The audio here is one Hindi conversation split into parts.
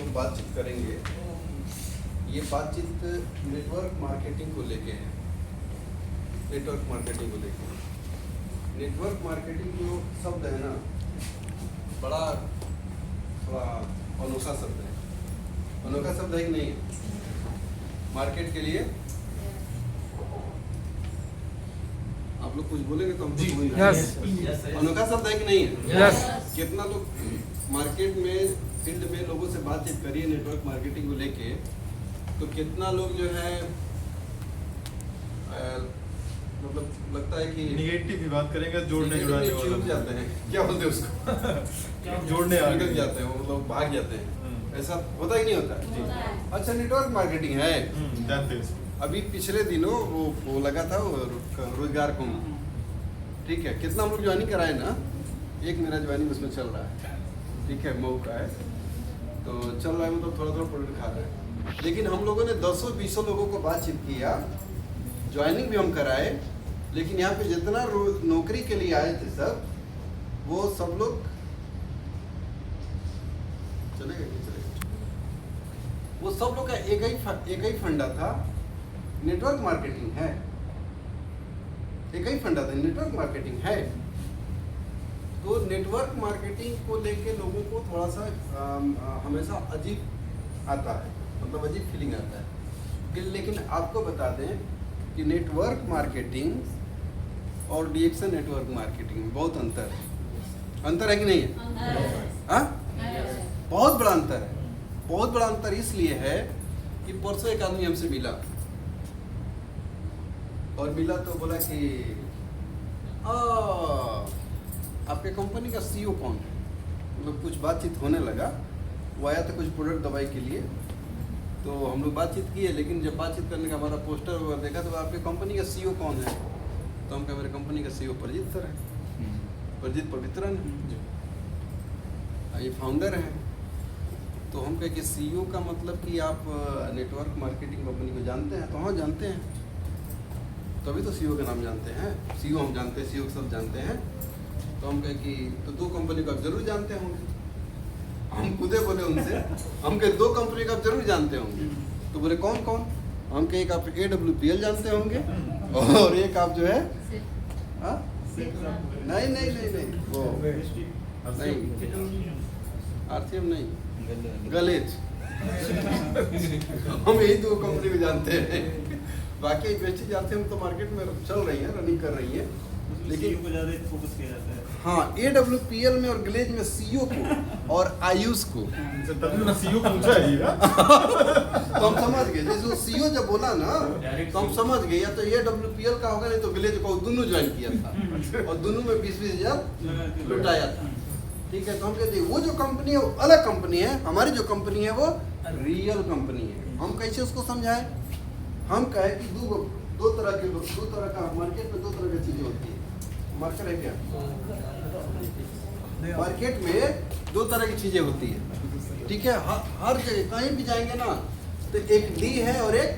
लोग बातचीत करेंगे, ये बातचीत नेटवर्क मार्केटिंग को लेके है। नेटवर्क मार्केटिंग को लेके, नेटवर्क मार्केटिंग जो शब्द है ना, बड़ा थोड़ा अनोखा शब्द है। अनोखा शब्द है कि नहीं है मार्केट के लिए? आप लोग कुछ बोलेंगे तो हम यस। अनोखा शब्द है कि नहीं है? यस। कितना लोग मार्केट में, फील्ड में लोगों से बातचीत करिए नेटवर्क मार्केटिंग को लेके, तो कितना लोग जो है मतलब लगता है कि निगेटिव की बात करेंगे, जोड़ने जुड़ाने वाला चूक जाते हैं, क्या बोलते हैं उसको जोड़ने आ निकल गए जाते हैं, वो मतलब भाग जाते हैं। ऐसा होता ही नहीं होता। अच्छा, नेटवर्क मार्केटिंग है, जानते हैं इसको। अभी पिछले दिनों वो लगा था वो रोजगार कुंभ, ठीक है, कितना हम लोग ज्वाइनिंग कराए ना, एक मेरा ज्वाइनिंग उसमें चल रहा है, ठीक है, मऊ का है, तो चल रहा है, मतलब थोड़ा थोड़ा प्रोडक्ट खा रहा है। लेकिन हम लोगों ने 10-20 लोगों को बातचीत किया, ज्वाइनिंग भी हम कराए, लेकिन यहाँ पे जितना नौकरी के लिए आए थे सब, वो सब लोग चले गए। वो सब लोग का एक ही फंडा था, नेटवर्क मार्केटिंग है। एक ही फंडा था, नेटवर्क मार्केटिंग है। तो नेटवर्क मार्केटिंग को लेके लोगों को थोड़ा सा हमेशा अजीब आता है, मतलब अजीब फीलिंग आता है। लेकिन आपको बता दें कि नेटवर्क मार्केटिंग और डीएक्शन नेटवर्क मार्केटिंग में बहुत अंतर है। अंतर है कि नहीं है? हाँ, बहुत बड़ा अंतर है। बहुत बड़ा अंतर इसलिए है कि परसों एक आदमी हमसे मिला, और मिला तो बोला कि आपके कंपनी का सीईओ कौन है? मतलब कुछ बातचीत होने लगा, वो आया था कुछ प्रोडक्ट दवाई के लिए, तो हम लोग बातचीत किए, लेकिन जब बातचीत करने का हमारा पोस्टर वगैरह देखा तो आपके कंपनी का सीईओ कौन है? तो हम कहा मेरे कंपनी का सीईओ प्रजीत सर है, प्रजीत पवित्रन है, ये फाउंडर है। तो हम कहे कि सीईओ का मतलब कि आप नेटवर्क मार्केटिंग कंपनी को जानते हैं? तो हाँ जानते हैं। तभी तो सीईओ का नाम जानते हैं, सीईओ हम जानते हैं, सीईओ सब जानते हैं। तो हम कहे कि तो 2 कंपनी को आप जरूर जानते होंगे। हम खुदे बोले उनसे, हम कहे 2 कंपनी को आप जरूर जानते होंगे। तो बोले कौन कौन? हम कहे एक आप AWPL जानते होंगे, और एक आप जो है नहीं वो नहीं, आरसीएम नहीं, गलेज। हम यही 2 कंपनी को जानते हैं, बाकी बेची जाते हैं। हम तो मार्केट में चल रही है, रनिंग कर रही है, लेकिन को ज्यादा फोकस किया जाता है। हाँ, AWPL में और ग्लेज में सीईओ को और आयुष को तभी सीईओ पूछा है ये। तो हम समझ गए, जैसे सीईओ जब बोला ना तो हम समझ गए, या तो AWPL का होगा, नहीं तो ग्लेज का, दोनों ज्वाइन किया था और दोनों में 20-20 हजार लुटाया था। ठीक है, तो हम कहते हैं वो जो कंपनी है वो अलग कंपनी है, हमारी जो कंपनी है वो रियल कंपनी है। हम कैसे उसको समझाएं? हम कहे कि दो तरह के लोग, 2 तरह का मार्केट में 2 तरह की चीजें होती है। मार्केट है क्या? मार्केट में 2 तरह की चीजें होती है, ठीक है। हर जगह कहीं भी जाएंगे ना, तो एक डी है और एक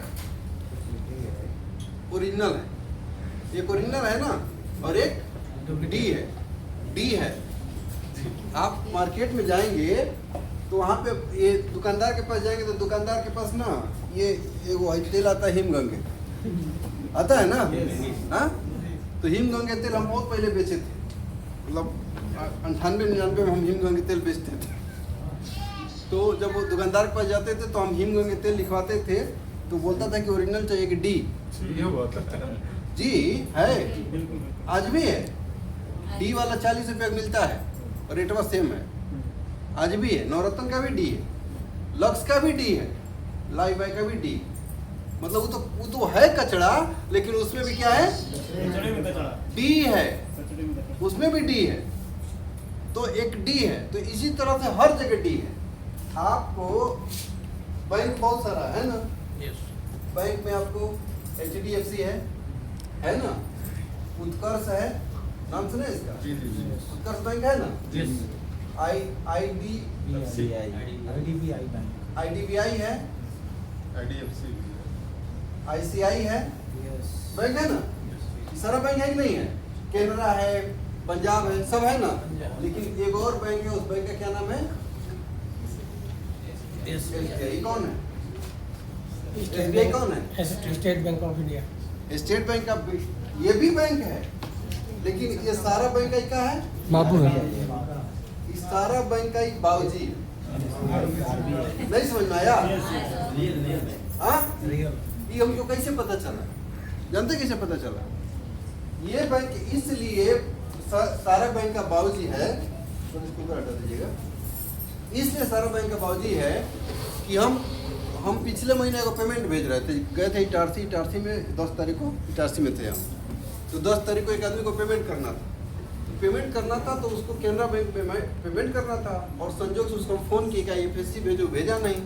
ओरिजिनल है। एक ओरिजिनल है ना, और एक डी है। डी है, आप मार्केट में जाएंगे तो वहाँ पे ये दुकानदार के पास जाएंगे तो दुकानदार के पास ना ये वो तेल आता है, हिमगंगे आता है ना, हाँ। तो हिमगंगे तेल हम बहुत पहले बेचे थे, मतलब 98-99 में हम हिमगंगे तेल बेचते थे। तो जब वो दुकानदार के पास जाते थे तो हम हिमगंगे तेल लिखवाते थे, तो बोलता था कि ओरिजिनल चाहिए कि डी। जी है, आज भी है। डी वाला 40 रुपये मिलता है और रेटवा सेम है, आज भी है। नवरत्न का भी डी है, लक्स का भी डी है, लाइफ बाय का भी डी। मतलब वो तो है कचड़ा, लेकिन उसमें भी क्या है? डी है, उसमें भी डी है। तो एक डी है, तो इसी तरह से हर जगह डी है। आपको बैंक बहुत सारा है ना, बैंक में आपको HDFC है ना, उत्कर्ष है, नाम सुने इसका? उत्कर्ष बैंक है ना, IDBI है, ICI है, बैंक है ना, सारा बैंक है कि नहीं है? कैनरा है, पंजाब है, सब है ना। लेकिन एक और बैंक है, उस बैंक का क्या नाम है? SBI कौन है? SBI कौन है? State bank of India. State bank का ये भी बैंक है, लेकिन ये सारा बैंक का क्या है? बाबू है। इस सारा बैंक का एक बाबूजी है। नहीं समझ में आया? हाँ? ये हमको कैसे पता चला? जानते कैसे पता चला? ये बैंक इसलिए सारा बैंक का बाबूजी है, तो इसको ऊपर हटा दीजिएगा। इसलिए सारा बैंक का बाबूजी है कि हम पिछले महीने को पेमेंट भेज रहे थे, गए थे इटारसी में 10 तारीख को इटारसी में थे हम। तो 10 तारीख को एक आदमी को पेमेंट करना था, तो उसको कैनरा बैंक में पेमेंट करना था, और संजोग से उसको फ़ोन किया FSC भेजो, भेजा नहीं।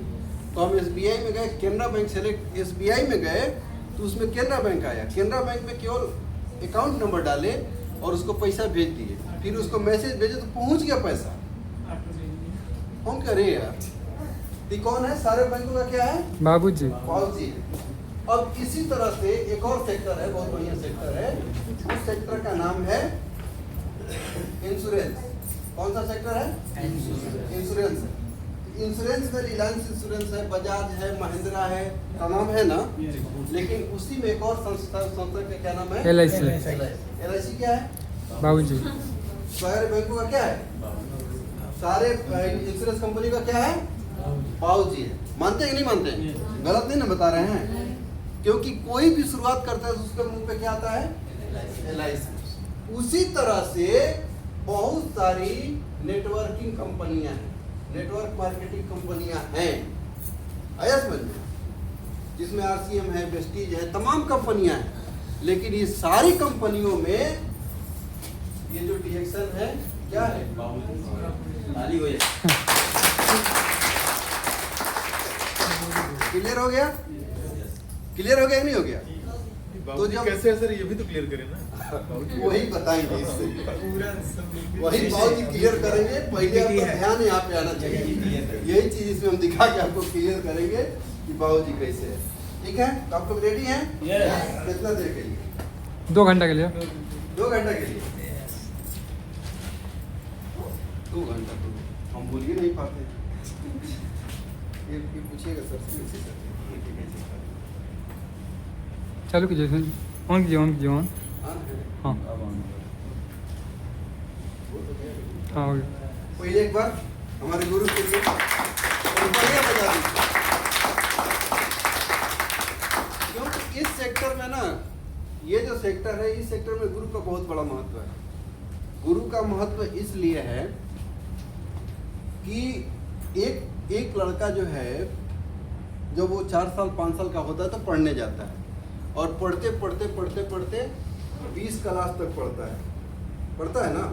तो हम SBI में गए, कैनरा बैंक सेलेक्ट SBI में गए तो उसमें कैनरा बैंक आया। कैनरा बैंक में केवल अकाउंट नंबर डाले और उसको पैसा भेज दिए, फिर उसको मैसेज भेजे तो पहुंच गया पैसा। हम कह रहे यार, ये कौन है? सारे बैंकों का क्या है? बाबूजी है। अब इसी तरह से एक और सेक्टर है, बहुत बढ़िया सेक्टर है। उस सेक्टर का नाम है इंश्योरेंस। कौन सा सेक्टर है? इंश्योरेंस है। इंश्योरेंस में रिलायंस इंश्योरेंस है, बजाज है, महिंद्रा है, तमाम है ना। लेकिन उसी में एक और संस्था का क्या नाम है? LIC क्या है? बाबूजी। सारे बैंकों का क्या है? सारे इंश्योरेंस कंपनी का क्या है? बाबूजी है। मानते हैं कि नहीं मानते हैं? गलत नहीं ना बता रहे हैं? क्योंकि कोई भी शुरुआत करता है तो उसके मुंह पे क्या आता है? LIC। उसी तरह से बहुत सारी नेटवर्किंग कंपनियां हैं, नेटवर्क मार्केटिंग कंपनियां हैं, आया समझ में? जिसमें RCM है, वेस्टीज है, तमाम कंपनियां हैं। लेकिन ये सारी कंपनियों में ये जो डिएक्शन है क्या है? क्लियर हो गया? क्लियर हो गया कि नहीं हो गया? तो जब कैसे है सर, ये भी तो क्लियर करें ना। वही बताएंगे इससे, वही बाबूजी क्लियर करेंगे। पहले आपका ध्यान यहाँ पे आना चाहिए। यही चीज इसमें हम दिखा के आपको क्लियर करेंगे कि बाबूजी कैसे है। ठीक है? तो आप लोग रेडी हैं? कितना देर के लिए? 2 घंटा के लिए। 2 घंटा के लिए? 2 घंटा तो हम बोल ही नहीं पाते। ये पूछिएगा सर से कैसे करते हैं? चालू कीजिए, ऑन कीजिए, ऑन कीजिए, ऑन। हाँ हाँ, हो गया। पहले एक बार हमारे गुरु के लिए बढ़िया बजा दीजिए। क्योंकि इस सेक्टर में ना, ये जो सेक्टर है, इस सेक्टर में गुरु का बहुत बड़ा महत्व है। गुरु का महत्व इसलिए है कि एक लड़का जो है, जब वो 4 साल 5 साल का होता है तो पढ़ने जाता है, और पढ़ते 20 क्लास तक पढ़ता है ना।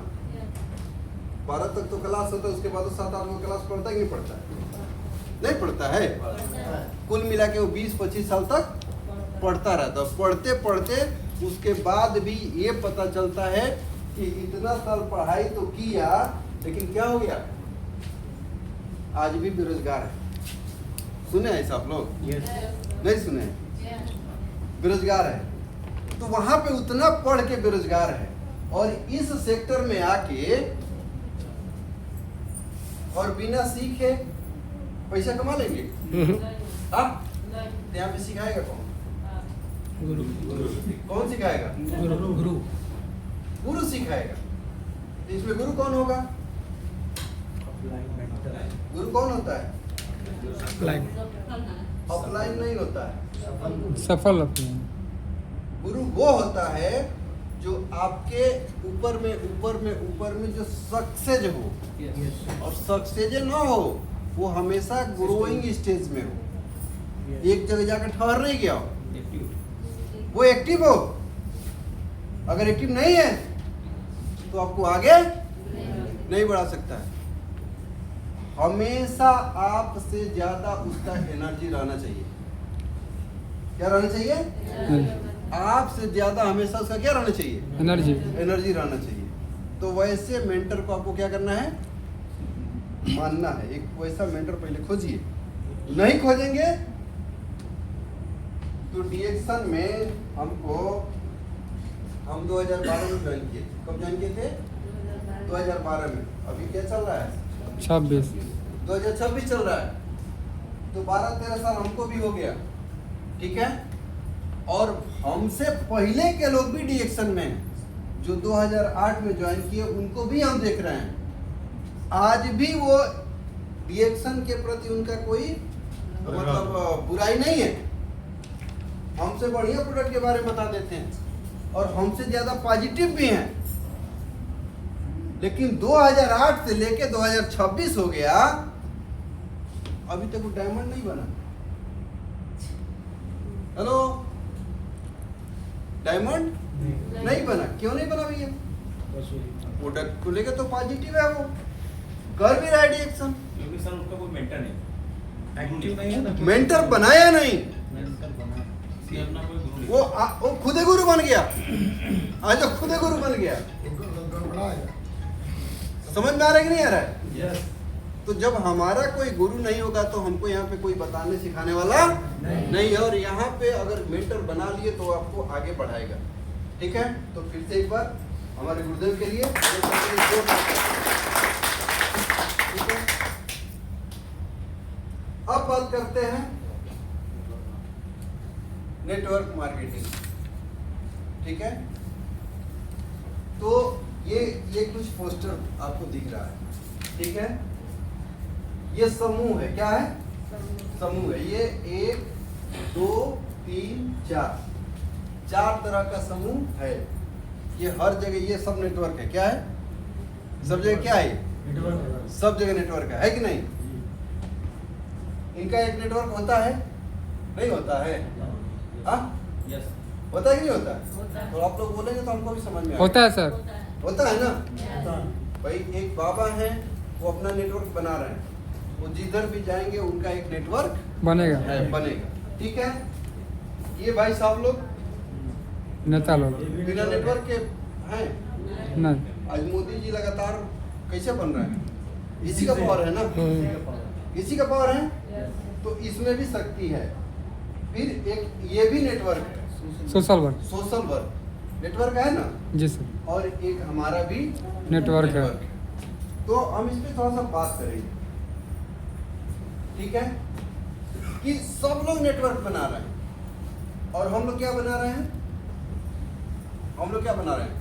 12 तक तो क्लास होता है, उसके बाद 7-8 क्लास पढ़ता है कि नहीं पढ़ता है? नहीं पढ़ता है। कुल मिला के वो 20-25 साल तक पढ़ता रहता है। पढ़ते उसके बाद भी ये पता चलता है कि इतना साल पढ़ाई तो किया, लेकिन क्या हो गया? आज भी बेरोजगार है। सुने हैं सब लोग? नहीं सुने? बेरोजगार है। तो वहां पे उतना पढ़ के बेरोजगार है, और इस सेक्टर में आके और बिना सीखे पैसा कमा लेंगे? आप यहाँ पे सिखाएगा कौन? कौन सिखाएगा? गुरु सिखाएगा। तो इसमें गुरु कौन होगा? गुरु कौन होता है? ऑफलाइन नहीं होता है, सफल। गुरु वो होता है जो आपके ऊपर में जो सक्सेस हो, और सक्सेस ना हो वो हमेशा ग्रोइंग स्टेज में हो, एक जगह जाकर ठहर नहीं गया हो, वो एक्टिव हो। अगर एक्टिव नहीं है तो आपको आगे नहीं बढ़ा सकता है। हमेशा आपसे ज्यादा उसका एनर्जी रहना चाहिए। क्या रहना चाहिए? आपसे ज्यादा हमेशा उसका क्या रहना चाहिए? एनर्जी रहना चाहिए। तो वैसे मेंटर को आपको क्या करना है? मानना है। एक वैसा मेंटर पहले खोजिए। नहीं खोजेंगे तो डिएक्शन में हम 2012 में ज्वाइन किए थे। कब ज्वाइन किए थे? 2012 में। अभी क्या चल रहा है? 26 2026 चल रहा है। तो 12-13 साल हमको भी हो गया, ठीक है। और हमसे पहले के लोग भी डीएक्शन में हैं, जो 2008 में ज्वाइन किए, उनको भी हम देख रहे हैं। आज भी वो डीएक्शन के प्रति उनका कोई मतलब बुराई नहीं है, हमसे बढ़िया प्रोडक्ट के बारे में बता देते हैं और हमसे ज्यादा पॉजिटिव भी हैं। लेकिन 2008 से लेके 2026 हो गया, अभी तक वो डायमंड नहीं बना। हेलो, डायमंड नहीं बना। क्यों नहीं बना भैया? प्रोडक्ट को लेके तो पॉजिटिव है, वो कर भी रहा है डीएक्शन, क्योंकि सर उसका कोई मेंटर नहीं, एक्टिव नहीं है ना, मेंटर बनाया नहीं, ये अपना कोई गुरु नहीं। वो खुदे गुरु बन गया। आज तो खुदे गुरु बन गया। समझ में आ रहा है कि नहीं आ रहा है? यस। तो जब हमारा कोई गुरु नहीं होगा तो हमको यहाँ पे कोई बताने सिखाने वाला नहीं है। और यहाँ पे अगर मेंटर बना लिए तो आपको आगे बढ़ाएगा, ठीक है। तो फिर से एक बार हमारे गुरुदेव के लिए ठीक है। अब बात करते हैं नेटवर्क मार्केटिंग, ठीक है। तो ये कुछ पोस्टर आपको दिख रहा है, ठीक है। ये समूह है, क्या है? समूह है। ये 1 2 3 4 तरह का समूह है। ये हर जगह ये सब नेटवर्क है, क्या है? सब जगह क्या है? सब जगह नेटवर्क है कि नहीं? इनका एक नेटवर्क होता है, नहीं होता है? हाँ, यस। होता है कि नहीं होता? तो आप लोग बोलेंगे तो हमको भी समझ में होता है सर। होता है ना। भाई एक बाबा है, वो अपना नेटवर्क बना रहे हैं, वो जिधर भी जाएंगे उनका एक नेटवर्क बनेगा, बनेगा, ठीक है। ये भाई साहब लोग नेता लोग बिना नेटवर्क के हैं। नहीं। आज मोदी जी लगातार कैसे बन रहे हैं? इसी का पावर है ना, इसी का पावर है। तो इसमें भी शक्ति है। फिर एक ये भी नेटवर्क है, social work. Social work network है ना। जी सर। और एक हमारा भी नेटवर्क है। तो हम इस पे थोड़ा सा बात करेंगे, ठीक है। कि सब लोग नेटवर्क बना रहे हैं और हम लोग क्या बना रहे हैं? हम लोग क्या बना रहे हैं?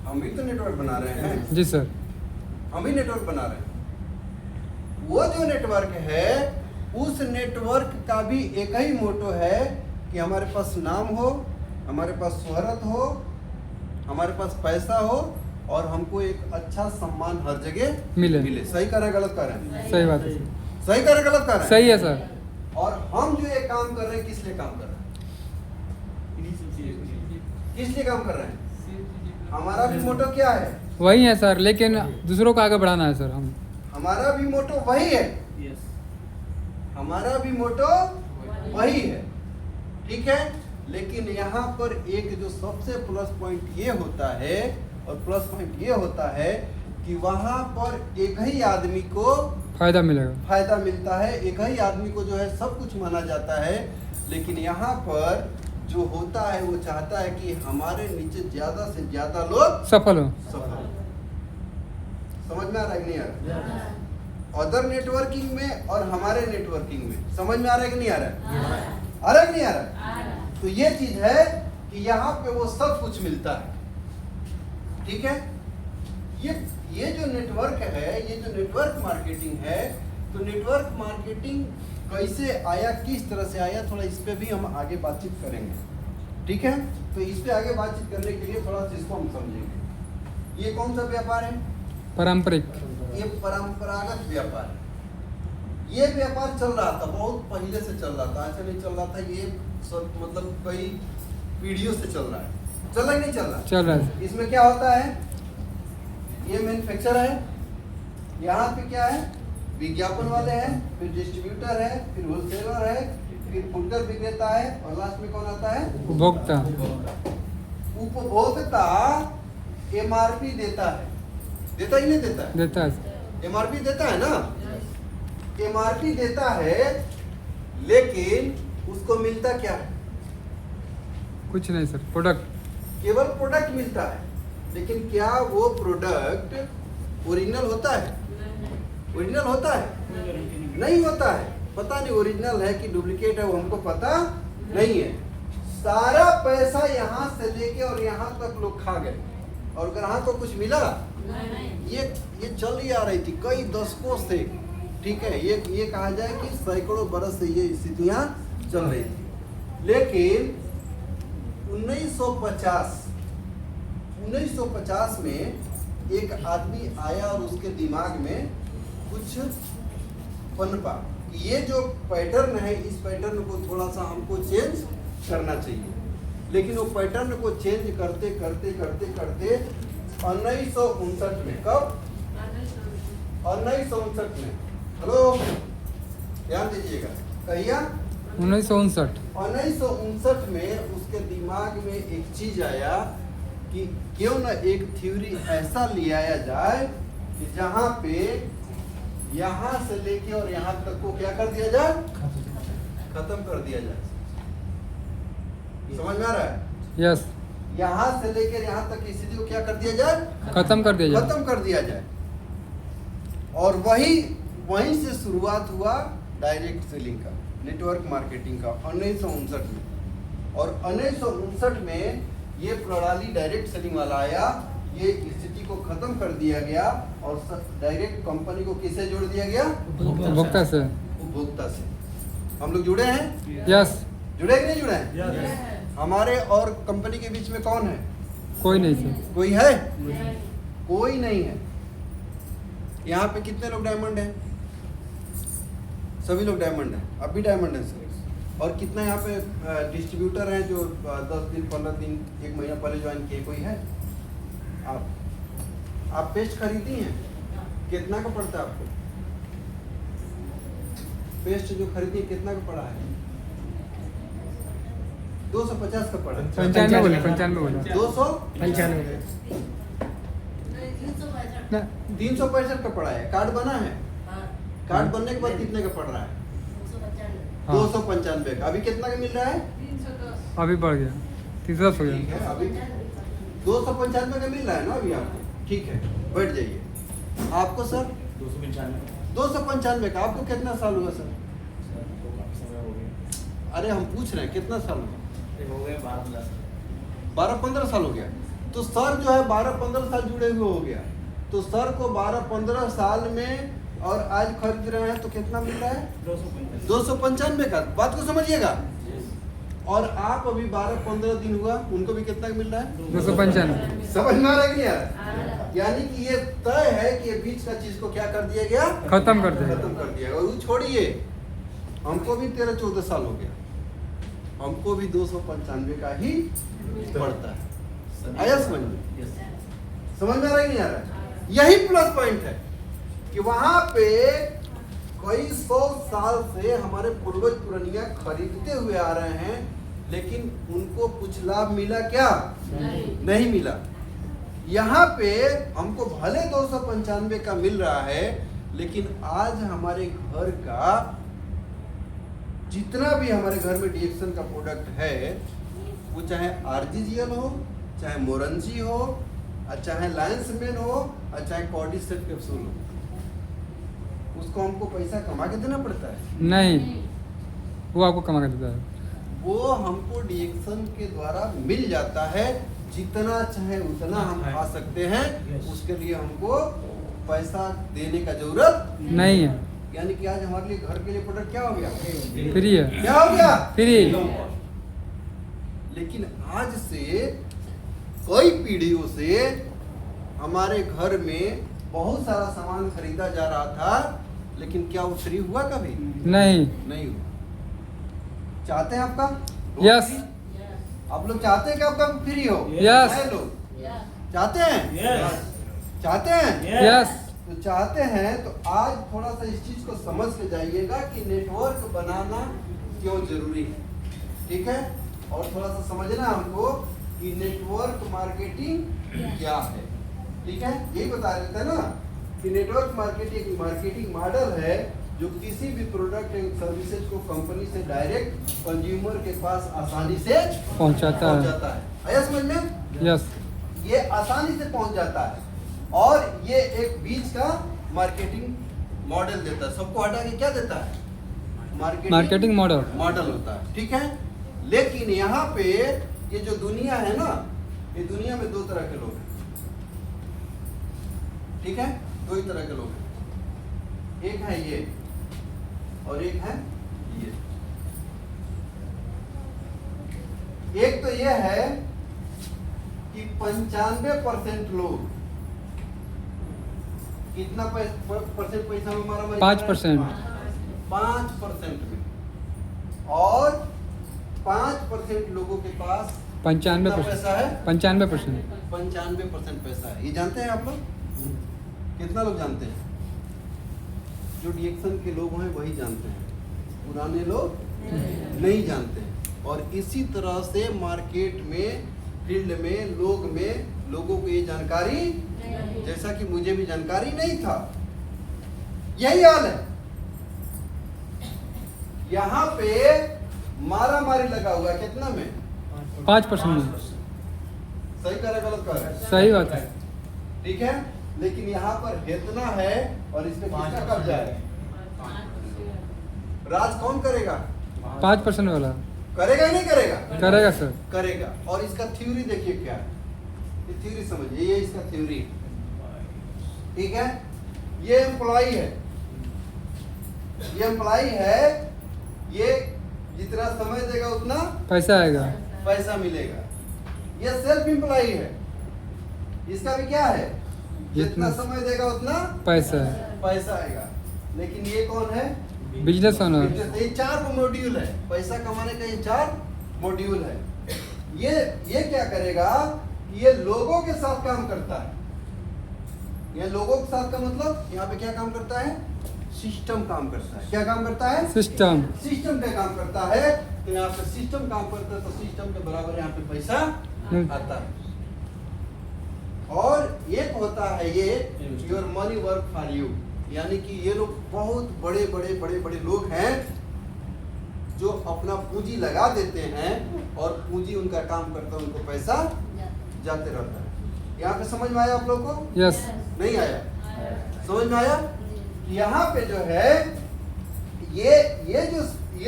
हम भी तो नेटवर्क बना रहे हैं। जी सर। हम भी नेटवर्क बना रहे हैं। वो जो नेटवर्क है, उस नेटवर्क का भी एक ही मोटो है कि हमारे पास नाम हो, हमारे पास शोहरत हो, हमारे पास पैसा हो और हमको एक अच्छा सम्मान हर जगह मिले। सही कर रहे हैं, गलत कर रहे हैं? सही बात है। सही कर रहे हैं, गलत कर रहे हैं? सही है सर। और हम जो ये काम कर रहे हैं, किस लिए काम कर रहे हैं? किस लिए काम कर रहे हैं? हमारा भी मोटो क्या है? वही है सर, लेकिन दूसरों को आगे बढ़ाना है सर। हम हमारा भी मोटो वही है, यस। हमारा भी मोटो वही है, ठीक है। लेकिन यहाँ पर एक जो सबसे प्लस पॉइंट ये होता है, और प्लस पॉइंट ये होता है कि वहाँ पर एक ही आदमी को फायदा मिलेगा, फायदा मिलता है, एक ही आदमी को जो है सब कुछ माना जाता है। लेकिन यहाँ पर जो होता है वो चाहता है कि हमारे नीचे ज्यादा से ज्यादा लोग सफल हो। सफल। समझ में आ रहा है कि नहीं आ रहा? अदर नेटवर्किंग में और हमारे नेटवर्किंग में समझ में आ रहा है कि नहीं आ रहा है? आ रहा है कि नहीं आ रहा? तो ये चीज है कि यहाँ पे वो सब कुछ मिलता है, ठीक है। ये जो नेटवर्क है, ये जो नेटवर्क मार्केटिंग है, तो नेटवर्क मार्केटिंग कैसे आया, किस तरह से आया, थोड़ा इस पे भी हम आगे बातचीत करेंगे, ठीक है। तो इस पे आगे बातचीत करने के लिए थोड़ा सा इसको हम समझेंगे। ये कौन सा व्यापार है? पारंपरिक। ये परंपरागत व्यापार है। ये व्यापार चल रहा था, बहुत पहले से चल रहा था, ऐसा नहीं चल रहा था, ये सब मतलब कई पीढ़ियों से चल रहा है। चल रहा है नहीं चल रहा? चल रहा है। इसमें क्या होता है? ये मैन्युफैक्चर है, यहाँ पे क्या है? विज्ञापन वाले हैं, फिर डिस्ट्रीब्यूटर है, फिर होलसेलर है, फिर फुटकर विक्रेता है, और लास्ट में कौन आता है? उपभोक्ता। उपभोक्ता एमआरपी देता है, देता ही नहीं देता है? देता है। एमआरपी देता है ना। एमआरपी देता है, लेकिन उसको मिलता क्या है? कुछ नहीं सर, प्रोडक्ट। केवल प्रोडक्ट मिलता है, लेकिन क्या वो प्रोडक्ट ओरिजिनल होता है? ओरिजिनल होता है? नहीं होता है। पता नहीं ओरिजिनल है कि डुप्लीकेट है, वो हमको पता नहीं है। सारा पैसा यहाँ से लेके और यहाँ तक लोग खा गए और ग्राहक को कुछ मिला? ये चल ही आ रही थी कई दशकों से, ठीक है। ये कहा जाए कि सैकड़ों बरस से ये स्थितियाँ चल रही थी। लेकिन 1950 में एक आदमी आया और उसके दिमाग में कुछ पनपा कि ये जो पैटर्न है, इस पैटर्न को थोड़ा सा हमको चेंज करना चाहिए। लेकिन वो पैटर्न को चेंज करते करते करते करते 1959 में, कब? 1959 में, हेलो ध्यान दीजिएगा, कहिए 1959 में उसके दिमाग में एक चीज आया कि क्यों ना एक थ्योरी ऐसा ले आया जाए कि जहां पे यहां से लेके और यहां तक को क्या कर दिया जाए? खत्म कर दिया जाए। समझ में आ रहा है? यस। यहां से लेकर यहां तक की स्थिति को क्या कर दिया जाए? खत्म कर दिया जाए। खत्म कर दिया जाए। और वहीं से शुरुआत हुआ डायरेक्ट सेलिंग का, नेटवर्क मार्केटिंग का 1959 में। और 1959 में ये प्रणाली डायरेक्ट सेलिंग वाला आया, ये स्थिति को खत्म कर दिया गया और डायरेक्ट कंपनी को किससे जोड़ दिया गया? उपभोक्ता से। उपभोक्ता से। हम लोग जुड़े हैं? यस। जुड़े कि नहीं जुड़े हैं? हमारे और कंपनी के बीच में कौन है? कोई नहीं सर। कोई है? कोई नहीं है। यहाँ पे कितने लोग डायमंड हैं? सभी लोग डायमंड हैं। अब भी डायमंड है सर। और कितना यहाँ पे डिस्ट्रीब्यूटर हैं जो 10 दिन 15 दिन 1 महीना पहले ज्वाइन किए? कोई है? आप पेस्ट खरीदी हैं? कितना का पड़ता है आपको? पेस्ट जो खरीदी कितना का पड़ा है? 250 का पड़ा। 95 बोले। 295 365 का पड़ा है। कार्ड बना है? कार्ड बनने के बाद कितने का पड़ रहा है? 295 का। अभी कितना का मिल रहा है? अभी बढ़ गया, 310 हो ठीक गया। है, अभी 295 का मिल रहा है ना अभी आपको? ठीक है, बैठ जाइए। आपको सर? 295 का। आपको कितना साल हुआ सर? अरे हम पूछ रहे हैं कितना साल हुआ? 12-15 साल हो गया। तो सर जो है 12-15 साल जुड़े हुए हो गया। तो सर को 12-15 साल में और आज खरीद रहे हैं तो कितना मिल रहा है? 295 का। बात को समझिएगा। और आप अभी 12-15 दिन हुआ, उनको भी कितना मिल रहा है? 295। समझ में आ रहा है क्या? यानी कि ये तय है कि ये बीच का चीज को क्या कर दिया गया? खत्म कर दिया। खत्म कर दिया। और वो छोड़िए, हमको भी 13-14 साल हो गया, हमको भी 295 का ही पड़ता है। आया समझ में? समझ में आ रहा है नहीं आ रहा है? यही प्लस पॉइंट है कि वहां पे कई 100 साल से हमारे पूर्वज पुरनिया खरीदते हुए आ रहे हैं, लेकिन उनको कुछ लाभ मिला क्या? नहीं मिला। यहाँ पे हमको भले 295 का मिल रहा है, लेकिन आज हमारे घर का जितना भी हमारे घर में डीएक्सन का प्रोडक्ट है, वो चाहे आरजीजीएल हो, चाहे मोरंजी हो, और चाहे लायंस मैन हो, और चाहे कॉर्डिसेट कैप्सूल हो, उसको हमको पैसा कमा के देना पड़ता है? नहीं, वो आपको कमा के देता है। वो हमको डीएक्सन के द्वारा मिल जाता है। जितना चाहे उतना हम खा सकते हैं, उसके लिए हमको पैसा देने का जरूरत नहीं है। यानी कि आज हमारे लिए घर के लिए प्रोडक्ट क्या हो गया? फ्री है। क्या हो गया? फ्री। लेकिन आज से कई पीढ़ियों से हमारे घर में बहुत सारा सामान खरीदा जा रहा था, लेकिन क्या वो फ्री हुआ कभी? नहीं। नहीं हुआ। चाहते हैं आपका? यस। आप लोग चाहते हैं कि आपका फ्री हो? यस। है लोग चाहते हैं? चाहते हैं? यस। तो चाहते हैं तो आज थोड़ा सा इस चीज को समझ के जाइएगा कि नेटवर्क बनाना क्यों जरूरी है। ठीक है? और थोड़ा सा समझना हमको कि नेटवर्क मार्केटिंग क्या है। ठीक है? यही बता देते हैं ना कि नेटवर्क मार्केटिंग एक मार्केटिंग मॉडल है जो किसी भी प्रोडक्ट एंड सर्विसेज को कंपनी से डायरेक्ट कंज्यूमर के पास आसानी से पहुंचाता है। आया समझ में? यस। ये आसानी से पहुंच जाता है और ये एक बीच का मार्केटिंग मॉडल देता है। सबको हटा के क्या देता है? Marketing model. मॉडल होता है, ठीक है। लेकिन यहाँ पे ये जो दुनिया है ना, ये दुनिया में दो तरह के लोग हैं, ठीक है। दो ही तरह के लोग हैं, एक है ये और एक है ये। एक तो ये है कि 95% लोग, कितना परसेंट पैसा में मारा मारी? 5%। 5% में, और 5% लोगों के पास 95% पैसा है? 95%। 95% पैसा है। ये जानते हैं आप लोग? कितना लोग जानते हैं? जो रिएक्शन के लोग हैं वही जानते हैं, पुराने लोग नहीं जानते हैं। और इसी तरह से मार्केट में, फील्ड में, लोगों को ये जानकारी, जैसा कि मुझे भी जानकारी नहीं था, यही हाल है। यहाँ पे मारा मारी लगा हुआ है, कितना में? 5% में। सही कर रहे, गलत कर रहे? सही बात है। ठीक है। लेकिन यहाँ पर इतना है और इसमें किसका कब्जा है? राज कौन करेगा? 5% वाला करेगा ही नहीं करेगा? करेगा सर। करेगा। और इसका थ्योरी देखिए क्या है, ये थ्योरी समझिए, ये इसका थ्योरी, ठीक है। ये एम्प्लॉय है, ये एम्प्लॉय है, ये जितना समय देगा उतना पैसा आएगा। पैसा मिलेगा। ये सेल्फ एम्प्लॉय है, इसका भी क्या है? जितना समय देगा उतना पैसा है। पैसा आएगा। लेकिन ये कौन है? Business owner. ये 4 मॉड्यूल है, पैसा कमाने का ये 4 मॉड्यूल है। ये क्या करेगा? ये लोगों के साथ काम करता है। ये लोगों के साथ का मतलब यहाँ पे क्या काम करता है? सिस्टम काम करता है। क्या काम करता है? सिस्टम। सिस्टम पे काम करता है। तो यहाँ पे सिस्टम काम करता है, तो सिस्टम के बराबर यहाँ पे पैसा आता है। और एक होता है ये your money work for you, यानी कि ये लोग बहुत बड़े बड़े बड़े बड़े लोग हैं जो अपना पूंजी लगा देते हैं और पूंजी उनका काम करता है, उनको पैसा जाते रहता है। यहाँ पे समझ में आया आप लोग को? यस। नहीं आया? समझ में आया? यहाँ पे जो है ये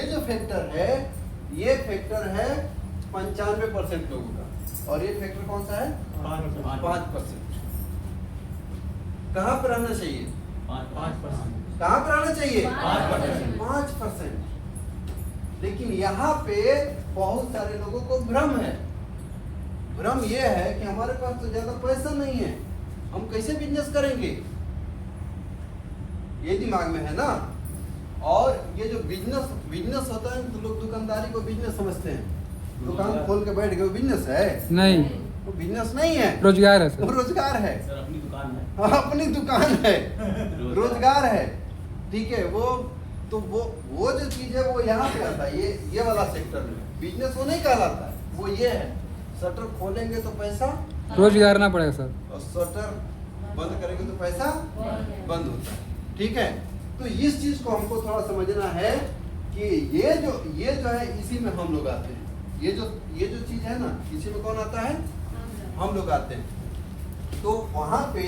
जो फैक्टर है, ये फैक्टर है 95% लोगों का, और ये फैक्टर कौन सा है? 5%। कहाँ पर रहना चाहिए? 5%। कहाँ पर रहना चाहिए? 5%। 5%। लेकिन यहाँ पे बहुत सारे लोगों को भ्रम है। भ्रम ये है कि हमारे पास तो ज्यादा पैसा नहीं है, हम कैसे बिजनेस करेंगे, ये दिमाग में है ना। और ये जो बिजनेस होता है तो लोग दुकानदारी को बिजनेस समझते हैं। दुकान खोल के बैठ गए, बिजनेस है? नहीं, वो बिजनेस नहीं है, रोजगार है वो सर। रोजगार है। सर अपनी दुकान है। अपनी दुकान है, रोजगार है, ठीक है। वो जो चीज है वो यहाँ पे आता है, ये वाला सेक्टर में बिजनेस वो नहीं कहलाता है, वो ये है। शटर खोलेंगे तो पैसा रोजगार ना पड़ेगा सर, और शटर बंद करेंगे तो पैसा बंद होता है, ठीक है। तो इस चीज को हमको थोड़ा समझना है कि ये जो है इसी में हम लोग आते हैं। ये जो चीज है ना, इसी में कौन आता है? हम लोग आते हैं। तो वहां पे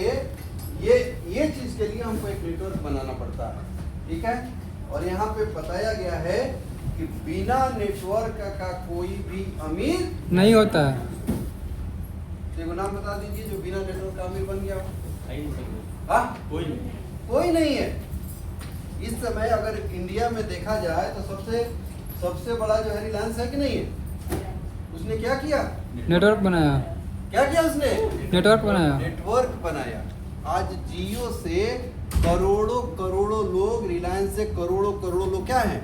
ये चीज के लिए हमको एक नेटवर्क बनाना पड़ता है, ठीक है। और यहाँ पे बताया गया है कि बिना नेटवर्क का कोई भी अमीर नहीं होता है। देखो नाम बता दीजिए जो बिना नेटवर्क का अमीर बन गया हो। नहीं हो सकता। हाँ? कोई नहीं। कोई नहीं है। इस समय अगर इंडिया में देखा जाए तो सबसे बड़ा जो है रिलायंस है कि नहीं है? उसने क्या किया? नेटवर्क बनाया। क्या किया उसने? नेटवर्क बनाया। नेटवर्क बनाया। आज जियो से करोड़ों लोग, रिलायंस से करोड़ों लोग क्या हैं?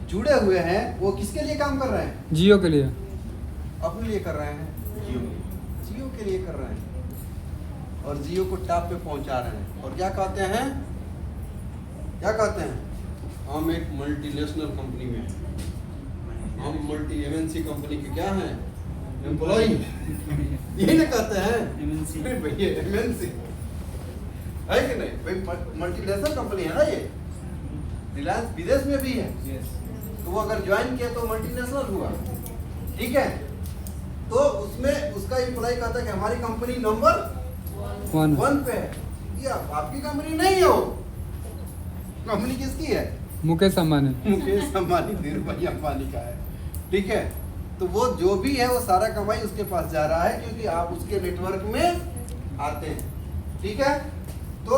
जुड़े हुए हैं। वो किसके लिए काम कर रहे हैं? जियो के लिए। अपने लिए कर रहे हैं, जियो के लिए कर रहे हैं, और जियो को टॉप पे पहुंचा रहे हैं। और क्या कहते हैं? हम एक मल्टीनेशनल कंपनी में हैं, हम मल्टी एमएनसी कंपनी के क्या हैं? एम्प्लॉय। यही ना कहते हैं भैया, एमएनसी है कि नहीं भाई? मल्टीनेशनल कंपनी है ना ये। रिलायंस विदेश में भी है, तो वो अगर ज्वाइन किया तो मल्टीनेशनल हुआ, ठीक है। तो उसमें उसका एम्प्लॉय कहता है कि हमारी कंपनी नंबर 1 पे है। ये आपकी कंपनी नहीं है, वो कंपनी किसकी है? मुकेश अंबानी। मुकेश अंबानी, धीरूभाई अंबानी का है। ठीक है, तो वो जो भी है वो सारा कमाई उसके पास जा रहा है, क्योंकि आप उसके नेटवर्क में आते हैं। ठीक है, तो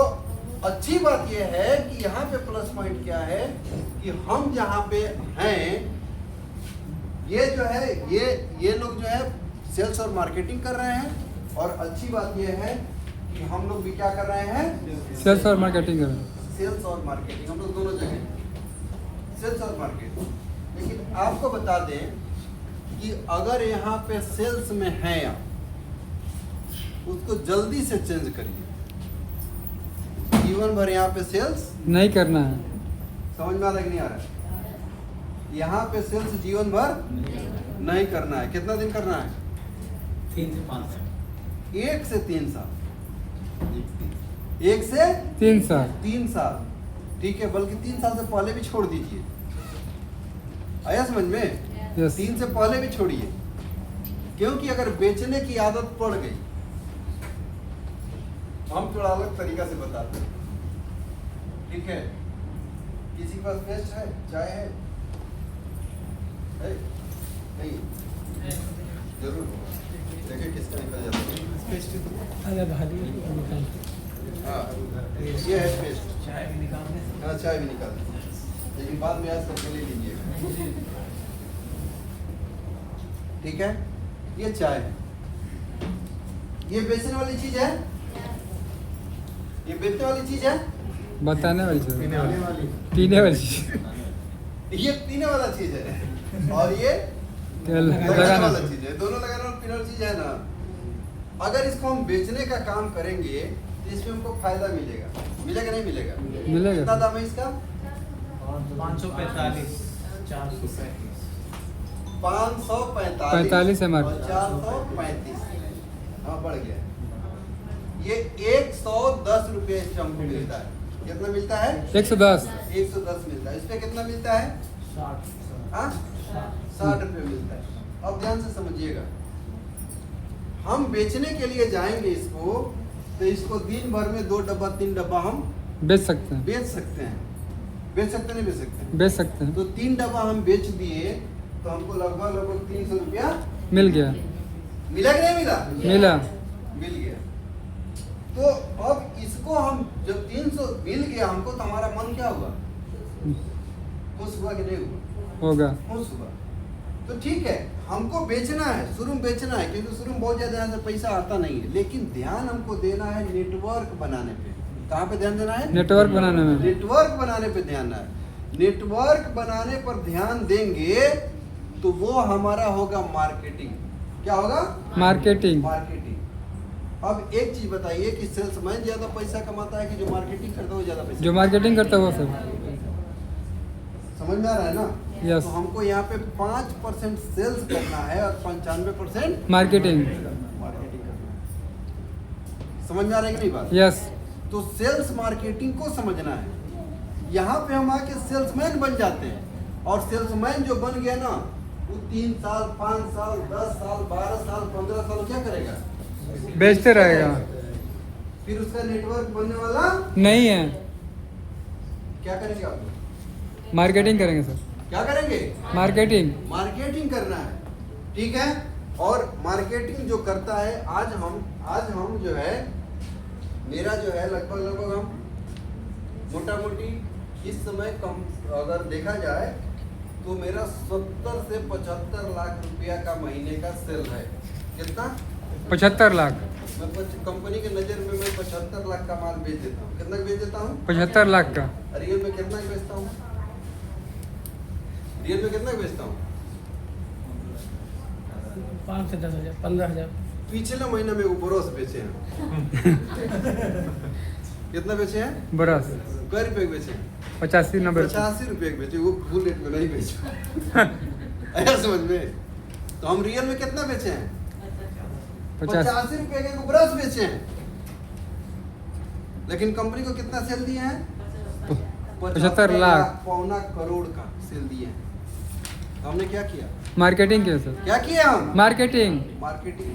अच्छी बात यह है कि यहाँ पे प्लस पॉइंट क्या है कि हम जहाँ पे हैं, ये जो है ये लोग जो है सेल्स और मार्केटिंग कर रहे हैं, और अच्छी बात यह है कि हम लोग भी क्या कर रहे हैं, सेल्स और मार्केटिंग कर रहे हैं। सेल्स और मार्केटिंग, हम लोग दोनों जगह सेल्स और मार्केटिंग। लेकिन आपको बता दें कि अगर यहाँ पे सेल्स में है आप, उसको जल्दी से चेंज करिए। जीवन भर यहाँ पे सेल्स नहीं करना है। समझ में आ रहा है कि नहीं आ रहा है? यहाँ पे सेल्स जीवन भर नहीं करना है। कितना दिन करना है? 3 से 5 साल। 1 से 3 साल। 1 से 3 साल। 3 साल, ठीक है, बल्कि 3 साल से पहले भी छोड़ दीजिए। आया समझ में? यस। 3 से पहले भी छोड़िए, क्योंकि अगर बेचने की आदत पड़ गई, हम थोड़ा अलग तरीका से बताते हैं। ठीक है, किसी के पास पेस्ट है, चाय है? नहीं, जरूर देखिए किसका निकल जाता है। अरे भारी निकाल। हाँ, ये है पेस्ट। चाय भी निकाल दे। हाँ, चाय भी निकाल दीजिए, लेकिन बाद में आज करके ले लीजिएगा। ठीक है, ये चाय है, ये बेचने वाली चीज है, ये बेचने वाली चीज है, बताने वाली चीज, पीने वाली, पीने वाली चीज, ये पीने वाला चीज है, और ये लगाने लगाना वाला चीज है। दोनों लगाने और पीने वाली चीज है ना। अगर इसको हम बेचने का काम करेंगे तो इसमें हमको फायदा मिलेगा। मिलेगा नहीं मिलेगा? मिलेगा। कितना दाम है इसका? 545 435। 545 MRP। और 435, हाँ बढ़ गया। ये 110 रुपये इस हमको मिलता है। कितना मिलता है? 110। 110 मिलता है। इस पे कितना मिलता है? 60। 60 रुपये मिलता है। अब ध्यान से समझिएगा, हम बेचने के लिए जाएंगे इसको, तो इसको दिन भर में 2 डब्बा 3 डब्बा हम बेच सकते हैं। बेच सकते हैं। बेच सकते नहीं बेच सकते? बेच सकते हैं। तो 3 डब्बा हम बेच दिए तो हमको लगभग 300 रुपया मिल गया। मिला कि नहीं मिला? मिला। मिल गया। तो अब इसको हम जब 300 मिल गया हमको, तो हमारा मन क्या हुआ? खुश हुआ कि नहीं हुआ? होगा। खुश हुआ। तो ठीक है, हमको बेचना है, शुरू में बेचना है, क्योंकि शुरू में बहुत ज्यादा यहाँ से पैसा आता नहीं है, लेकिन ध्यान हमको देना है नेटवर्क बनाने पे। कहाँ पे ध्यान देना है? नेटवर्क बनाने में। नेटवर्क बनाने पे ध्यान है। नेटवर्क बनाने पर ध्यान देंगे तो वो हमारा होगा मार्केटिंग। क्या होगा? मार्केटिंग। मार्केटिंग। अब एक चीज बताइए कि सेल्समैन ज्यादा पैसा कमाता है कि जो मार्केटिंग करता है वो ज्यादा पैसा? जो मार्केटिंग करता है वो सर। समझ में आ रहा है ना? यस। तो हमको यहाँ पे 5% सेल्स करना है और 95% मार्केटिंग। मार्केटिंग करना है। समझ में आ रहा है कि नहीं बात? यस। तो सेल्स मार्केटिंग को समझना है। यहाँ पे हम आके सेल्समैन बन जाते हैं, और सेल्समैन जो बन गया ना, वो 3 साल 5 साल 10 साल 12 साल 15 साल क्या करेगा? बेचते रहेगा। फिर उसका नेटवर्क बनने वाला नहीं है। क्या करेंगे आप? मार्केटिंग करेंगे सर। क्या करेंगे? मार्केटिंग। मार्केटिंग करना है। ठीक है, और मार्केटिंग जो करता है, आज हम जो है, मेरा जो है लगभग हम मोटा मोटी इस समय कम अगर देखा जाए तो मेरा 70 से 75 लाख रुपया का महीने का सेल है। कितना? 75 लाख। मैं कंपनी के नज़र में मैं 75 लाख का माल बेच देता हूँ। कितना बेच देता हूँ? 75 लाख का। रियल में कितना बेचता हूँ? रियल में कितना बेचता हूँ? 5 से 10 हजार 15 हजार। पिछले महीने में वो बरस बेचे हैं। कितना बेचे हैं? बरस। कै रुपए के बेचे? 85-90। 85 रुपए के बेचे। वो फुल रेट में नहीं बेचे। ऐसा समझ में? तो हम रियल में कितना बेचे हैं? 85 रुपए के वो ब्रश बेचे हैं। लेकिन कंपनी को कितना सेल दिए हैं? 75 लाख। 1.25 करोड़ का सेल दिए हैं। तो हमने क्या किया? मार्केटिंग किया सर। क्या किया हम? मार्केटिंग। मार्केटिंग।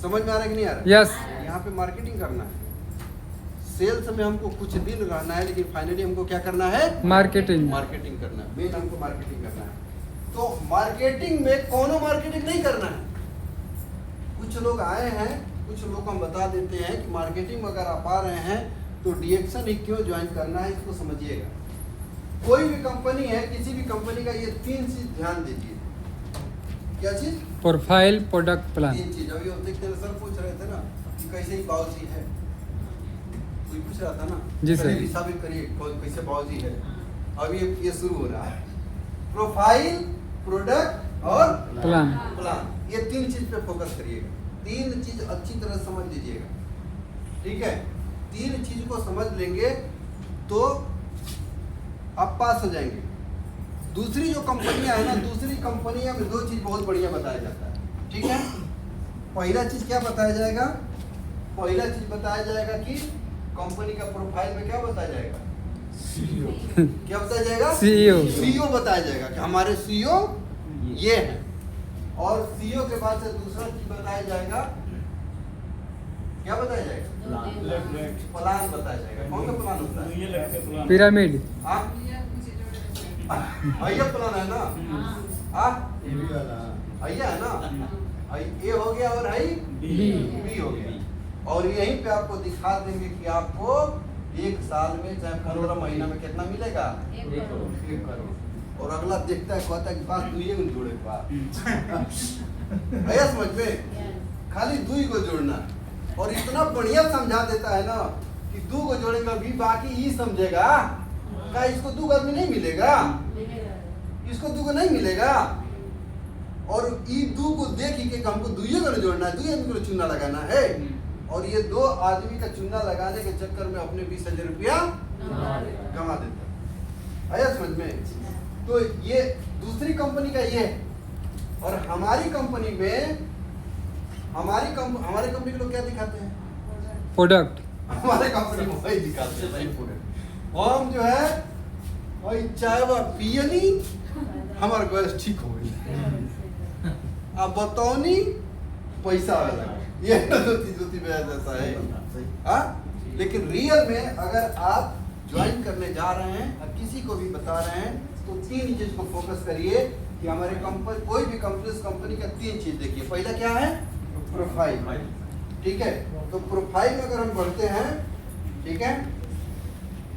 समझ में आ रहा है कि नहीं आ रहा? यस। यहाँ पे मार्केटिंग करना है। सेल्स में हमको कुछ दिन रहना है, लेकिन फाइनली हमको क्या करना है? मार्केटिंग। मार्केटिंग करना है, मेन हमको मार्केटिंग करना है। तो मार्केटिंग में कौनो मार्केटिंग नहीं करना है। कुछ लोग आए हैं, कुछ लोग को हम बता देते हैं कि मार्केटिंग में अगर आप आ रहे हैं तो डीएक्शन ही क्यों ज्वाइन करना है, इसको समझिएगा। कोई भी कंपनी है, किसी भी कंपनी का ये 3 चीज ध्यान दीजिए। क्या चीज? Profile, product, plan. 3 चीज। अभी हम देखते हैं, सर पूछ रहे थे ना कि कैसे ही बाबूजी है, कोई पूछ रहा था ना जी सर। चलिए साबित करिए कैसे बाबूजी है। अभी ये शुरू हो रहा है। प्रोफाइल, प्रोडक्ट और प्लान। प्लान, ये 3 चीज पे फोकस करिएगा। 3 चीज अच्छी तरह समझ लीजिएगा, ठीक है? 3 चीज को समझ लेंगे तो आप पास हो जाएंगे। दूसरी जो कंपनियां है ना, दूसरी कंपनियां में 2 चीज बहुत बढ़िया बताया जाता है, ठीक है? पहला चीज क्या बताया जाएगा? पहला चीज बताया जाएगा कि कंपनी का प्रोफाइल में क्या बताया जाएगा? क्या बताया जाएगा? CEO। CEO बताया जाएगा कि हमारे CEO ये हैं। और CEO के बाद से दूसरा चीज बताया जाएगा, क्या बताया जाएगा? प्लान बताया जाएगा। कौन सा प्लान होता है? पिरामिड। हाँ? भैया प्लान है ना? हाँ? भैया है ना? ए हो गया और आई बी हो गया। और यहीं पे आपको दिखा देंगे कि आपको 1 साल में चाहे 15 महीना में कितना मिलेगा? 1 करोड़। और अगला देखता है, कहता है कि पास 2 ही जोड़े भैया समझ में, खाली 2 को जोड़ना। और इतना बढ़िया समझा देता है ना कि 2 को जोड़ेंगे भी, बाकी ही समझेगा। क्या इसको 2 आदमी नहीं मिलेगा? इसको 2 को नहीं मिलेगा। और ये 2 को देख के हमको 2 को जोड़ना है, 2 आदमी को चुना लगाना है। और ये 2 आदमी का चुना लगाने के चक्कर में अपने 20,000 रुपया कमा देता है। आया समझ में? तो ये दूसरी कंपनी का ये है। और हमारी कंपनी में हमारी कंपनी के लोग क्या दिखाते हैं? प्रोडक्ट। हमारे कंपनी में वही दिखाते हैं, वही प्रोडक्ट। हम जो है वही चाय वा पियनी, हमारा गैस ठीक हो गई। अब बताओनी पैसा वाला, ये 2 चीज ऐसा है। हाँ? लेकिन रियल में अगर आप ज्वाइन करने जा रहे हैं और किसी को भी बता रहे हैं तो 3 चीज को फोकस करिए कि हमारे कंपनी, कोई भी कंपनी का 3 चीज देखिए। पहला क्या है? प्रोफाइल, ठीक है? तो प्रोफाइल में अगर हम बढ़ते हैं, ठीक है,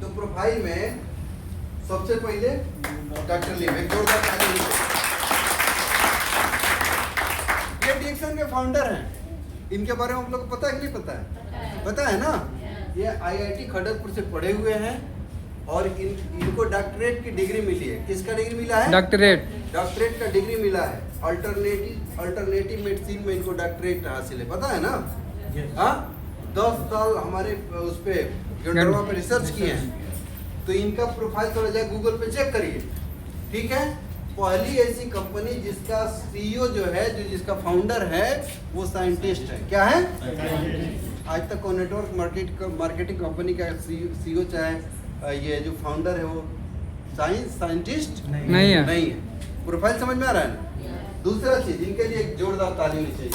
तो प्रोफाइल में सबसे पहले डॉक्टर लीम, एक जोरदार ताली दीजिए। ये डीएक्शन के फाउंडर हैं। इनके बारे में हम लोग को पता है कि नहीं पता है? पता है ना? ये आईआईटी खड़गपुर से पढ़े हुए हैं और इनको डॉक्टरेट की डिग्री मिली है। किसका डिग्री मिला है? डॉक्टरेट का डिग्री मिला है। अल्टरनेटिव मेडिसिन में इनको डॉक्टरेट हासिल है, पता है ना? हाँ? 10 साल हमारे उस पे यूनिवर्सिटी पे रिसर्च किए हैं। तो इनका प्रोफाइल थोड़ा जाए गूगल पे चेक करिए, ठीक है? पहली ऐसी कंपनी जिसका CEO जो है, जो जिसका फाउंडर है, वो साइंटिस्ट है। क्या है? आज तक को नेटवर्क मार्केटिंग कंपनी का CEO चाहे ये जो फाउंडर है वो साइंटिस्ट नहीं है। प्रोफाइल समझ में आ रहा है ना? दूसरा चीज, इनके लिए एक जोरदार ताली होनी चाहिए।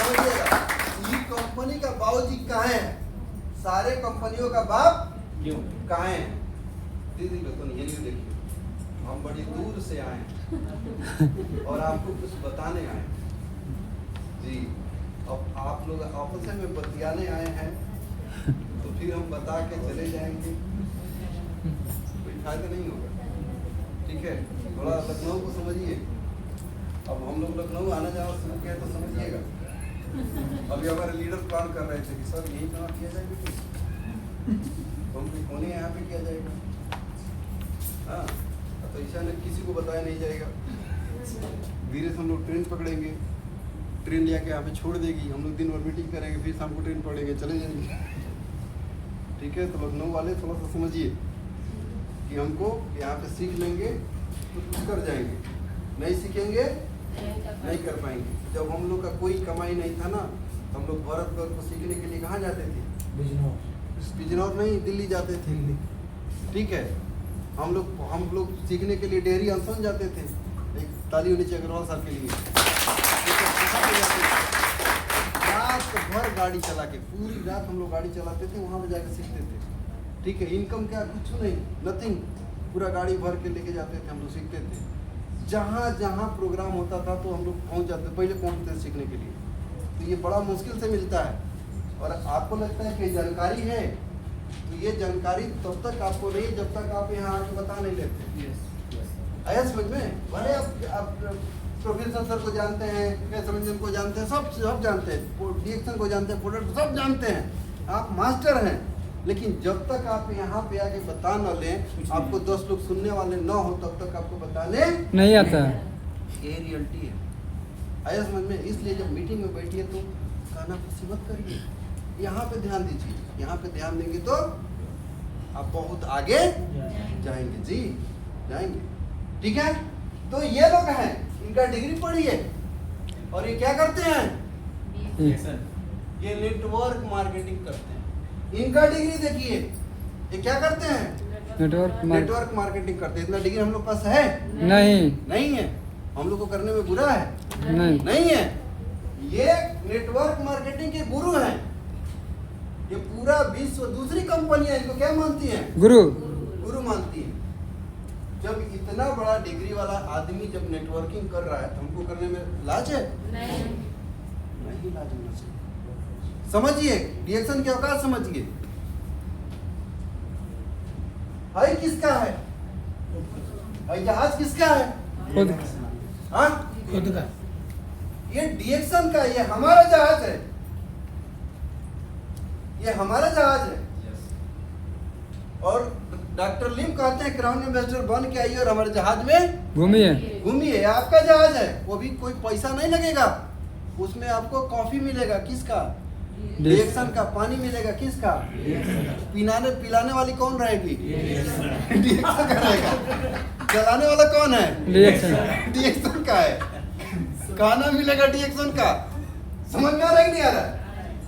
समझिएगा, ये कंपनी का बाबूजी कहाँ है? सारे कंपनियों का बाप कहाँ है? दीदी तो नहीं, ये नहीं देखिए, हम बड़ी दूर से आए हैं और आपको कुछ बताने आए हैं जी। अब आप लोग आपस में बतियाने आए हैं तो फिर हम बता के चले जाएंगे, कोई फायदा नहीं होगा, ठीक है? थोड़ा लखनऊ को समझिए। अब हम लोग लखनऊ आना जाना शुरू किया तो समझिएगा। अभी हमारे लीडर प्लान कर रहे थे कि सर यही काम किया जाएगा, तो हम फोन यहाँ पे किया जाएगा। हाँ, तो ऐसा नहीं किसी को बताया नहीं जाएगा। धीरे से हम लोग ट्रेन पकड़ेंगे, ट्रेन ले आके यहाँ पे छोड़ देगी, हम लोग दिन भर मीटिंग करेंगे, फिर शाम को ट्रेन पकड़ेंगे, चले जाएंगे, ठीक है? तो लखनऊ वाले थोड़ा सा समझिए कि हमको यहाँ पे सीख लेंगे तो कुछ कर जाएंगे, नहीं सीखेंगे नहीं कर पाएंगे। जब हम लोग का कोई कमाई नहीं था ना, हम लोग भरतपुर को सीखने के लिए कहाँ जाते थे? बिजनौर नहीं, दिल्ली जाते थे, ठीक है? हम लोग सीखने के लिए डेहरी अनसन जाते थे। एक ताली होनी चाहिए अग्रवाल साहब के लिए। रात भर गाड़ी चला के, पूरी रात हम लोग गाड़ी चलाते थे, वहाँ पे जाकर सीखते थे। ठीक है, इनकम क्या, कुछ नहीं, नथिंग, पूरा गाड़ी भर के लेके जाते थे, हम लोग सीखते थे। जहाँ जहाँ प्रोग्राम होता था तो हम लोग पहुँच जाते, पहले पहुँचते थे सीखने के लिए। तो ये बड़ा मुश्किल से मिलता है। और आपको लगता है कि जानकारी है, तो ये जानकारी तब तक आपको नहीं जब तक आप यहाँ आके बता नहीं लेते। आया समझ में? भले आप प्रोफेसर सर को जानते हैं, गैस रंजन को जानते हैं, सब जानते हैं, डीएक्शन को जानते हैं, प्रोडक्ट सब जानते हैं, आप मास्टर हैं। लेकिन जब तक आप यहाँ पे आके बता न लें, आपको 10 लोग सुनने वाले न हो, तब तक आपको बताने नहीं आता है। ये रियलिटी है। आया समझ में? इसलिए जब मीटिंग में बैठिए तो खाना खुशी मत करिए, यहाँ पे ध्यान दीजिए। यहाँ पे ध्यान देंगे तो आप बहुत आगे जाएंगे जी, जाएंगे। ठीक है, तो ये लोग हैं, इनका डिग्री पढ़ी है और ये क्या करते हैं? ये नेटवर्क मार्केटिंग करते हैं। इनका डिग्री देखिए, ये क्या करते हैं? नेटवर्क मार्केटिंग करते हैं। इतना डिग्री हम लोग पास है? नहीं है। हम लोग को करने में बुरा है? नहीं है। ये नेटवर्क मार्केटिंग के गुरु हैं। ये पूरा विश्व, दूसरी कंपनियां इनको क्या मानती हैं? गुरु मानती हैं। जब इतना बड़ा डिग्री वाला आदमी जब नेटवर्किंग कर रहा है तो हमको करने में लाज है? नहीं लाज होना चाहिए। समझिए, डीएक्शन की औकात समझिए। हाई किसका है? हाई जहाज किसका है? हाँ, खुद का। ये डीएक्शन का, ये हमारा जहाज है, ये हमारा जहाज है। और डॉक्टर लिम कहते हैं क्राउन एम्बेसडर बन के आइए और हमारे जहाज में घूमिए। आपका जहाज है, वो भी कोई पैसा नहीं लगेगा, उसमें आपको कॉफी मिलेगा, किसका? डीएक्शन का। पानी मिलेगा, किसका? पिलाने वाली कौन रहेगी? डीएक्शन का रहेगा। जलाने वाला कौन है? डीएक्शन का है। खाना मिलेगा डीएक्शन का। समझ में आ रहा है कि नहीं आ रहा?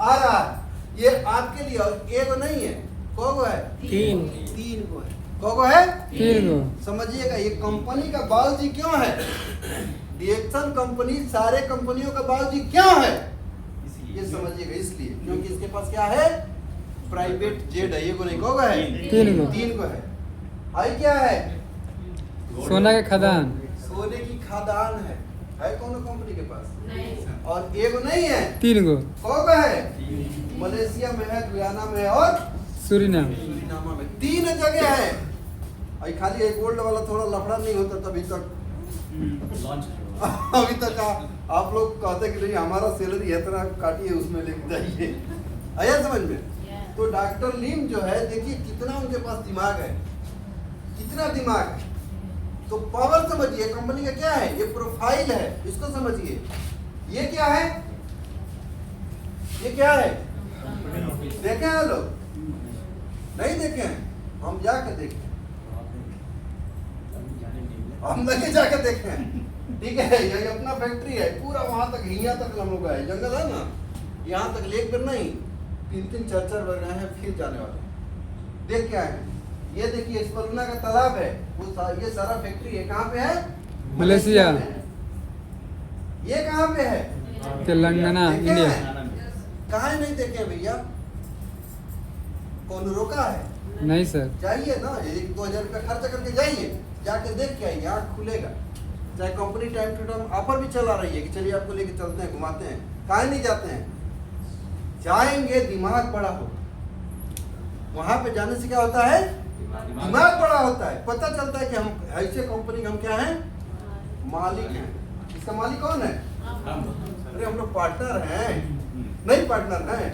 आ रहा है। ये आपके लिए, और एक नहीं है, कौगो है? 3 को है। कौगो है? 3 को। समझिएगा, ये कंपनी का बाबूजी क्यों है? डीएक्शन कंपनी सारे कंपनियों का बाबूजी क्यों है? ये समझिएगा, इसलिए क्योंकि इसके पास क्या है? प्राइवेट जेट है। ये को नहीं, कौगो है? 3 को है। हाई क्या है? सोना के खदान। सोने की खदान है कौन कंपनी के पास? नहीं। और एक नहीं है, 3 को। कौन है? मलेशिया में है, गुयाना में है और सूरीनामा में। 3 जगह है। खाली एक गोल्ड वाला थोड़ा लफड़ा नहीं होता तभी तक अभी तक आप लोग कहते कि नहीं हमारा सैलरी इतना काटिए, उसमें लेके जाइए। आया समझ में? तो डॉक्टर लिम जो है, देखिए कितना उनके पास दिमाग है, कितना दिमाग है। तो पावर समझिए, कंपनी का क्या है? ये प्रोफाइल है, इसको समझिए। ये क्या है? ये क्या है? देखे हैं लोग? नहीं देखे हैं? हम जाके देखे, हम लगे जाके देखे हैं। ठीक है, ये अपना फैक्ट्री है, पूरा वहां तक, यहाँ तक हम लोग आए, जंगल है ना, यहाँ तक लेक पर नहीं, 3-3 4-4 बार गए हैं, फिर जाने वाले। देख क्या है? ये देखिए स्पलुना का तालाब है, वो ये सारा फैक्ट्री है। कहाँ पे है? मलेशिया। ये कहाँ पे है? तेलंगाना, इंडिया। कहाँ है? नहीं देखे भैया? कौन रोका है? नहीं सर। जाइए ना, 1-2 हजार रुपया खर्च करके जाइए, जाके देख के आइए, आँख खुलेगा। चाहे company time to time offer भी चला रही है कि चलिए आपको लेके चलते हैं, घुमाते हैं। कहाँ नहीं जाते हैं? जाएंगे, दिमाग बड़ा हो। वहां पे जाने से क्या होता है? दिमाग बड़ा होता है। पता चलता है कि हम ऐसे कंपनी के हम क्या हैं? मालिक हैं। इसका मालिक कौन है? अरे हम लोग पार्टनर हैं। नहीं पार्टनर हैं,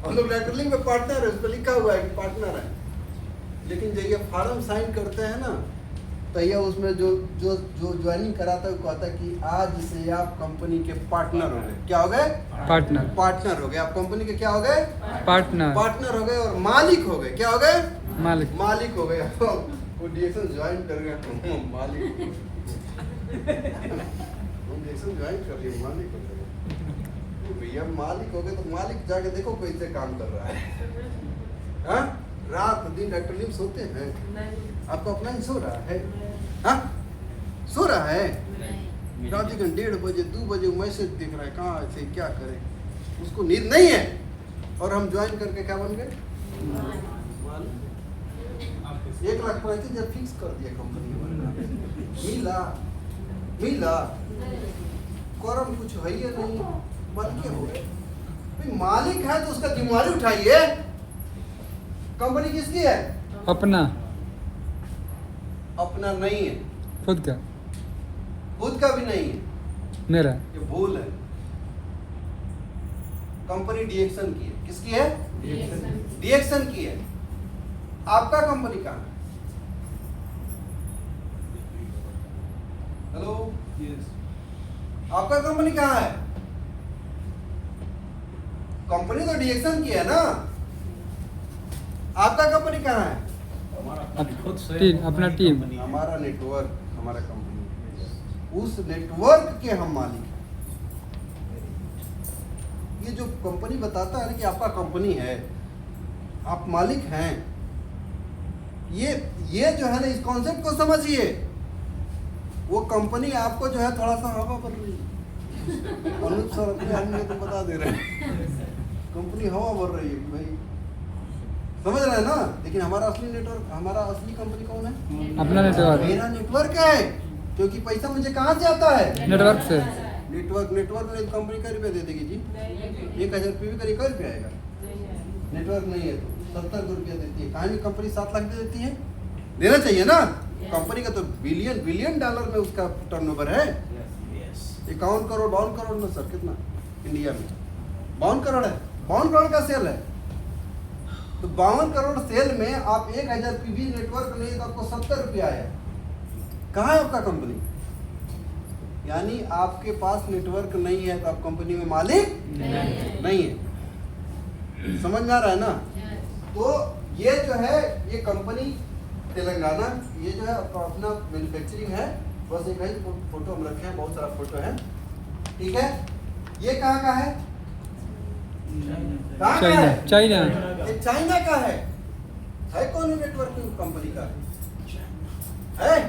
हम लोग लेटर लिंक में पार्टनर है, उस पर लिखा हुआ है कि पार्टनर है। लेकिन जब ये फॉर्म साइन करते हैं ना, तो ये उसमें जो ज्वाइनिंग कराता है वो कहता है कि आज से आप कंपनी के पार्टनर हो गए। क्या हो गए? पार्टनर हो गए। आप कंपनी के क्या हो गए? पार्टनर हो गए और मालिक हो गए। क्या हो गए? मालिक हो गए। वो डीएक्शन ज्वाइन कर गए, मालिक डीएक्शन ज्वाइन कर लिए, मालिक हो गए। भैया मालिक हो गए तो मालिक जाके देखो कैसे काम कर रहा है। हाँ, रात दिन डॉक्टर लिम सोते हैं? आपको अपना ही सो रहा है? हाँ, सो रहा है? रात 1:30 बजे 2 बजे मैसेज देख रहा है, कहाँ से क्या करे। उसको नीड नहीं है, और हम ज्वाइन करके क्या बन गए? 1,35,000 फिक्स कर दिया कंपनी वाले। मिला करम कुछ है ही नहीं, बन के हो गए। भाई मालिक है तो उसका जिम्मेदारी उठाइए। कंपनी किसकी है? अपना अपना नहीं है, खुद का खुद का भी नहीं है, मेरा ये भूल है। कंपनी डीएक्सन की है। किसकी है? डीएक्सन की है। आपका कंपनी कहाँ है? हेलो, आपका कंपनी कहाँ है? कंपनी तो डीएक्सन की है ना, आपका कंपनी कहाँ है? टीम, अपना टीम। हमारा नेटवर्क, हमारा कंपनी, उस नेटवर्क के हम मालिक हैं। ये जो कंपनी बताता है ना कि आपका कंपनी है, आप मालिक हैं, ये जो है ना, इस कॉन्सेप्ट को समझिए। वो कंपनी आपको जो है थोड़ा सा हवा भर रही है। अनुप सर अपने हमने तो बता दे रहे हैं, कंपनी हवा भर रही है कि भाई, समझ रहे हैं ना। लेकिन हमारा असली नेटवर्क, हमारा असली कंपनी कौन है? अपना नेटवर्क। मेरा नेटवर्क है, क्योंकि पैसा मुझे कहाँ से आता है? नेटवर्क से। नेटवर्क में कंपनी का रुपया दे देगी जी। 1,000 रुपये का रिकॉर्ड पे आएगा। नेटवर्क नहीं है तो 70 रुपया देती है। कहानी कंपनी 7 लाख दे देती है, देना चाहिए ना। कंपनी का तो बिलियन डॉलर में उसका टर्नओवर है। 51 करोड़ 52 करोड़ ना सर, कितना इंडिया में? 52 करोड़ है, 52 करोड़ का सेल है। तो 52 करोड़ सेल में आप 1,000 पीवी नेटवर्क नहीं तो आपको 70 रुपया आया। कहाँ है आपका कंपनी? यानी आपके पास नेटवर्क नहीं है तो आप कंपनी में मालिक नहीं है। समझ में आ रहा है ना? तो ये जो है, ये कंपनी तेलंगाना, ये जो है अपना मैन्युफैक्चरिंग है। बस एक ही फोटो हम रखे हैं, बहुत सारा फोटो है, ठीक है। ये कहाँ का है? कहाँ का है? चाइना। ये चाइना का है। कौन नेटवर्किंग कंपनी का है?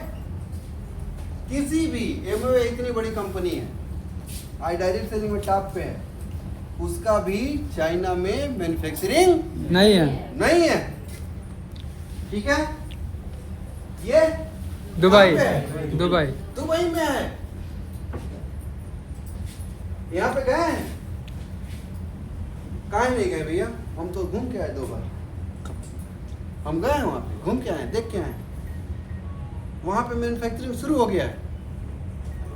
किसी भी एमवे इतनी बड़ी कंपनी है, आई डायरेक्ट सेलिंग में टॉप पे है, उसका भी चाइना में मैन्युफैक्चरिंग नहीं है। नहीं है, ठीक है। ये दुबई। कहाँ पे है? दुबई। दुबई में है। यहाँ पे गए हैं? कहाँ नहीं गए भैया, हम तो घूम के आए 2 बार। हम गए हैं वहाँ पे, घूम के आए, देख के आए। वहाँ पे मैन्युफैक्चरिंग शुरू हो गया है।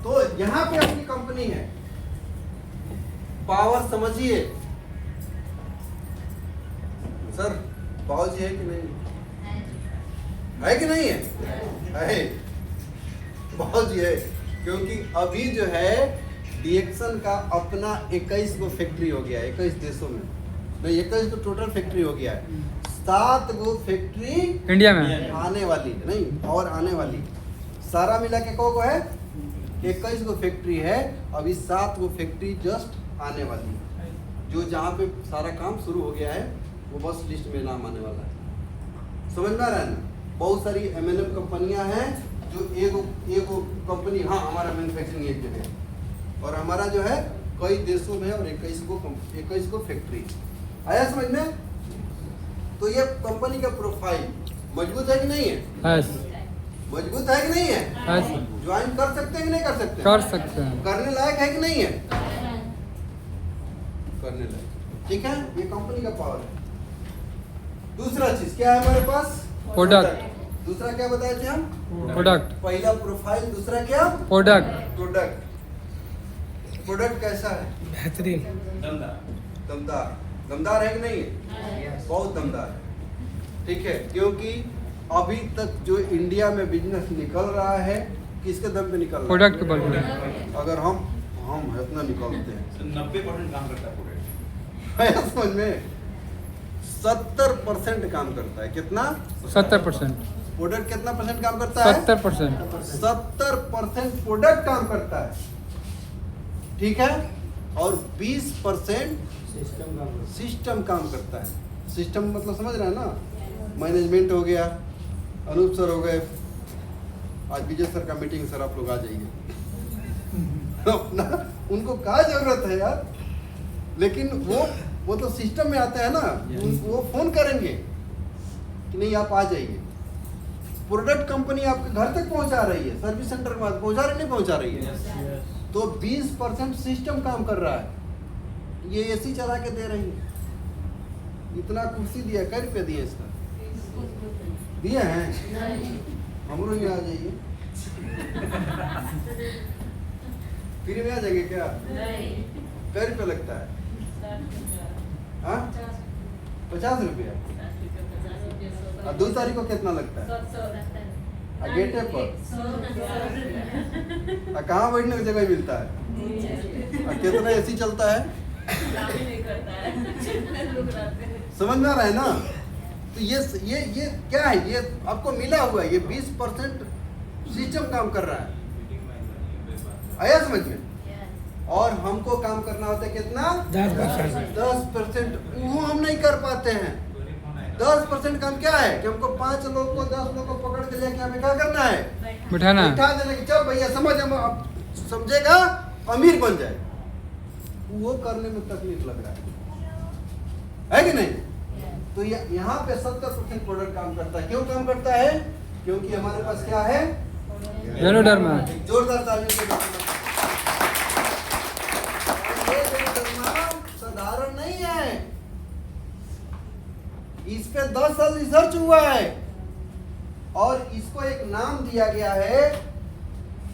तो यहाँ पे अपनी कंपनी है। पावर समझिए सर, पावर जी है कि नहीं? है कि नहीं है? है, बहुत जी है। क्योंकि अभी जो है डीएक्सन का अपना 21 गो फैक्ट्री हो गया है, 21 देशों में। नहीं, 21 तो टोटल फैक्ट्री हो गया है। 7 गो फैक्ट्री इंडिया में आने वाली नहीं, और आने वाली। सारा मिला के को है 21 गो फैक्ट्री है। अभी 7 गो फैक्ट्री जस्ट आने वाली है। जो जहाँ पे सारा काम शुरू हो गया है वो बस लिस्ट में नाम आने वाला है। समझ में आ रहा है ना? बहुत सारी एमएनएम कंपनियां हैं जो एगो कंपनी, हाँ हमारा मैन्युफैक्चरिंग एक जगह है, और हमारा जो है कई देशों में, और 21 को फैक्ट्री। आया समझ में? तो ये कंपनी का प्रोफाइल मजबूत है कि नहीं है? मजबूत है कि नहीं है? ज्वाइन कर सकते हैं कि नहीं कर सकते? कर सकते हैं। करने लायक है कि नहीं है? करने लायक, ठीक है। ये कंपनी का पावर है। दूसरा चीज क्या है हमारे पास? प्रोडक्ट। दूसरा क्या बताए थे हम? प्रोडक्ट। पहला प्रोफाइल, दूसरा क्या? प्रोडक्ट। प्रोडक्ट कैसा है? बेहतरीन, दमदार है कि नहीं है? बहुत दमदार है, ठीक है। क्योंकि अभी तक जो इंडिया में बिजनेस निकल रहा है, किसके दम पे निकल रहा है? प्रोडक्ट के बल पे। अगर हम इतना निकालते हैं 90% काम करता है प्रोडक्ट। समझ में 70% काम करता है। कितना? 70%। प्रोडक्ट कितना परसेंट काम करता है? 70%। 70% प्रोडक्ट काम करता है, ठीक है। और 20% सिस्टम काम करता है। सिस्टम मतलब समझ रहे हैं ना? मैनेजमेंट हो गया, अनूप सर हो गए, आज विजय सर का मीटिंग, सर आप लोग आ जाइए। अपना उनको क्या जरूरत है यार? लेकिन वो तो सिस्टम में आता है ना, वो फोन करेंगे कि नहीं आप आ जाइए। प्रोडक्ट कंपनी आपके घर तक पहुंचा रही है, सर्विस सेंटर के बाद पहुंचा रही नहीं पहुंचा रही है। तो 20% सिस्टम काम कर रहा है। ये एसी चला के दे रही है, इतना कुर्सी दिया, कै रुपये दिए इसका दिए हैं। हमरो ही आ जाइए, फ्री में आ जाएंगे क्या? कै रुपये लगता है? हाँ 50 रुपया। और 2 तारीख को कितना लगता है? गेटे पर कहाँ बैठने की जगह मिलता है? और कितना एसी चलता है? समझ में आ रहा है ना? तो ये क्या है? ये आपको मिला हुआ है, ये 20% सिस्टम काम कर रहा है। आया समझ में? और हमको काम करना होता है कितना? 10%। वो हम नहीं कर पाते हैं। 10% काम क्या है कि हमको 5 लोग को 10 लोग को पकड़ के लेके हमें क्या करना है? बिठाना, बिठा देना कि चल भैया समझ, हम समझेगा अमीर बन जाए। वो करने में तकलीफ लग रहा है कि नहीं? तो यहाँ पे 70% प्रोडक्ट काम करता है। क्यों काम करता है? क्योंकि हमारे पास क्या है? वेनोडर्मा। जोरदार तालियों से साधारण नहीं है। इस पे 10 साल रिसर्च हुआ है और इसको एक नाम दिया गया है,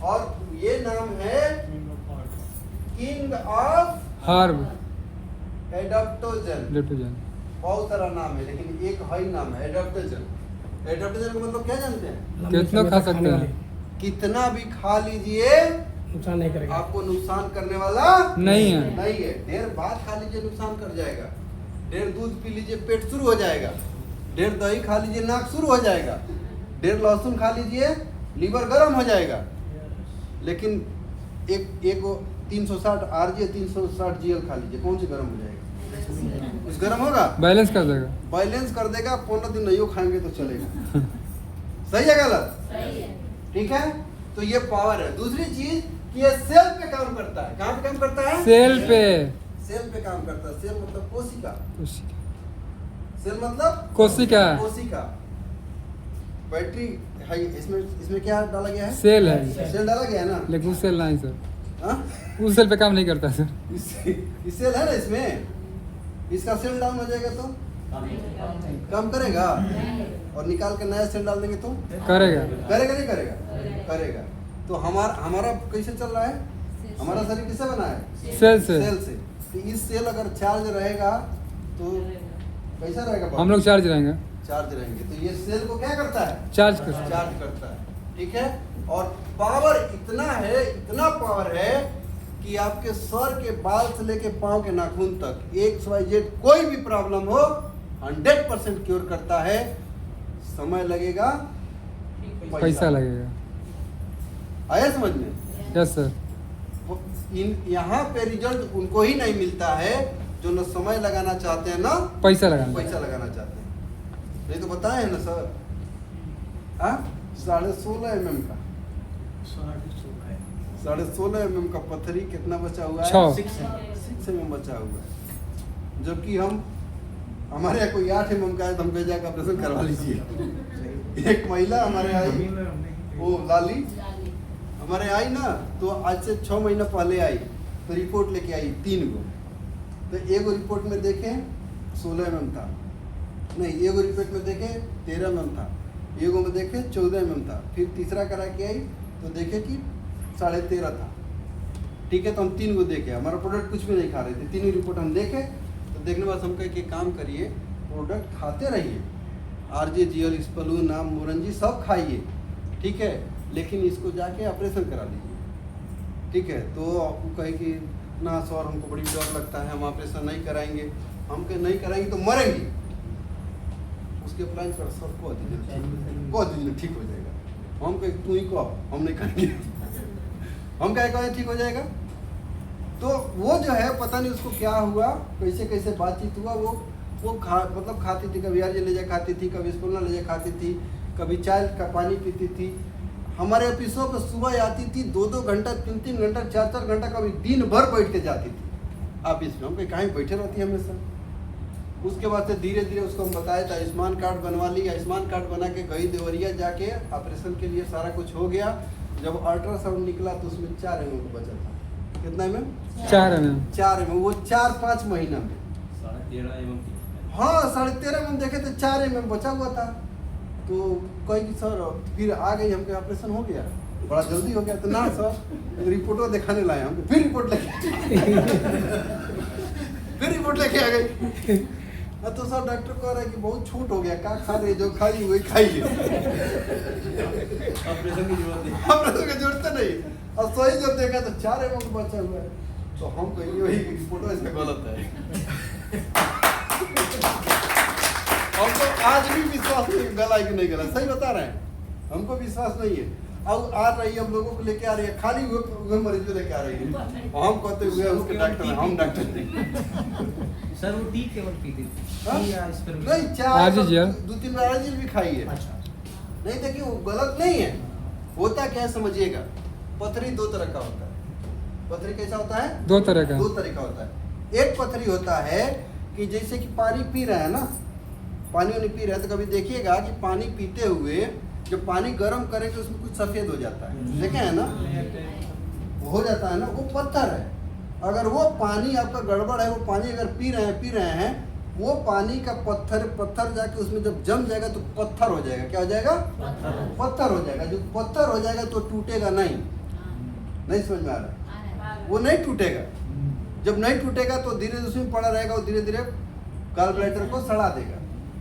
और ये नाम है किंग ऑफ हार्ब एडाप्टोजन। बहुत सारा नाम है, लेकिन एक ही नाम है, एडाप्टोजन। एडाप्टोजन का मतलब क्या जानते हैं? कितना खा सकते हैं? कितना भी खा लीजिए, नुकसान नहीं करेगा, आपको नुकसान करने वाला नहीं है। नहीं है। ढेर भात खा लीजिए नुकसान कर जाएगा, ढेर दूध पी लीजिए पेट शुरू हो जाएगा, ढेर दही खा लीजिए नाक शुरू हो जाएगा, ढेर लहसुन खा लीजिए लीवर गर्म हो जाएगा। लेकिन एक 360 आरजे 360 जीएल खा लीजिए, कौन सी गर्म हो जाएगा? कुछ गर्म होगा? बैलेंस कर देगा। बैलेंस कर देगा। 15 दिन नहीं खाएंगे तो चलेगा। सही है गलत? सही है। ठीक है, तो ये पावर है। दूसरी चीज कि ये सेल पे काम करता है। कहाँ पे काम करता है? सेल पे। सेल पे काम करता है। सेल मतलब कोशिका। कोशिका। सेल मतलब कोशिका। कोशिका। बैटरी है इसमें क्या डाला गया है? सेल है। सेल डाला गया है ना? लेकिन वो सेल नहीं सर, हाँ? उस सेल पे काम नहीं करता सर। इस सेल है ना इसमें, इसका सेल डाउन हो जाएगा तो काम करेगा, और निकाल के नया सेल डाल देंगे तो करेगा। करेगा नहीं करेगा? करेगा। तो हमारा कैसे चल रहा है? हमारा शरीर किससे बना है? सेल से। सेल से। तो इस सेल अगर चार्ज रहेगा तो कैसा रहेगा? हम लोग चार्ज रहेंगे। चार्ज रहेंगे। तो ये सेल को क्या करता है? चार्ज करता है। चार्ज करता है। ठीक है, और पावर इतना है, इतना पावर है कि आपके सर के बाल से लेके पांव के नाखून तक XYZ कोई भी प्रॉब्लम हो 100% क्योर करता है। समय लगेगा, पैसा लगेगा। आया समझ में? Yes sir. यहाँ पे रिजल्ट उनको ही नहीं मिलता है जो न समय लगाना चाहते हैं ना पैसा लगाना। पैसा लगाना चाहते हैं। नहीं तो बताए हैं ना सर, 16.5 mm का 16.5 mm का पत्थरी कितना बचा हुआ है? 6 mm बचा हुआ है। जबकि हमारे यहाँ कोई 8 mm का है तो हम कह जाकर ऑपरेशन करवा लीजिए। एक महिला हमारे आई, वो लाली हमारे आई ना, तो आज से 6 महीना पहले आई, तो रिपोर्ट लेके आई 3 गो। तो एगो रिपोर्ट में देखे 16 mm था, नहीं एगो रिपोर्ट में देखे 13 mm था, एगो में देखे 14 mm था, फिर तीसरा करा के आई तो देखे कि 13.5 था। ठीक है, तो हम 3 गो देखे, हमारा प्रोडक्ट कुछ भी नहीं खा रहे थे। 3 रिपोर्ट हम देखे, तो देखने बाद हम कहे कि काम करिए, प्रोडक्ट खाते रहिए, आरजे जीएल स्पलून नाम मोरंजी सब खाइए, ठीक है, लेकिन इसको जाके ऑपरेशन करा लीजिए। ठीक है, तो वो कहे कि ना सर हमको बड़ी डर लगता है, हम ऑपरेशन नहीं कराएंगे। हम कहे नहीं कराएंगे तो मरेंगे। उसके प्लान पर सर को दीजिए ठीक हो जाएगा। हम कहे तू ही को, हम नहीं करेंगे। हम कहे ठीक हो जाएगा। तो वो जो है पता नहीं उसको क्या हुआ, कैसे कैसे बातचीत हुआ, वो मतलब खाती थी, कभी आरजे ले जा खाती थी, कभी स्पूना ले जा खाती थी, कभी चाय का पानी पीती थी। हमारे ऑफिसों पर सुबह आती थी, 2-2 घंटा 3-3 घंटा 4-4 घंटा, कभी दिन भर बैठ के जाती थी। आप इसमें हम कहीं बैठे रहती है हमेशा। उसके बाद से धीरे धीरे उसको हम बताया था आयुष्मान कार्ड बनवा लिया। आयुष्मान कार्ड बना के गई देवरिया जाके ऑपरेशन के लिए सारा कुछ हो गया। जब अल्ट्रासाउंड निकला तो उसमें 4 mm बचा था। कितना mm? 4 mm। 4 mm। वो 4-5 महीना में 13.5 mm की। हाँ 13.5 mm देखे तो 4 mm बचा हुआ था। तो कही कि सर फिर आ गई, हमके ऑपरेशन हो गया, बड़ा जल्दी हो गया। तो ना सर रिपोर्टो दिखाने लाए हम, फिर रिपोर्ट लेके आ गई। तो सर डॉक्टर कह रहा है कि बहुत छूट हो गया, क्या खा रहे, जो खाई वही खाइए। ऑपरेशन की जरूरत नहीं। ऑपरेशन की जरूरत नहीं। और सही जब देखा तो 4 mm बचा हुआ है। तो हम कहेंगे वही रिपोर्टो इसका गलत है। हमको आज भी विश्वास नहीं, गला है कि नहीं गला, सही बता रहे हैं, हमको विश्वास नहीं है। अब आ रही है, हम लोगों को लेके आ रही है, खाली हुए मरीज को लेके आ रही है। और हम कहते हुए उसके डॉक्टर हैं, हम डॉक्टर नहीं। सर वो टी केवल पीती हाँ? थी या इस पर नहीं, आजिज यार। 2-3 बार आजिज भी खाई है। अच्छा नहीं देखिए वो गलत नहीं है। होता क्या है समझिएगा, पथरी 2 तरह का होता है। पथरी कैसा होता है? 2 तरह का। 2 तरह का होता है। एक पथरी होता है कि जैसे कि पानी पी रहे हैं ना, पानी वानी पी रहे हैं, तो कभी देखिएगा कि पानी पीते हुए जब पानी गर्म करेंगे उसमें कुछ सफेद हो जाता है, देखे है ना, हो जाता है ना, वो पत्थर है। अगर वो पानी आपका गड़बड़ है, वो पानी अगर पी रहे हैं, वो पानी का पत्थर जाके उसमें जब जम जाएगा तो पत्थर हो जाएगा। क्या हो जाएगा? पत्थर हो जाएगा। जो पत्थर हो जाएगा तो टूटेगा नहीं समझ में आ रहा है? वो नहीं टूटेगा। जब नहीं टूटेगा तो धीरे धीरे उसमें पड़ा रहेगा, वो धीरे धीरे गॉल ब्लैडर को सड़ा देगा,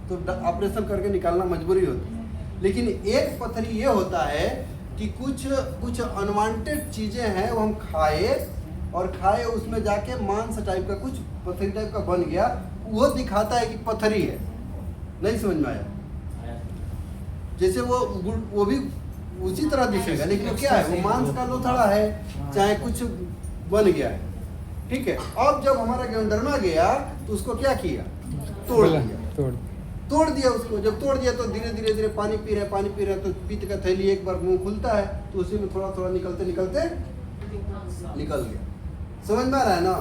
तो ऑपरेशन करके निकालना मजबूरी होती है। लेकिन एक पथरी ये होता है कि कुछ अनवांटेड चीजें हैं वो हम खाए उसमें जाके मांस टाइप का कुछ पथरी टाइप का बन गया, वो दिखाता है कि पथरी है। नहीं समझ में आया? जैसे वो भी उसी तरह दिखेगा, लेकिन वो क्या है, वो मांस का लोथड़ा है, चाहे कुछ बन गया है। ठीक है। अब जब हमारा गेंडरमा गया तो उसको क्या किया? तोड़ दिया उसको। जब तोड़ दिया तो धीरे धीरे पानी पी रहे तो पित्त का थैली एक बार मुंह खुलता है तो उसी में थोड़ा निकलते निकल गया। समझ में आ रहा है ना?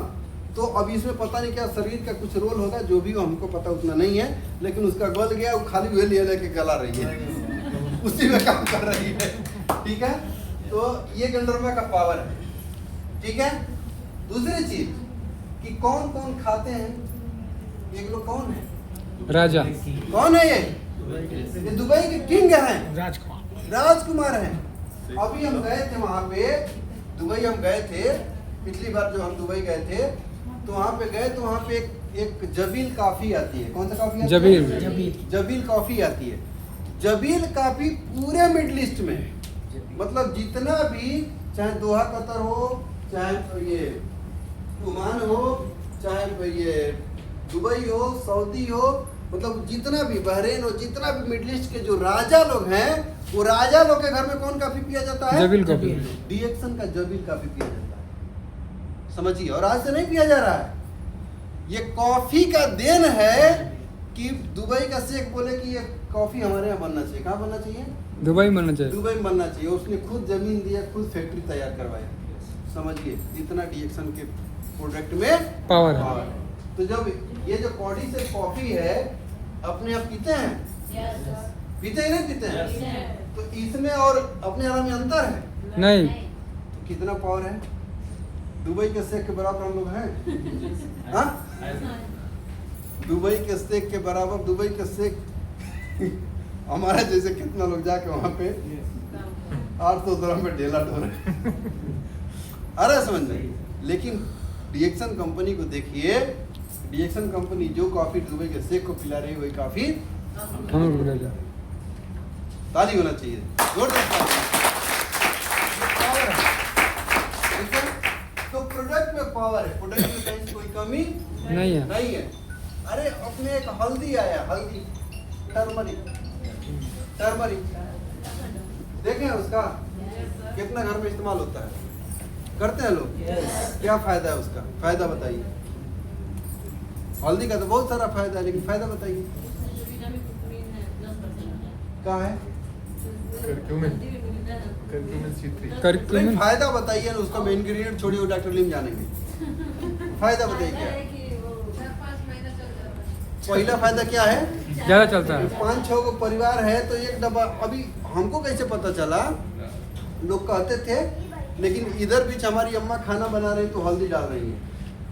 तो अब इसमें पता नहीं क्या शरीर का कुछ रोल होगा, जो भी हो हमको पता उतना नहीं है, लेकिन उसका गल गया, वो खाली वही ले लेके गला रही है, उसी में काम कर रही है। ठीक है। तो ये गेंडरमा का पावर है। ठीक है। दूसरी चीज कि कौन कौन खाते हैं, एक लोग कौन है? राजा। कौन है ये दुबई के किंग हैं, राजकुमार हैं। अभी हम गए थे वहां पे, दुबई हम गए थे, पिछली बार जो हम दुबई गए थे तो वहां पे गए तो वहां पे एक जबील कॉफी आती है। कौन सा कॉफी आती है? जबील कॉफी आती है। जबील कॉफी पूरे मिडिल ईस्ट में, मतलब जितना भी, चाहे दोहा कतर हो, चाहे ये ओमान हो, चाहे ये दुबई हो, सऊदी हो, मतलब जितना भी बहरीन हो, जितना भी मिडिल ईस्ट के जो राजा लोग हैं, वो राजा लोग के घर में कौन कॉफी पिया जाता है? Zabeel coffee. डिएक्सन का जबील कॉफी पिया जाता है। समझिए। और आज से नहीं पिया जा रहा है, ये कॉफी का देन है कि दुबई का शेख बोले कि ये कॉफी हमारे यहाँ बनना चाहिए। कहाँ बनना चाहिए? दुबई में बनना चाहिए। दुबई में बनना चाहिए। उसने खुद जमीन दिया, खुद फैक्ट्री तैयार करवाया। समझिए इतना डिएक्सन के प्रोडक्ट में पावर है। तो जब ये जो कॉडी से कॉफी है, अपने आप पीते हैं? पीते ही नहीं पीते हैं? तो इसमें और अपने आराम में अंतर है नहीं। तो कितना पावर है? दुबई के शेख के बराबर हम लोग हैं। हाँ? दुबई के शेख के बराबर, दुबई के शेख हमारा जैसे कितना लोग जाके वहां पे 800 दरहम में ढेला ढो रहे। अरे समझ नहीं। लेकिन डिएक्सन कंपनी को देखिए, डिएक्सन कंपनी जो कॉफी दुबई के शेख को पिला रही है वही कॉफी हम लोग पिला रहे। ताली होना चाहिए, जोरदार ताली। पावर है। ठीक है। तो प्रोडक्ट में पावर है, प्रोडक्ट में कहीं कोई कमी नहीं है। अरे अपने एक हल्दी आया, हल्दी, टर्मरिक देखें उसका कितना घर में इस्तेमाल होता है, करते हैं लोग। क्या फायदा है उसका? फायदा बताइए। हल्दी का तो बहुत सारा फायदा है, लेकिन फायदा बताइए क्या है? करक्यूमिन। फायदा बताइए ना उसका। इंग्रेडिएंट छोड़िए, वो डॉक्टर लीम जानेंगे। फायदा बताइए क्या है? पहला फायदा क्या है? ज़्यादा चलता है। 5-6 को परिवार है तो एक डब्बा। अभी हमको कैसे पता चला? लोग कहते थे, लेकिन इधर बीच हमारी अम्मा खाना बना रही तो हल्दी डाल रही है।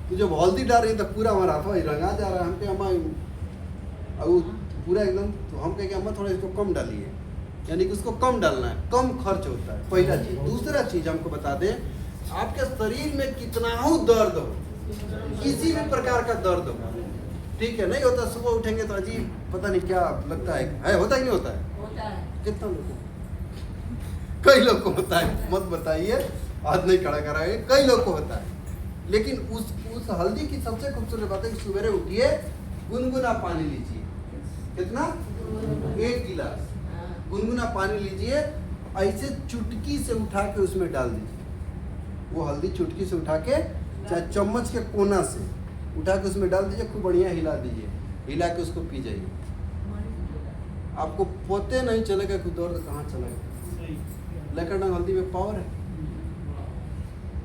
तो जब हल्दी डाल रही है तो पूरा हमारा हाथों रंगा जा रहा है। हम पे अम्मा अब पूरा एकदम, तो हम कहे कि अम्मा थोड़ा इसको कम डालिए, यानी कि उसको कम डालना है, कम खर्च होता है। पहला चीज। दूसरा चीज हमको बता दें, आपके शरीर में कितना हो दर्द हो, किसी भी प्रकार का दर्द हो, ठीक है, नहीं होता सुबह उठेंगे तो अजीब पता नहीं क्या लगता है होता ही नहीं होता है? कितना लोग को? कई लोग को होता है, मत बताइए, हाथ नहीं खड़ा कराइए, कई लोग को होता है। लेकिन उस हल्दी की सबसे खूबसूरत बात है कि सवेरे उठिए, गुनगुना पानी लीजिए। कितना? 1 गिलास गुनगुना पानी लीजिए, ऐसे चुटकी से उठा के उसमें डाल दीजिए। वो हल्दी चुटकी से उठा के, चाहे चम्मच के कोना से उठा के उसमें डाल दीजिए, खूब बढ़िया हिला दीजिए, हिला के उसको पी जाइए। आपको पता नहीं चलेगा कि दर्द कहाँ चला गया। लेकर हल्दी में पावर है,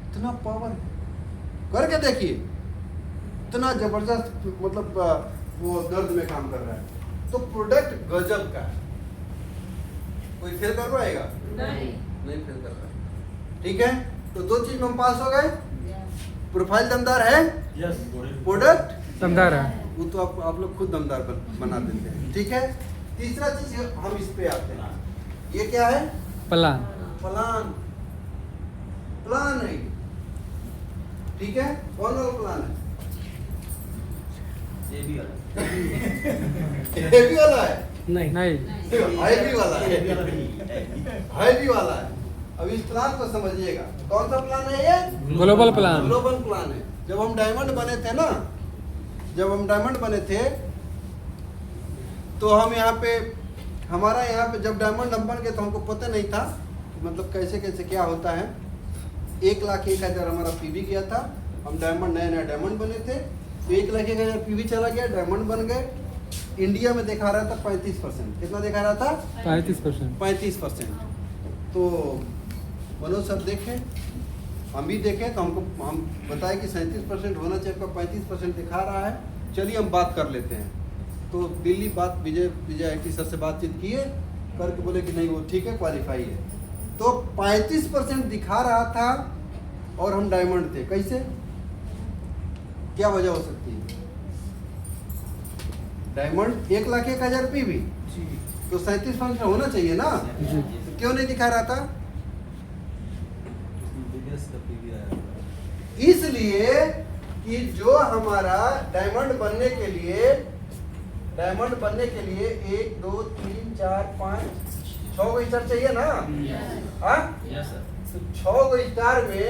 इतना पावर है, करके देखिए, इतना जबरदस्त, मतलब वो दर्द में काम कर रहा है। तो प्रोडक्ट गजब का है। कोई फेल कर पाएगा? नहीं फेल कर पाएगा। ठीक है, तो 2 चीज में हम पास हो गए। प्रोफाइल दमदार है, प्रोडक्ट दमदार है, वो तो आप लोग खुद दमदार बना देते हैं। ठीक है, तीसरा चीज हम इस पे आते हैं। ये क्या है? प्लान। प्लान। प्लान है, ठीक है। कौन वाला प्लान है? ये भी वाला हेवी वाला है? नहीं नहीं, हैवी वाला है, हैवी वाला है। अब इस प्लान को समझिएगा। कौन सा प्लान है ये? Global plan. ग्लोबल प्लान है। जब हम डायमंड बने थे ना, जब हम डायमंड बने थे तो हम यहाँ पे, हमारा यहाँ पे जब डायमंड हम बन गए तो हमको पता नहीं था मतलब कैसे कैसे क्या होता है। 1,01,000 हमारा पीवी गया था। हम डायमंड नया डायमंड बने थे तो 1,01,000 पीवी चला गया, डायमंड बन गए। इंडिया में दिखा रहा था 35%। कितना दिखा रहा था? 35%। 35%। तो मनोज सर देखे, हम भी देखें, तो हमको हम बताए कि 37% होना चाहिए, आपका 35% दिखा रहा है। चलिए हम बात कर लेते हैं। तो दिल्ली बात विजय IT सर से बातचीत किए, करके बोले कि नहीं वो ठीक है, क्वालिफाई है। तो 35% दिखा रहा था और हम डायमंड थे। कैसे? क्या वजह हो सकती है? डायमंड 1,01,000 पीवी, तो 37% होना चाहिए ना, तो क्यों नहीं दिखा रहा था? इसलिए कि जो हमारा डायमंड बनने के लिए 1 2 3 4 5 6 गो स्टार चाहिए ना? हाँ, तो 6 गो स्टार में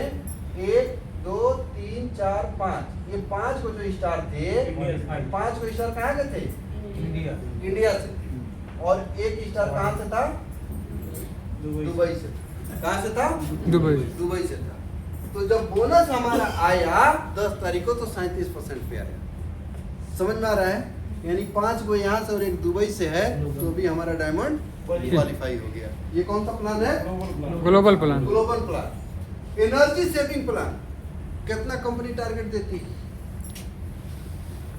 1 2 3 4 5, ये 5 को जो स्टार थे, 5 को स्टार कहाँ के थे? इंडिया से। और 1 स्टार कहाँ से था? दुबई से। कहाँ से था? दुबई से था। तो जब बोनस हमारा आया 10 तारीख को, तो 37% पे आया। समझ में आ रहा है? यानी 5 गो यहाँ से और 1 दुबई से है, तो भी हमारा डायमंड क्वालिफाई हो गया। ये कौन सा प्लान है? Global plan. Global plan. Energy saving plan. कितना कंपनी टारगेट देती है?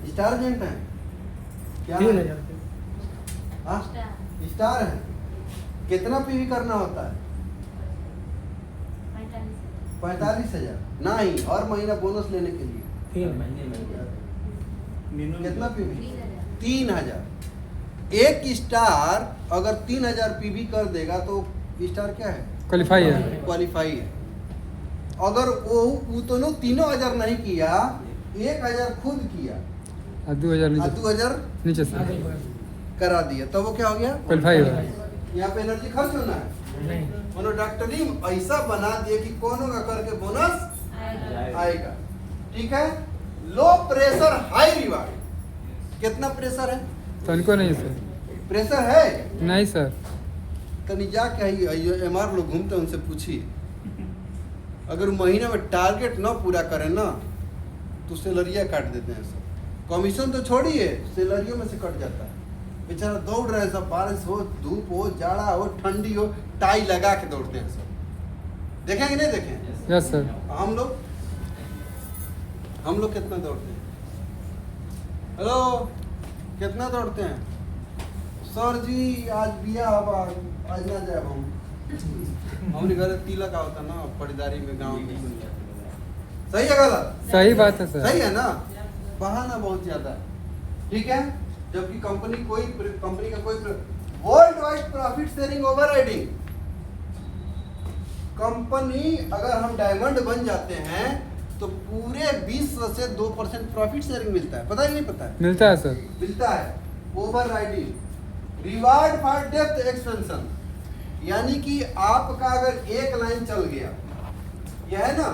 स्टार जेंट है क्या? 3,000 हाँ, स्टार है। कितना पीवी करना होता है? 45,000। नहीं, हर महीना बोनस लेने के लिए 3 कितना पीवी? 3,000। एक स्टार अगर 3,000 पीवी कर देगा तो स्टार क्या है? क्वालिफाई है। क्वालिफाई है। अगर वो दोनों 3,000 नहीं किया, 1,000 खुद किया, 2,000 नीचे 2,000 नीचे से करा दिया, तब वो क्या हो गया? क्वालिफाई हुआ। यहाँ पे एनर्जी खर्च होना है। नहीं, मनो डॉक्टरी ऐसा बना दिए कि कोनो का करके बोनस आएगा। ठीक है। Low pressure high reward. कितना प्रेशर है? तो इनको नहीं सर। प्रेशर है नहीं सर। कहीं जाके MR लोग घूमते हैं, उनसे पूछिए। अगर महीने में टारगेट ना पूरा करें ना, तो सैलरिया काट देते हैं सब। कमीशन तो छोड़िए, सैलरियों में से कट जाता है। बेचारा दौड़ रहे हैं सब, बारिश हो, धूप हो, जाड़ा हो, ठंडी हो, टाई लगा के दौड़ते हैं सब। देखें कि नहीं देखें? Yes sir. हम लोग हम लोग कितना दौड़ते हैं? हेलो, कितना दौड़ते हैं? सर जी आज बिया हवा, आज ना जाए हम। हमारे घर तिलक होता ना पड़ीदारी में गांव में। सही है गलत? सही बात है सर। सही है ना? बहाना बहुत ज्यादा है, ठीक है। जबकि कंपनी का कोई world wide profit sharing over riding, company अगर हम डायमंड बन जाते हैं तो पूरे विश्व से 2% प्रॉफिट शेयरिंग मिलता है। पता है नहीं पता है? मिलता है सर। मिलता है। Over riding, reward for depth expansion, यानी कि आपका अगर एक लाइन चल गया, यह है ना,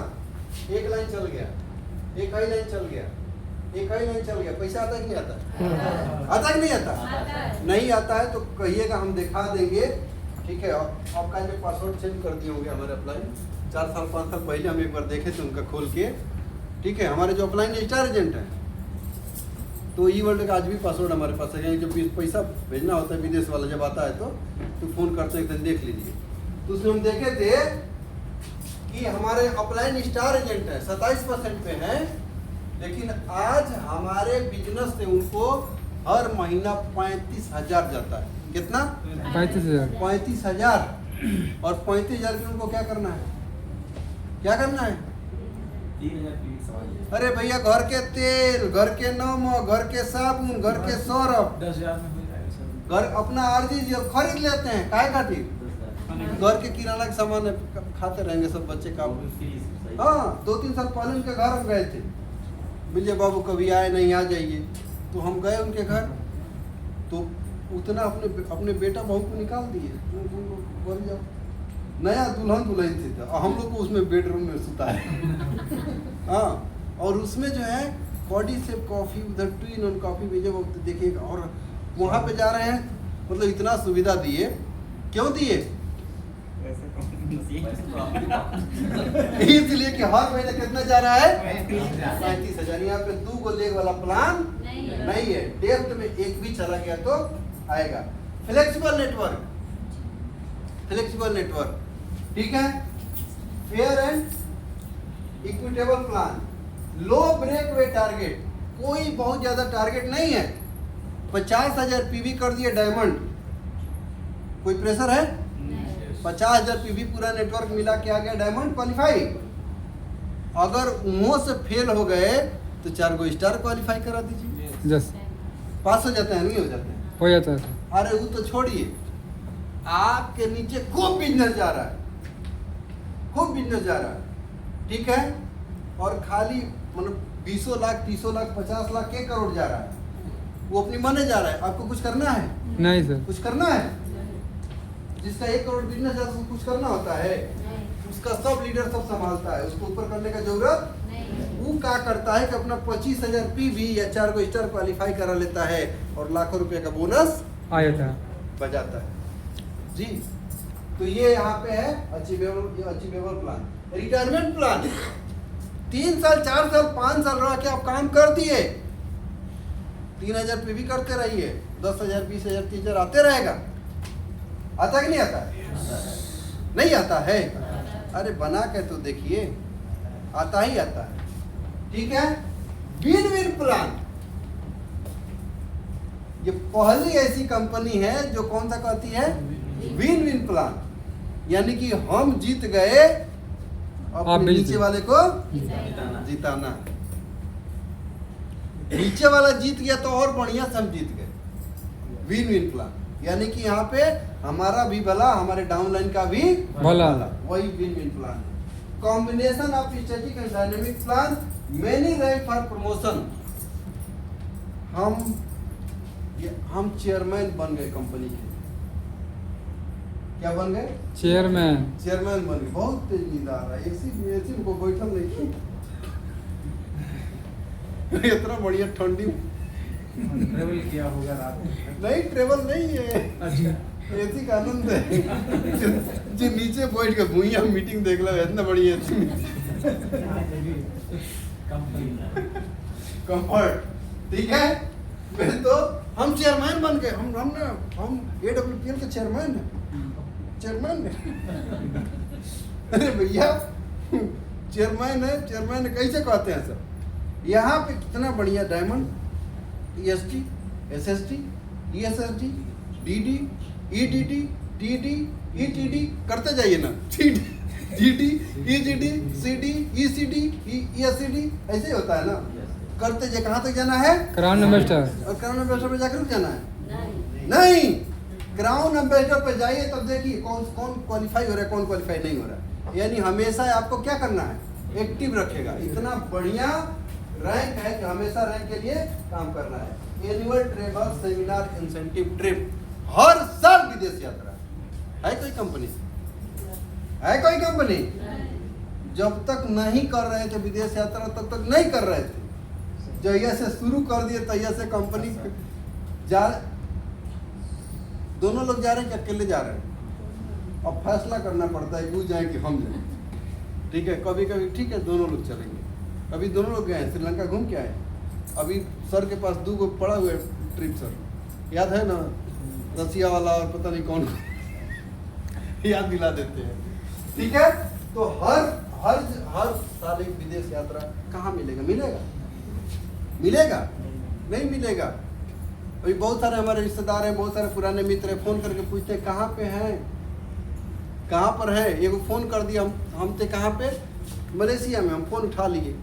एक लाइन चल गया, एक ही लाइन चल गया, एक ही लाइन चल गया, पैसा आता है कि नहीं आता? आता कि नहीं आता? नहीं आता है तो कहिएगा, हम दिखा देंगे, ठीक है। आपका जो पासवर्ड चेंज कर दिए होंगे हमारे अपलाइन, 4 साल 5 साल पहले हम एक बार देखे थे उनका खोल के, ठीक है। हमारे जो अपलाइन स्टार एजेंट है तो ई वर्ल्ड का आज भी पासवर्ड हमारे पास है। जब पैसा भेजना होता है विदेश वाला जब आता है तो फोन करते हैं, एक दिन देख लीजिए। तो उसमें हम देखे थे कि हमारे अपलाइन स्टार एजेंट है 27% पे है, लेकिन आज हमारे बिजनेस से उनको हर महीना 35,000 जाता है। कितना? 35,000। 35,000। और 35,000 की उनको क्या करना है? क्या करना है? 3,000 की सवाल है। अरे भैया, घर के तेल, घर के नमक, घर के साबुन, घर के सरफ, 10,000 में हो जाएगा सर। घर अपना आरजी जो खरीद लेते हैं, काय खातिर? 10,000 घर के किराना के सामान है, खाते रहेंगे सब बच्चे का। हाँ, 2-3 साल पहले उनके घर हम गए थे, विजय बाबू कभी आए नहीं, आ जाइए। तो हम गए उनके घर, तो उतना अपने बेटा बहू को निकाल दिए, बोल जाओ, नया दुल्हन थी था, और हम लोग को उसमें बेडरूम में सुता है। हाँ, और उसमें जो है बॉडी सेप कॉफ़ी, उधर ट्विन ऑन कॉफ़ी भेजे वक्त देखिए, और वहाँ पे जा रहे हैं, मतलब इतना सुविधा दिए। क्यों दिए? इसलिए कि हर महीने कितना जा रहा है? 35,000। यहाँ पे 2 लेग वाला प्लान नहीं है। डेप्थ में एक भी चला गया तो आएगा। फ्लेक्सिबल नेटवर्क, फ्लेक्सिबल नेटवर्क, ठीक है। Fair and equitable plan, low break way target, कोई बहुत ज्यादा टारगेट नहीं है। 50,000 पीवी कर दिए डायमंड, कोई प्रेशर है? 50,000 पीवी पूरा नेटवर्क मिला के आ गया डायमंड क्वालिफाई। अगर उन्हों से फेल हो गए तो 4 गो स्टार क्वालिफाई करा दीजिए, जस पास हो जाते हैं, नहीं हो जाते हैं? हो जाता है सर। अरे वो तो छोड़िए, आपके नीचे खूब बिजनेस जा रहा है, खूब बिजनेस जा रहा है, ठीक है। और खाली मतलब 20 लाख, 30 लाख, 50 लाख, 1 करोड़ जा रहा है, वो अपनी मने जा रहा है। आपको कुछ करना है? नहीं सर। कुछ करना है? जिसका 1 करोड़ बिजनेस है उसको कुछ करना होता है? उसका सब लीडर सब संभालता है, उसको ऊपर करने का जरूरत। वो क्या करता है कि अपना 25,000 पीवी या 4 गो स्टार क्वालिफाई करा लेता है और लाखों रुपए का बोनस आ जाता है। बजाता है जी। तो ये यहाँ पे है अचीवेबल प्लान। रिटायरमेंट प्लान, 3 साल 4 साल 5 साल रह के आप काम कर दिए, 3,000 पीवी करते रहिए, 10,000 20,000 30,000 आते रहेगा। आता कि नहीं आता? नहीं आता है? अरे बना के तो देखिए, आता ही आता है, ठीक है। विन विन प्लान, ये पहली ऐसी कंपनी है जो कौन सा कहती है? विन विन प्लान, यानी कि हम जीत गए, अपने नीचे वाले को जिताना। नीचे वाला जीत गया तो और बढ़िया से हम जीत गए। विन विन प्लान, यानी कि यहाँ पे हमारा भी भला, हमारे डाउनलाइन का भी भला, वही win win plan. Combination of static and dynamic plan, many rank for promotion. हम चेयरमैन बन गए कंपनी के। क्या बन गए? चेयरमैन। चेयरमैन बन गए। बहुत तेज नींद आ रहा है, एसी को बैठल नहीं इतना बढ़िया ठंडी। ट्रेवल किया होगा रात में? नहीं, ट्रेवल नहीं है, एसी का आनंद है। जो नीचे बैठ के भूइया मीटिंग देख लो, इतना बड़ी एसी कंफर्ट, ठीक है। फिर तो हम चेयरमैन बन गए। हम AWPL के चेयरमैन है। अरे भैया, चेयरमैन है, कैसे कहते हैं सर? यहाँ पे कितना बढ़िया diamond, EST, SST, ESSD, DD, EDD, TD, ETD करते जाइए ना, GD, EGD, CD, ECD, ESCD ऐसे ही होता है ना, करते जाइए। कहाँ तक जाना है? Crown ambassador. और क्राउन एम्बेसडर पे जाकर जाना है? नहीं, क्राउन एम्बेसडर पे जाइए तब देखिए कौन कौन क्वालिफाई हो रहा है, कौन क्वालिफाई नहीं हो रहा है। यानी हमेशा आपको क्या करना है? एक्टिव रखेगा। इतना बढ़िया रैंक है कि हमेशा रैंक के लिए काम करना है। Annual travel seminar incentive trip, हर साल विदेश यात्रा है। कोई कंपनी है? कोई कंपनी जब तक नहीं कर रहे थे विदेश यात्रा तब तक नहीं कर रहे थे। जहिया से शुरू कर दिए तहिया से कंपनी जा, दोनों लोग जा रहे हैं कि अकेले जा रहे हैं? अब फैसला करना पड़ता है कि जाए कि हम जाए। ठीक है, कभी कभी ठीक है दोनों लोग चलेंगे। अभी दोनों लोग गए हैं श्रीलंका घूम के आए। अभी सर के पास 2 पड़ा हुए ट्रिप, सर याद है ना, रसिया वाला और पता नहीं कौन याद दिला देते हैं। ठीक है, तो हर हर हर साल एक विदेश यात्रा कहाँ मिलेगा? मिलेगा? नहीं मिलेगा। अभी बहुत सारे हमारे रिश्तेदार हैं, बहुत सारे पुराने मित्र हैं, फोन करके पूछते हैं कहाँ पे हैं, कहाँ पर है। एगो फोन कर दिया, हम थे कहाँ पे? मलेशिया में। हम फोन उठा लिए,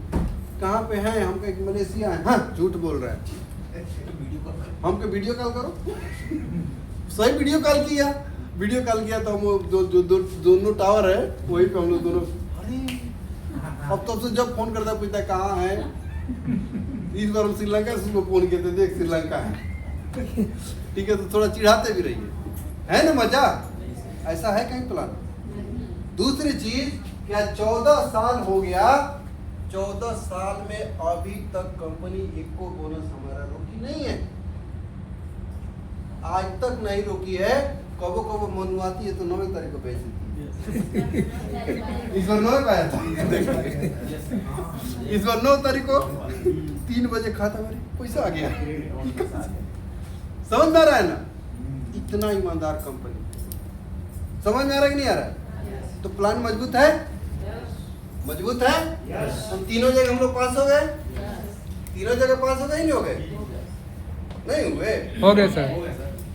कहाँ पे हैं? हम कहे मलेशिया है। हाँ, झूठ बोल रहा है। हमको वीडियो कॉल करो। सही वीडियो कॉल किया। वीडियो कॉल किया तो हम दोनों टावर है वहीं पे हम लोग दोनों। अरे अब तब से जब फोन करता पूछता कहाँ है। इस बार हम श्रीलंका से उसको फोन किए थे, देख श्रीलंका है। ठीक है, तो थोड़ा चिढ़ाते भी रहिए, है ना मजा। ऐसा है कहीं प्लान? दूसरी चीज, क्या 14 साल हो गया, 14 साल में अभी तक कंपनी एको बोनस हमारा रोकी नहीं है। आज तक नहीं रोकी है। कबो कबो मनुआती है तो 9 तारीख को पैसे इस बार 9 पाया था। इस बार 9 तारीख को 3 बजे खाता मेरे पैसा आ गया। समझ में आ रहा है ना? इतना ईमानदार कंपनी। समझ में आ रहा है कि नहीं आ रहा है? तो प्लान मजबूत है? मजबूत है? हम तीनों जगह हम लोग पास हो गए। तीनों जगह पास हो गए, नहीं हो गए? नहीं हुए? हो गए सर।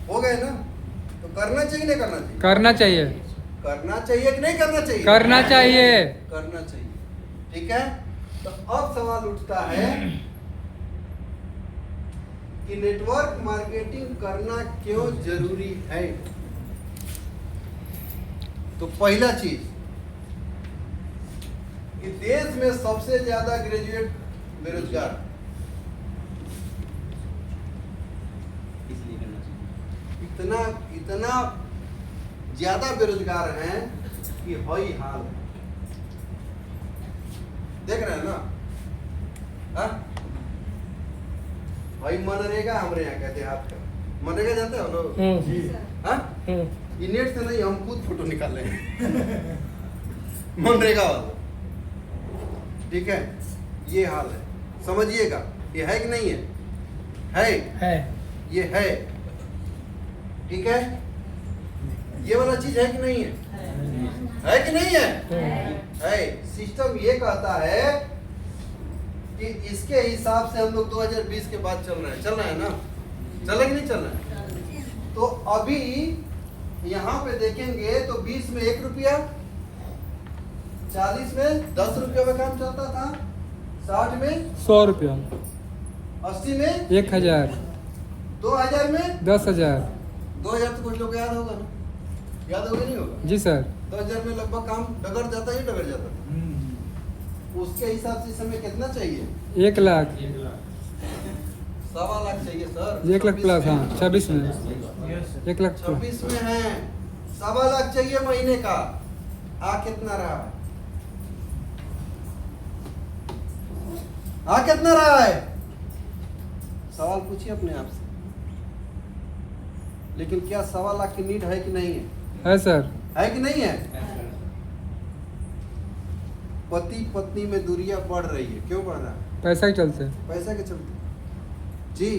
हो गए ना? तो करना चाहिए नहीं करना चाहिए? करना चाहिए। करना चाहिए कि नहीं करना चाहिए? करना चाहिए। करना चाहिए। ठीक है, तो अब सवाल उठता है कि नेटवर्क मार्केटिंग करना क्यों जरूरी है। तो पहला चीज कि देश में सबसे ज्यादा ग्रेजुएट बेरोजगार, इसलिए करना चाहिए। इतना ज्यादा बेरोजगार हैं कि हई हाल है। देख रहे हैं ना? हाँ? भाई मनरेगा हमारे यहाँ कहते हाथ का मनरेगा जानते हो लोग? हाँ? ये नेट से नहीं, हम खुद फोटो निकाल रहे हैं मनरेगा वाला। ठीक है, ये हाल है, समझिएगा। ये है कि नहीं है? है। ये है। ठीक है, ये वाला चीज है कि नहीं है? है कि नहीं है? है। सिस्टम ये कहता है कि इसके हिसाब से हम लोग 2020 के बाद चल रहे हैं ना? चल रहा कि नहीं चल रहा है? तो अभी यहाँ पे देखेंगे तो 20 में 1 रुपया, 40 में 10 रुपया में काम चलता था, 60 में 100 रुपया, 80 में 1000, 2000 में 10,000। 2000 तो कुछ लोग याद होगा ना? याद होगा नहीं होगा? जी सर। 2000 में लगभग काम डगर जाता ही डगर जाता था। उसके हिसाब से इस समय कितना चाहिए? 1 लाख, 1.25 लाख चाहिए सर। 1 लाख प्लस। हाँ, 26 में 1 लाख प्लस। 26 में है 1.25 लाख चाहिए महीने का। आ कितना रहा है? आ कितना रहा है? सवाल पूछिए अपने आप से। लेकिन क्या 1.25 लाख की नीड है कि नहीं है? है सर। है कि नहीं है? पति पत्नी में दूरियां बढ़ रही है। क्यों बढ़ रहा है? पैसा के चलते। पैसा के चलते जी।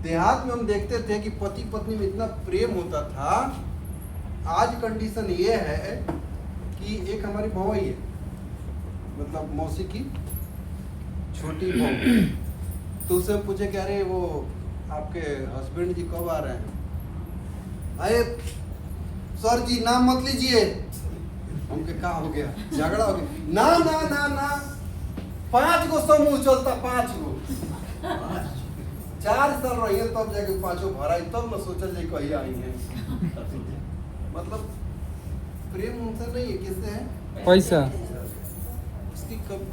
देहात में हम देखते थे कि पति पत्नी में इतना प्रेम होता था। आज कंडीशन ये है कि एक हमारी भौई है, मतलब मौसी की छोटी बहू, तो उससे पूछे कि अरे वो आपके हस्बैंड जी कब आ रहे हैं? अरे सर जी नाम मत लीजिए। हमके क्या हो गया? झगड़ा हो गया? ना ना ना ना, 5 गो समूह चलता, 5 गो। 4 साल रही तब जाके 5 भराई, तब न सोचल जाए कहीं आई है। मतलब प्रेम उनसे नहीं है, किससे है? पैसा।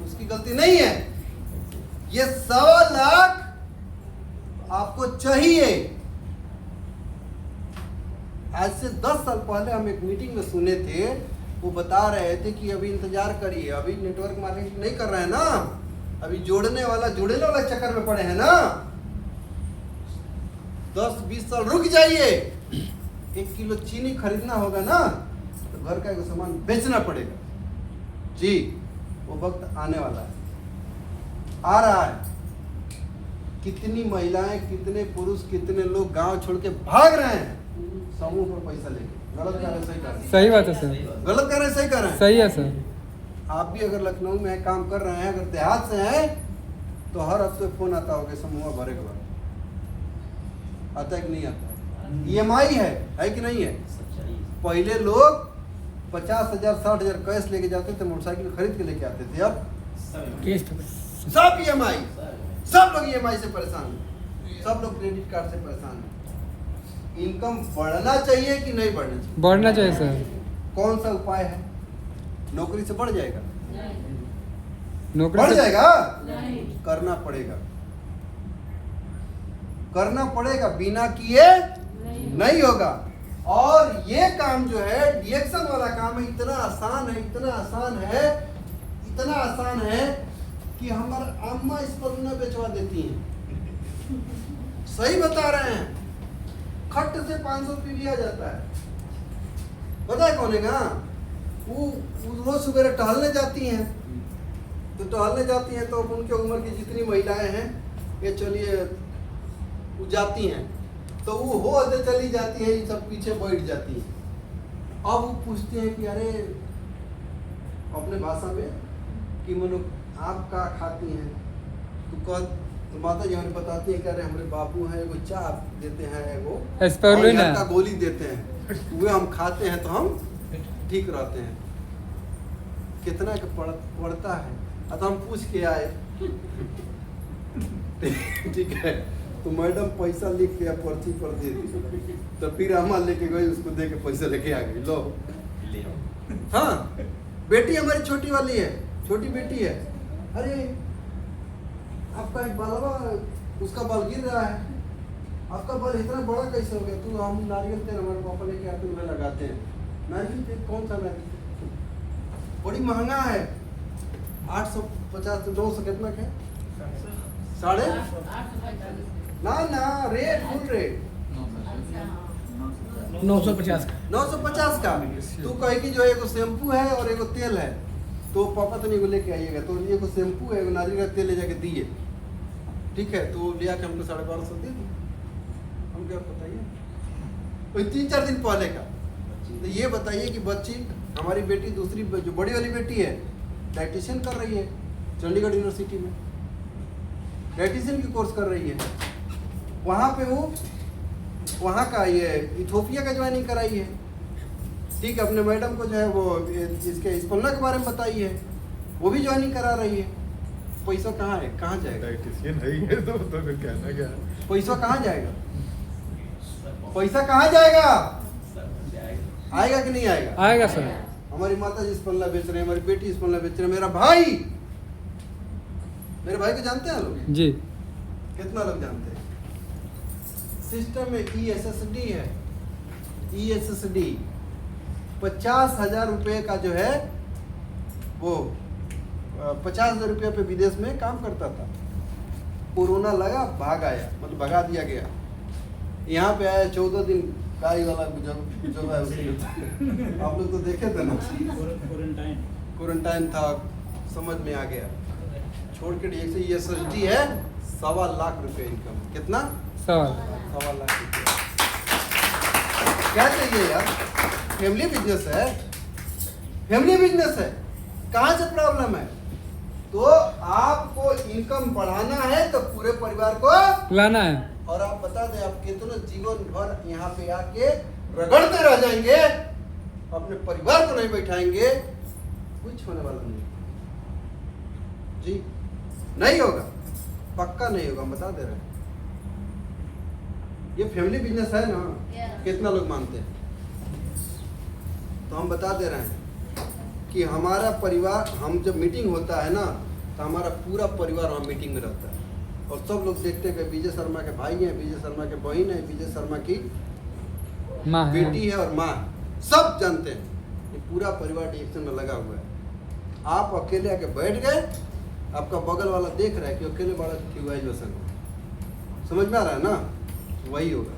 उसकी गलती नहीं है। ये 1.25 लाख आपको चाहिए। आज से 10 साल पहले हम एक मीटिंग में सुने थे, वो बता रहे थे कि अभी इंतजार करिए, अभी नेटवर्क मार्केटिंग नहीं कर रहे हैं ना, अभी जुड़ने वाला चक्कर में पड़े हैं ना। 10-20 साल रुक जाइए। 1 किलो चीनी खरीदना होगा ना, तो घर का एक सामान बेचना पड़ेगा। जी, वो वक्त आने वाला है, आ रहा है। कितनी महिलाएं, कितने पुरुष, कितने लोग गांव छोड़ के भाग रहे हैं समूह पर पैसा लेके। गलत कर रहे, सही कर रहे? सही बात है सर। गलत कर रहे, सही कर रहे हैं? सही है सर। आप भी अगर लखनऊ में काम कर रहे हैं, अगर देहात से हैं, तो हर हफ्ते फोन आता होगा समूह भरे के बाद। आता है कि नहीं आता? EMI है कि नहीं है? पहले लोग 50,000 60,000 कैश लेके जाते थे, मोटरसाइकिल खरीद के लेके आते थे। अब सब EMI, सब लोग EMI से परेशान हैं, सब लोग क्रेडिट कार्ड से परेशान हैं। इनकम बढ़ना चाहिए कि नहीं बढ़ना चाहिए? बढ़ना चाहिए सर। कौन सा उपाय है? नौकरी से बढ़ जाएगा? नौकरी बढ़ से जाएगा? करना पड़ेगा, करना पड़ेगा, बिना किए नहीं होगा। और ये काम जो है डिएक्शन वाला काम है, इतना आसान है, इतना आसान है, इतना आसान है कि हमारा अम्मा इस पर न बेचवा देती हैं। सही बता रहे हैं। खट से 500 रुपये लिया जाता है। पता है कौन है ना? वो रोज सुबह टहलने जाती हैं, तो टहलने जाती हैं तो उनके उम्र की जितनी महिलाएं हैं, ये चलिए वो जाती हैं, तो वो होते चली जाती है, ये सब पीछे बैठ जाती हैं। अब वो पूछते हैं कि अरे अपने भाषा में कि मनो आप क्या खाती हैं? तो माता जी हमें बताती है कि अरे हमारे बाबू हैं, एगो चाय देते हैं, एगो का गोली देते हैं, वे हम खाते हैं तो हम ठीक रहते हैं। कितना के पड़ता है? तो हम पूछ के आए। ठीक है, तो मैडम पैसा लिख के पर्ची पर दे दी, तो फिर अम्मा लेके गई, उसको दे के पैसा लेके आ गई। लो हाँ, बेटी हमारी छोटी वाली है, छोटी बेटी है। अरे आपका एक बालवा, उसका बाल गिर रहा है, आपका बाल इतना बड़ा कैसे हो गया? तो हम नारियल तेल हमारे पापा लेके आते हैं, लगाते हैं। नारियल तेल कौन सा नारियल? बड़ी महंगा है, 850 900 कितना के? 850 ना रेट, फुल रेट 950 का। तू कहे कि जो एगो शैम्पू है और एगो तेल है, तो पापा तो नहीं को लेके आइएगा, तो एगो शैम्पू है, एगो नारियल का तेल ले जाके दिए। ठीक है, तो लिया के हमको 1250 दे दी। हम क्या बताइए, कोई 3-4 दिन पहले का। तो ये बताइए कि बच्ची, हमारी बेटी दूसरी जो बड़ी वाली बेटी है, डाइटिशियन कर रही है चंडीगढ़ यूनिवर्सिटी में, डाइटिशियन की कोर्स कर रही है। वहाँ पे वो वहाँ का ये इथोपिया का ज्वाइनिंग कराई है। ठीक है, अपने मैडम को जो है वो इसके स्पन्ना के बारे में बताई है, वो भी ज्वाइनिंग करा रही है। पैसा कहाँ है, कहाँ जाएगा? डाइटिशियन है ही है, तो फिर कहना क्या? पैसा कहाँ जाएगा? पैसा कहाँ जाएगा? आएगा कि नहीं आएगा? आएगा सर। हमारी माता जी स्पन्ना बेच रहे हैं, हमारी बेटी स्पन्ना बेच रहे हैं, मेरे भाई को जानते हैं लोग? जी। कितना लोग जानते हैं? सिस्टम में ESSD है, ESSD 50,000 रुपये का जो है वो 50,000 रुपये पे विदेश में काम करता था। कोरोना लगा, भाग आया, मतलब भगा दिया गया। यहाँ पे आया 14 दिन गाय वाला जो है उसमें आप लोग तो देखे थे ना, क्वारंटाइन था, समझ में आ गया, छोड़ के ESSD है 1.25 लाख रुपये इनकम। कितना? 1.25 लाख रुपये। क्या चाहिए यार? फैमिली बिजनेस है, फैमिली बिजनेस है, कहाँ से प्रॉब्लम है? तो आपको इनकम बढ़ाना है तो पूरे परिवार को, लाना है। और आप बता दें आप कितने जीवन भर यहाँ पे आके रगड़ते रह जाएंगे, अपने परिवार को नहीं बैठाएंगे, कुछ होने वाला नहीं जी, नहीं होगा, पक्का नहीं होगा, हम बता दे रहे हैं। ये फैमिली बिजनेस है ना, कितना लोग मानते हैं? तो हम बता दे रहे हैं कि हमारा परिवार, हम जब मीटिंग होता है ना तो हमारा पूरा परिवार वहाँ मीटिंग में रहता है, और सब लोग देखते हैं कि विजय शर्मा के भाई हैं, विजय शर्मा के बहन है, विजय शर्मा की माँ है। बेटी है और माँ है। सब जानते हैं, ये पूरा परिवार डिएक्शन में लगा हुआ है। आप अकेले आके बैठ गए, आपका बगल वाला देख रहा है कि अकेले वाला क्यों है, जो समझ में आ रहा है ना, वही होगा।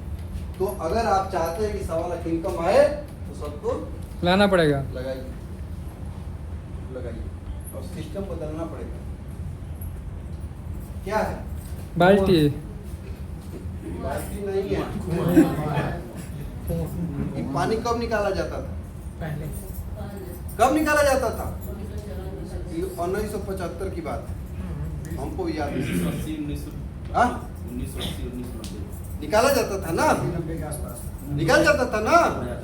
तो अगर आप चाहते हैं कि 1.25 लाख इनकम आए तो सबको लाना पड़ेगा। लगाइए, और सिस्टम बदलना पड़ेगा। क्या है? बाल्टी बाल्टी नहीं है। ये पानी कब निकाला जाता था? पहले कब निकाला जाता था? ये 1975 की बात है, हमको भी याद है। 1980 हाँ? 1990 निकाला जाता था ना, 90 के आसपास। निकाल जाता था ना।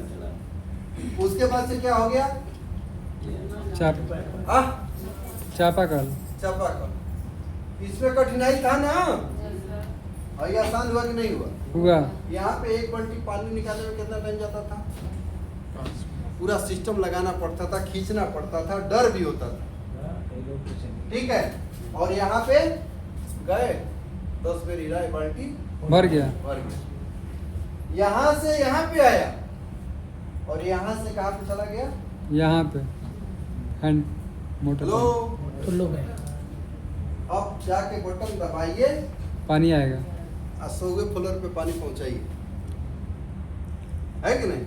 चला उसके बाद से क्या हो गया? चाप हाँ? चापाकल। चापाकल। इसमें कठिनाई था ना, और ये आसान हुआ कि नहीं हुआ? हुआ। यहाँ पे एक बाल्टी पानी निकालने में कितना टाइम जाता था? पूरा सिस्टम लगाना पड़ता था, खींचना पड़ता था, डर भी होता था, ठीक है। और यहाँ पे गए 10 बेर हिलाए, बाल्टी भर गया। भर गया। यहाँ से यहाँ पे आया, और यहाँ से कहाँ पे चला गया? यहाँ पे हैंड मोटर लो, तो लोग हैं। अब जाके बटन दबाइए, पानी आएगा। 100वें फ्लोर पे पानी पहुंचाइए, है कि नहीं?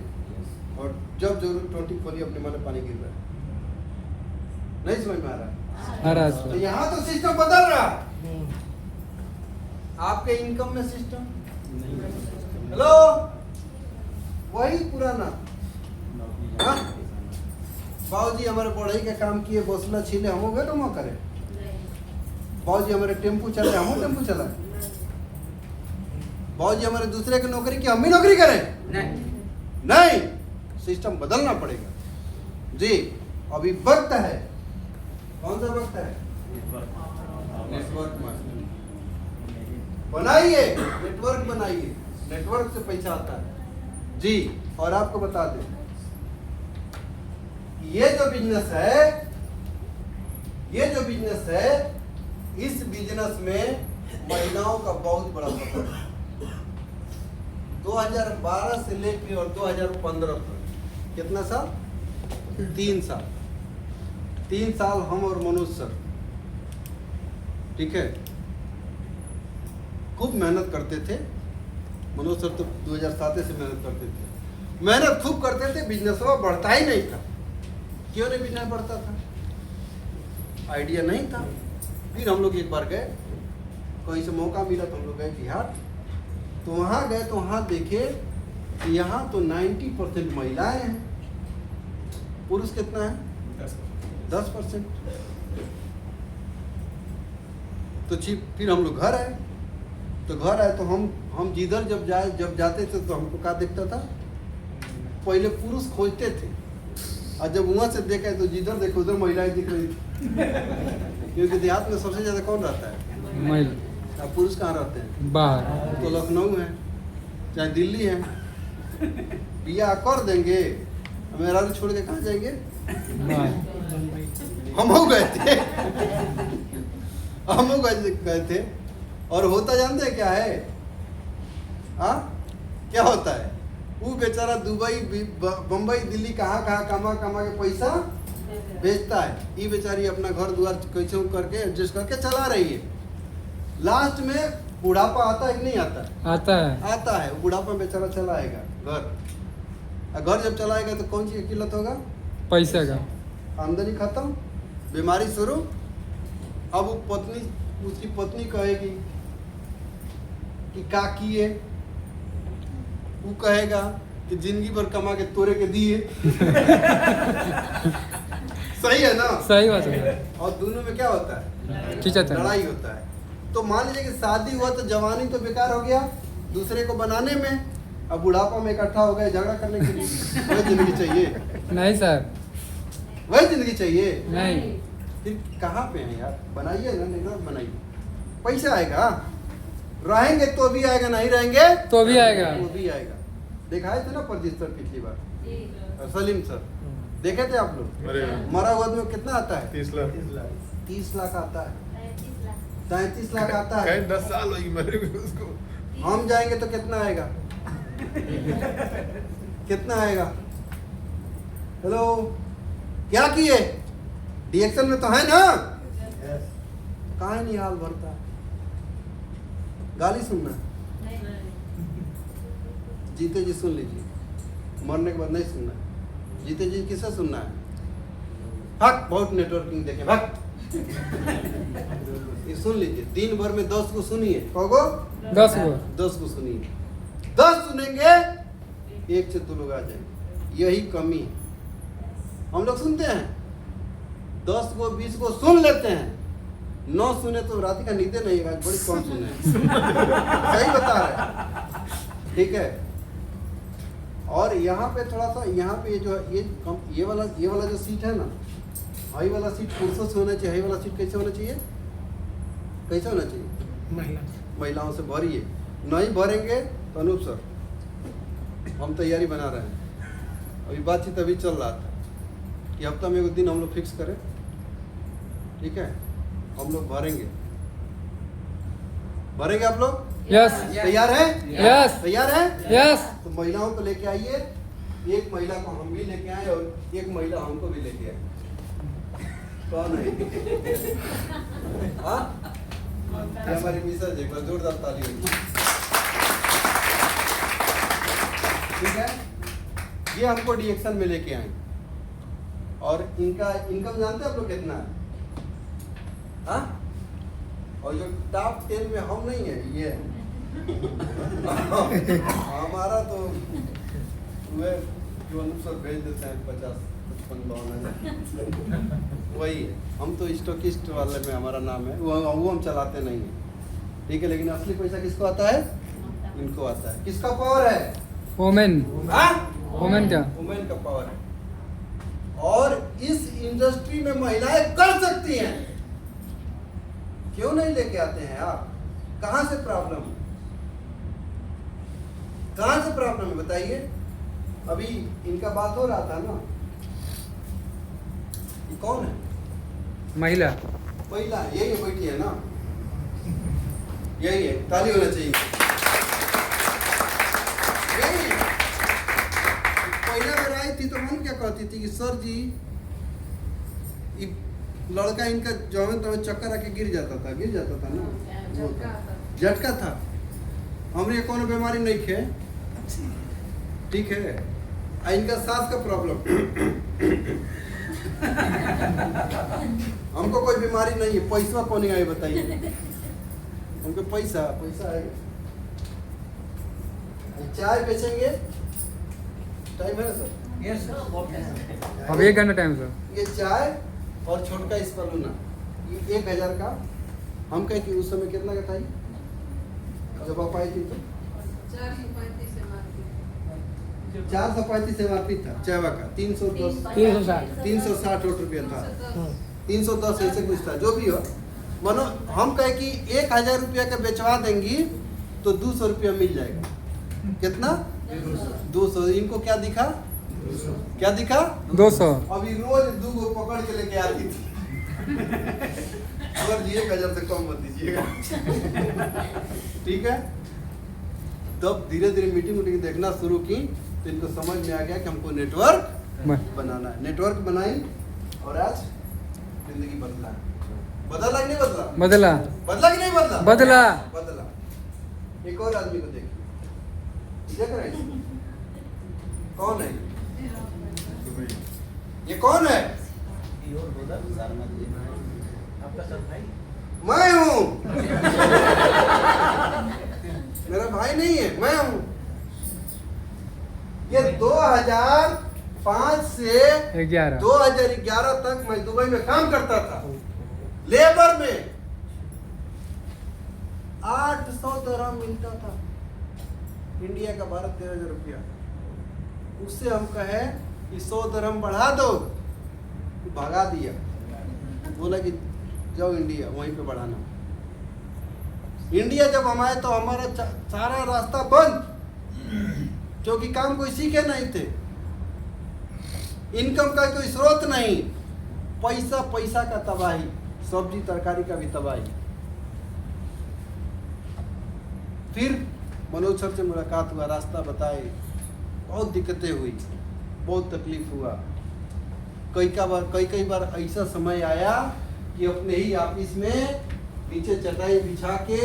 और जब जरूर टोटी खोलिए, अपने मन पानी गिर रहा है, नहीं समझ में आ रहा है? आ रहा तो है। यहाँ तो सिस्टम बदल रहा है, आपके इनकम में सिस्टम, हेलो, वही पुराना। हाँ? बाबूजी हमारे बढ़ई के काम किए, बौसला छीले, हम गए कमा करे। बाबूजी हमारे टेम्पू चले, हम टेम्पू चलाए। बाबूजी हमारे दूसरे की नौकरी की, हम भी नौकरी करें? नहीं, सिस्टम बदलना पड़ेगा जी। अभी वक्त है, कौन सा वक्त है? नेटवर्क बनाइए, नेटवर्क बनाइए, नेटवर्क से पैसा आता है जी। और आपको बता दें, ये जो बिजनेस है, इस बिजनेस में महिलाओं का बहुत बड़ा पकड़ है। 2012 से लेकर और 2015 तक कितना साल? 3 साल। 3 साल हम और मनोज सर, ठीक है, खूब मेहनत करते थे। मनोज सर तो 2007 से मेहनत करते थे, मेहनत खूब करते थे, बिजनेस बढ़ता ही नहीं था। क्यों नहीं बिजनेस बढ़ता था? आइडिया नहीं था। फिर हम लोग एक बार गए, कहीं से मौका मिला तो हम लोग गए बिहार। तो वहाँ गए तो वहाँ देखे कि यहाँ तो 90% महिलाएं हैं, पुरुष कितना है? 10%। तो फिर हम लोग घर आए, तो हम जिधर जब जाते थे तो हमको क्या दिखता था? पहले पुरुष खोजते थे, और जब वहाँ से देखे तो जिधर देखो उधर महिलाएं दिख रही थी। क्योंकि देहात में सबसे ज्यादा कौन रहता है? महिला। अब पुरुष कहाँ रहते हैं? बाहर। तो लखनऊ है, चाहे दिल्ली है, बिया कर देंगे, मेरा भी छोड़ के कहाँ जाएंगे? हम हो गए थे, हम हो गए थे। और होता जानते हैं क्या है? हाँ, क्या होता है? वो बेचारा दुबई, बम्बई, दिल्ली कहाँ कमा के पैसा बेचता है। ये बेचारी अपना घर द्वार कैसे करके एडजस्ट करके चला रही है। लास्ट में बुढ़ापा आता है कि नहीं आता है? आता है। वो बुढ़ापा में बेचारा चलाएगा घर जब चलाएगा तो कौन सी किल्लत होगा? पैसा का। आमदनी खत्म, बीमारी शुरू। अब वो उसकी पत्नी कहेगी कि का किए? वो कहेगा कि जिंदगी भर कमा के तोरे के दिए। सही है ना? सही बात है। और दोनों में क्या होता है? खींचता है। लड़ाई होता है। तो मान लीजिए कि शादी हुआ तो जवानी तो बेकार हो गया दूसरे को बनाने में, अब बुढ़ापा में इकट्ठा हो गए झगड़ा करने के लिए। वही जिंदगी चाहिए, नहीं सर, वही जिंदगी चाहिए। नहीं। फिर कहाँ पे है यार, बनाइए ना, नेटवर्क बनाइए, पैसा आएगा, रहेंगे तो भी आएगा, नहीं रहेंगे तो भी आएगा। तो भी आएगा। दिखाए थे ना परजीत सर पिछली बार, सलीम सर देखे थे आप लोग, अरे मरा हुआ आदमी को कितना आता है? 30 लाख 30 लाख आता है, 33 लाख आता है। कहीं 10 साल होगी मरे हुए उसको। हम जाएंगे तो कितना आएगा? कितना आएगा? हेलो, क्या किए? डीएक्शन में तो है ना? कहाँ नहीं हाल भरता, गाली सुनना, जीते जी सुन लीजिए, मरने के बाद नहीं सुनना। जीते जी किसे सुनना है? हक, बहुत नेटवर्किंग देखे हक। ये सुन लीजिए, दिन भर में 10 को सुनिए, कहोगो 10 को 10 को सुनिए, 10 सुनेंगे, एक से 2 लोग आ जाएंगे। यही कमी है, हम लोग सुनते हैं 10 को 20 को सुन लेते हैं, 9 सुने तो रात का नींदे नहीं आएगा, बड़ी कम सुने। सही बता रहे, ठीक है। और यहाँ पे थोड़ा सा, यहाँ पे ये जो ये वाला जो सीट है ना, हाई वाला सीट पुरुषों से होना चाहिए। हाई वाला सीट कैसे होना चाहिए? कैसे होना चाहिए? महिला महिलाओं से भरिए, नहीं भरेंगे तो अनूप सर हम तैयारी बना रहे हैं। अभी बातचीत अभी चल रहा था कि हफ्ता में एक दिन हम लोग फिक्स करें, ठीक है? हम लोग भरेंगे आप लोग यस तैयार है? यस तैयार है? यस। तो महिलाओं को लेके आइए, एक महिला को हम भी लेके आए और एक महिला हमको भी लेके आए। कौन है? हाँ, ये हमारी मिसेज है, एक बार जोरदार ताली हो। ठीक है, ये हमको डीएक्शन में लेके आए और इनका इनकम जानते हैं आप लोग कितना है? हाँ? और जो टॉप 10 में हम नहीं है, ये है। हमारा तो वे जो अनुसार भेज देते हैं 50-55 वही है। हम तो स्टॉकिस्ट वाले में हमारा नाम है, वो हम चलाते नहीं है, ठीक है। लेकिन असली पैसा किसको आता है? इनको आता है। किसका पावर है? वोमेन। हाँ? वोमेन क्या? वुमेन का पावर है। और इस इंडस्ट्री में महिलाएं कर सकती हैं, क्यों नहीं लेके आते हैं आप? कहां से प्रॉब्लम है? कहां से प्रॉब्लम है बताइए? अभी इनका बात हो रहा था ना, ये कौन है? महिला। महिला, यही बैठी है ना, यही है, ताली होना चाहिए। यही पहले बार आई थी तो हम क्या कहती थी कि सर जी लड़का इनका जौन तो चक्कर आके गिर जाता था ना, झटका था। हमरे कोनो बीमारी नहीं खे, ठीक है। इनका सांस का प्रॉब्लम, हमको कोई बीमारी नहीं है। पैसा कौन आए बताइए? हमको पैसा आएगा। चाय बेचेंगे, टाइम है ना सर? Yes sir. अब 1 घंटा टाइम सर। ये चाय और छोटका स्पलूना, ये 1000 का। हम कहें कि उस समय कितना का था ये? जब आप आई थी तो 435 MRP था चायवा का, 360 रुपया था, 310 ऐसे कुछ था। जो भी हो, मानो हम कहे कि 1000 रुपया का बेचवा देंगी तो 200 रुपया मिल जाएगा। कितना? 200। इनको क्या दिखा? क्या दिखा? 200। अभी रोज 2 गो पकड़ के लेके आती थी। और जी 1000 से कम मत दीजिएगा, ठीक है। तब धीरे धीरे मीटिंग देखना शुरू की तो इनको समझ में आ गया कि हमको नेटवर्क बनाना है। नेटवर्क बनाई और आज जिंदगी बदला। बदला कि नहीं बदला? बदला। बदला कि नहीं बदला? बदला। बदला। एक और आदमी को देखिए, देख रहे हैं? कौन है ये? कौन है? आपका सर भाई? मैं हूँ। मेरा भाई नहीं है, मैं हूँ। ये 2005 से 11 2011 तक मैं दुबई में काम करता था, लेबर में। 800 दरहम मिलता था इंडिया का, 12-13 रुपया। उससे हम कहे कि 100 दरहम बढ़ा दो, तो भगा दिया, बोला कि जाओ इंडिया, वहीं पे बढ़ाना। इंडिया जब हम आए तो हमारा सारा रास्ता बंद, क्योंकि काम कोई सीखे नहीं थे, इनकम का कोई स्रोत नहीं, पैसा पैसा का तबाही, सब्जी तरकारी का भी तबाही। फिर मनोज सर से मुलाकात हुआ, रास्ता बताए, बहुत दिक्कतें हुई, बहुत तकलीफ हुआ। कई बार ऐसा समय आया कि अपने ही ऑफिस में नीचे चटाई बिछा के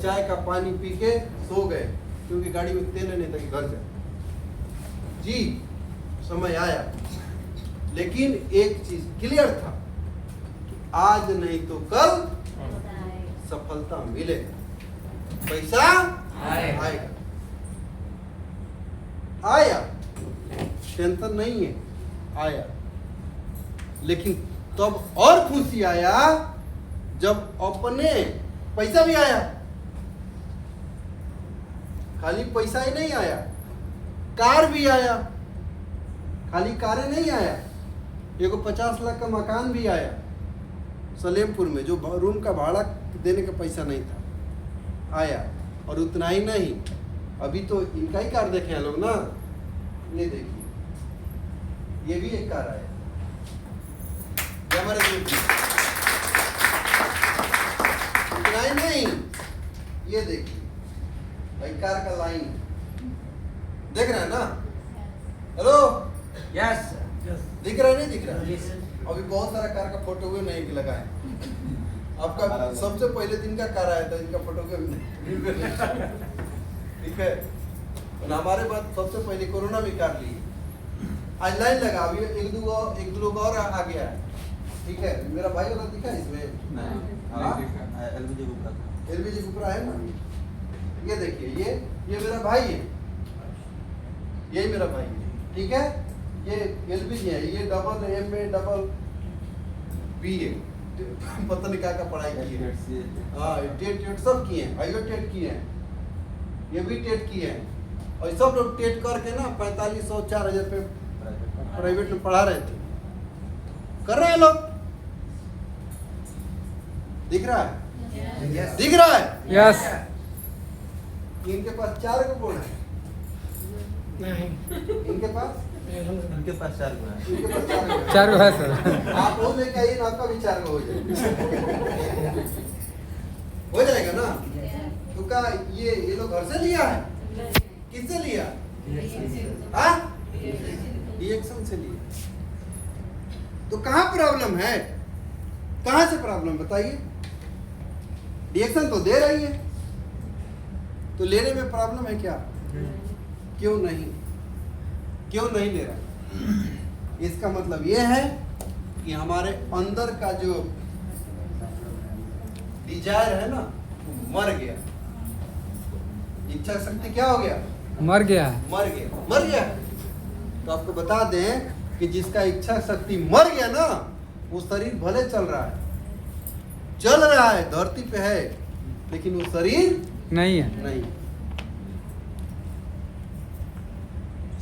चाय का पानी पी के सो गए, क्योंकि गाड़ी में तेल नहीं था कि घर जाए। जी समय आया, लेकिन एक चीज क्लियर था कि आज नहीं तो कल सफलता मिलेगा, पैसा आएगा। आया, टेंशन नहीं है, आया। लेकिन तब और खुशी आया जब अपने पैसा भी आया। खाली पैसा ही नहीं आया, कार भी आया। खाली कारें नहीं आया, एगो 50 लाख का मकान भी आया सलेमपुर में, जो रूम का भाड़ा देने का पैसा नहीं था, आया। और उतना ही नहीं, अभी तो इनका ही कार देखे हैं लोग ना, ये देखिए, ये भी एक कार आया, ये हमारे ग्रुप में। उतना ही नहीं, ये देखिए भाई कार का लाइन देख रहे हैं ना? हेलो, यस दिख रहा है नहीं दिख रहा है? अभी बहुत सारा कार का फोटो हुए नहीं लगाए। आपका सबसे पहले दिन का कार आया था, इनका फोटो ठीक है। और हमारे बाद सबसे पहले कोरोना में कार ली, आज लाइन लगा, अभी एक दो लोग और आ गया है। ठीक है, मेरा भाई वाला दिखा इसमें? एलबीजी गुप्रा है ना, ये देखिए, ये मेरा भाई है, यही मेरा भाई है। ठीक है, ये एलबीजी है, ये डबल बी है, पता नहीं क्या पढ़ाई की है। हाँ, टेट सब किए हैं, आईओ टेट किए हैं, ये भी टेट किए हैं। और सब लोग टेट करके ना 4500-4000 पे प्राइवेट में पढ़ा रहे थे, कर रहे हैं लोग। दिख रहा है? दिख रहा है? यस। इनके पास 4 को बोर्ड है, इनके पास उनके पास 4 गुना है। इनके पास 4 को 4 है सर। आप वो लेके आइए ना, आपका भी 4 को हो जाएगा। हो जाएगा ना? तो क्या ये लोग घर से लिया है? किससे लिया? हाँ, रिएक्शन से लिया। तो कहाँ प्रॉब्लम है? कहाँ से प्रॉब्लम बताइए? रिएक्शन तो दे रही है, तो लेने में प्रॉब्लम है क्या? क्यों नहीं ले रहा? इसका मतलब यह है कि हमारे अंदर का जो डिजायर है ना, मर गया। इच्छा शक्ति क्या हो गया? मर गया। तो आपको बता दें कि जिसका इच्छा शक्ति मर गया ना, वो शरीर भले चल रहा है, धरती पे है, लेकिन वो शरीर नहीं है। नहीं।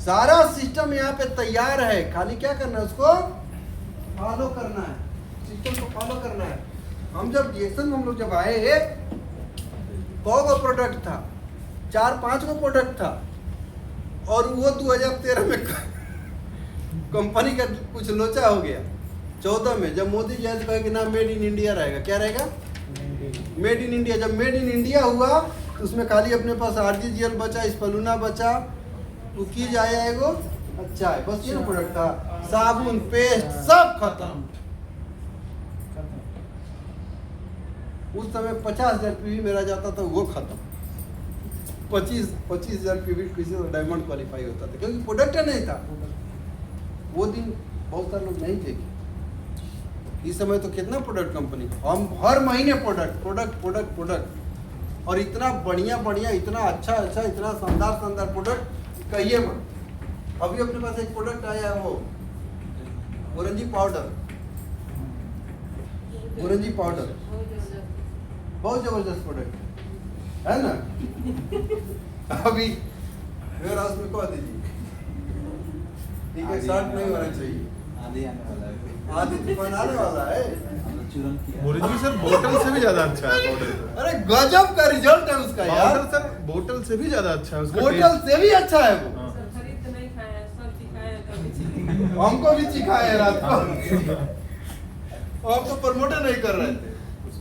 सारा सिस्टम यहाँ पे तैयार है, खाली क्या करना है? उसको फॉलो करना है, सिस्टम को फॉलो करना है। हम जब हम लोग जब आए, कौ प्रोडक्ट था? 4-5 को प्रोडक्ट था, और वो 2013 में कंपनी का कुछ लोचा हो गया। 14 में जब मोदी जी कहे कि ना मेड इन इंडिया रहेगा, क्या रहेगा? Made in India. जब मेड इन इंडिया हुआ तो उसमें खाली अपने पास RGGL बचा, स्पलूना बचा, कुकीज आया एगो, अच्छा है, बस ये प्रोडक्ट था। साबुन, पेस्ट सब खत्म। उस समय 50,000 पीवी मेरा जाता था, वो खत्म। 25,000 पीवी किसी को डायमंड क्वालिफाई होता था, क्योंकि प्रोडक्ट नहीं था। वो दिन बहुत सारे लोग नहीं थे। इस समय तो कितना प्रोडक्ट कंपनी, हम हर महीने प्रोडक्ट, और इतना बढ़िया, इतना अच्छा, इतना शानदार प्रोडक्ट कहिए मत। अभी अपने पास एक प्रोडक्ट आया है, वो गुरंजी पाउडर, बहुत जबरदस्त प्रोडक्ट है। है ना? अभी वेयर हाउस में कह दीजिए, ठीक है, शॉर्ट नहीं होना चाहिए, आंधी आने वाला है। आधी तूफान आने वाला है। हमने चूरन किया। मुरली सर बोतल से भी ज्यादा अच्छा है पाउडर। अरे गजब का रिजल्ट है उसका यार, पाउडर सर बोतल से भी ज्यादा अच्छा है उसका बोतल से भी अच्छा है वो। हाँ। खरीद नहीं खाया, सब सिखाया कभी। हमको भी सिखाए हैं रात को, हम तो प्रमोट नहीं कर रहे थे।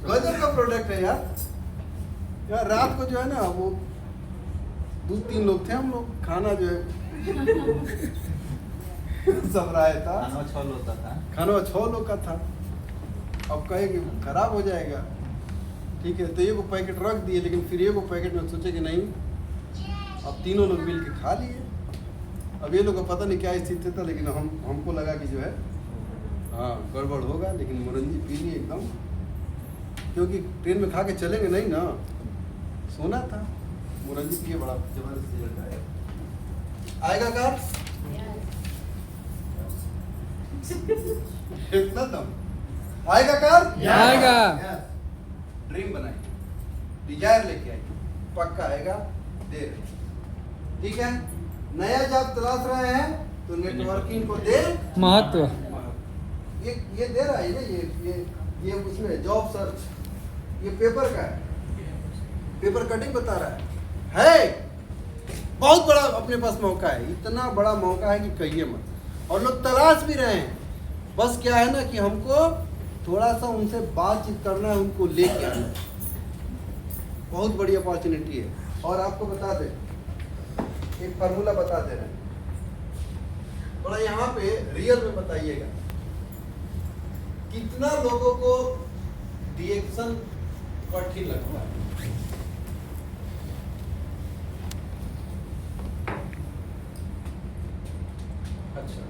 गजब का प्रोडक्ट है यार। यार रात को जो है ना, वो 2-3 लोग थे हम लोग, खाना जो है सब राय था, खाना छल होता था। खाना 6 लोग का था। अब कहे कि खराब हो जाएगा, ठीक है, तो ये को पैकेट रख दिए, लेकिन फिर ये को पैकेट में सोचे कि नहीं, अब तीनों लोग मिल के खा लिए। अब ये लोग को पता नहीं क्या स्थिति था, लेकिन हमको लगा कि जो है हाँ गड़बड़ होगा, लेकिन मुरंजी पी लिए एकदम, क्योंकि ट्रेन में खा के चलेंगे नहीं ना, सोना था। मुरंजी पिए, बड़ा जबरदस्त रिजल्ट आया। आएगा कार इतना दम आएगा कार, आएगा। ड्रीम बनाइए, डिजायर लेके आइए, पक्का आएगा, दे रहे, ठीक है। नया जॉब तलाश रहे हैं तो नेटवर्किंग को दे महत्व। ये दे रहा है ना, ये उसमें जॉब सर्च, ये पेपर का है, पेपर कटिंग बता रहा है बहुत बड़ा अपने पास मौका है, इतना बड़ा मौका है कि कहिए मत। और लोग तलाश भी रहे हैं, बस क्या है ना कि हमको थोड़ा सा उनसे बातचीत करना है, उनको लेके आना है। बहुत बड़ी अपॉर्चुनिटी है। और आपको बता दें, एक फार्मूला बता दे रहे हैं, थोड़ा यहाँ पे रियल में बताइएगा, कितना लोगों को रिएक्शन कठिन लगता है? अच्छा,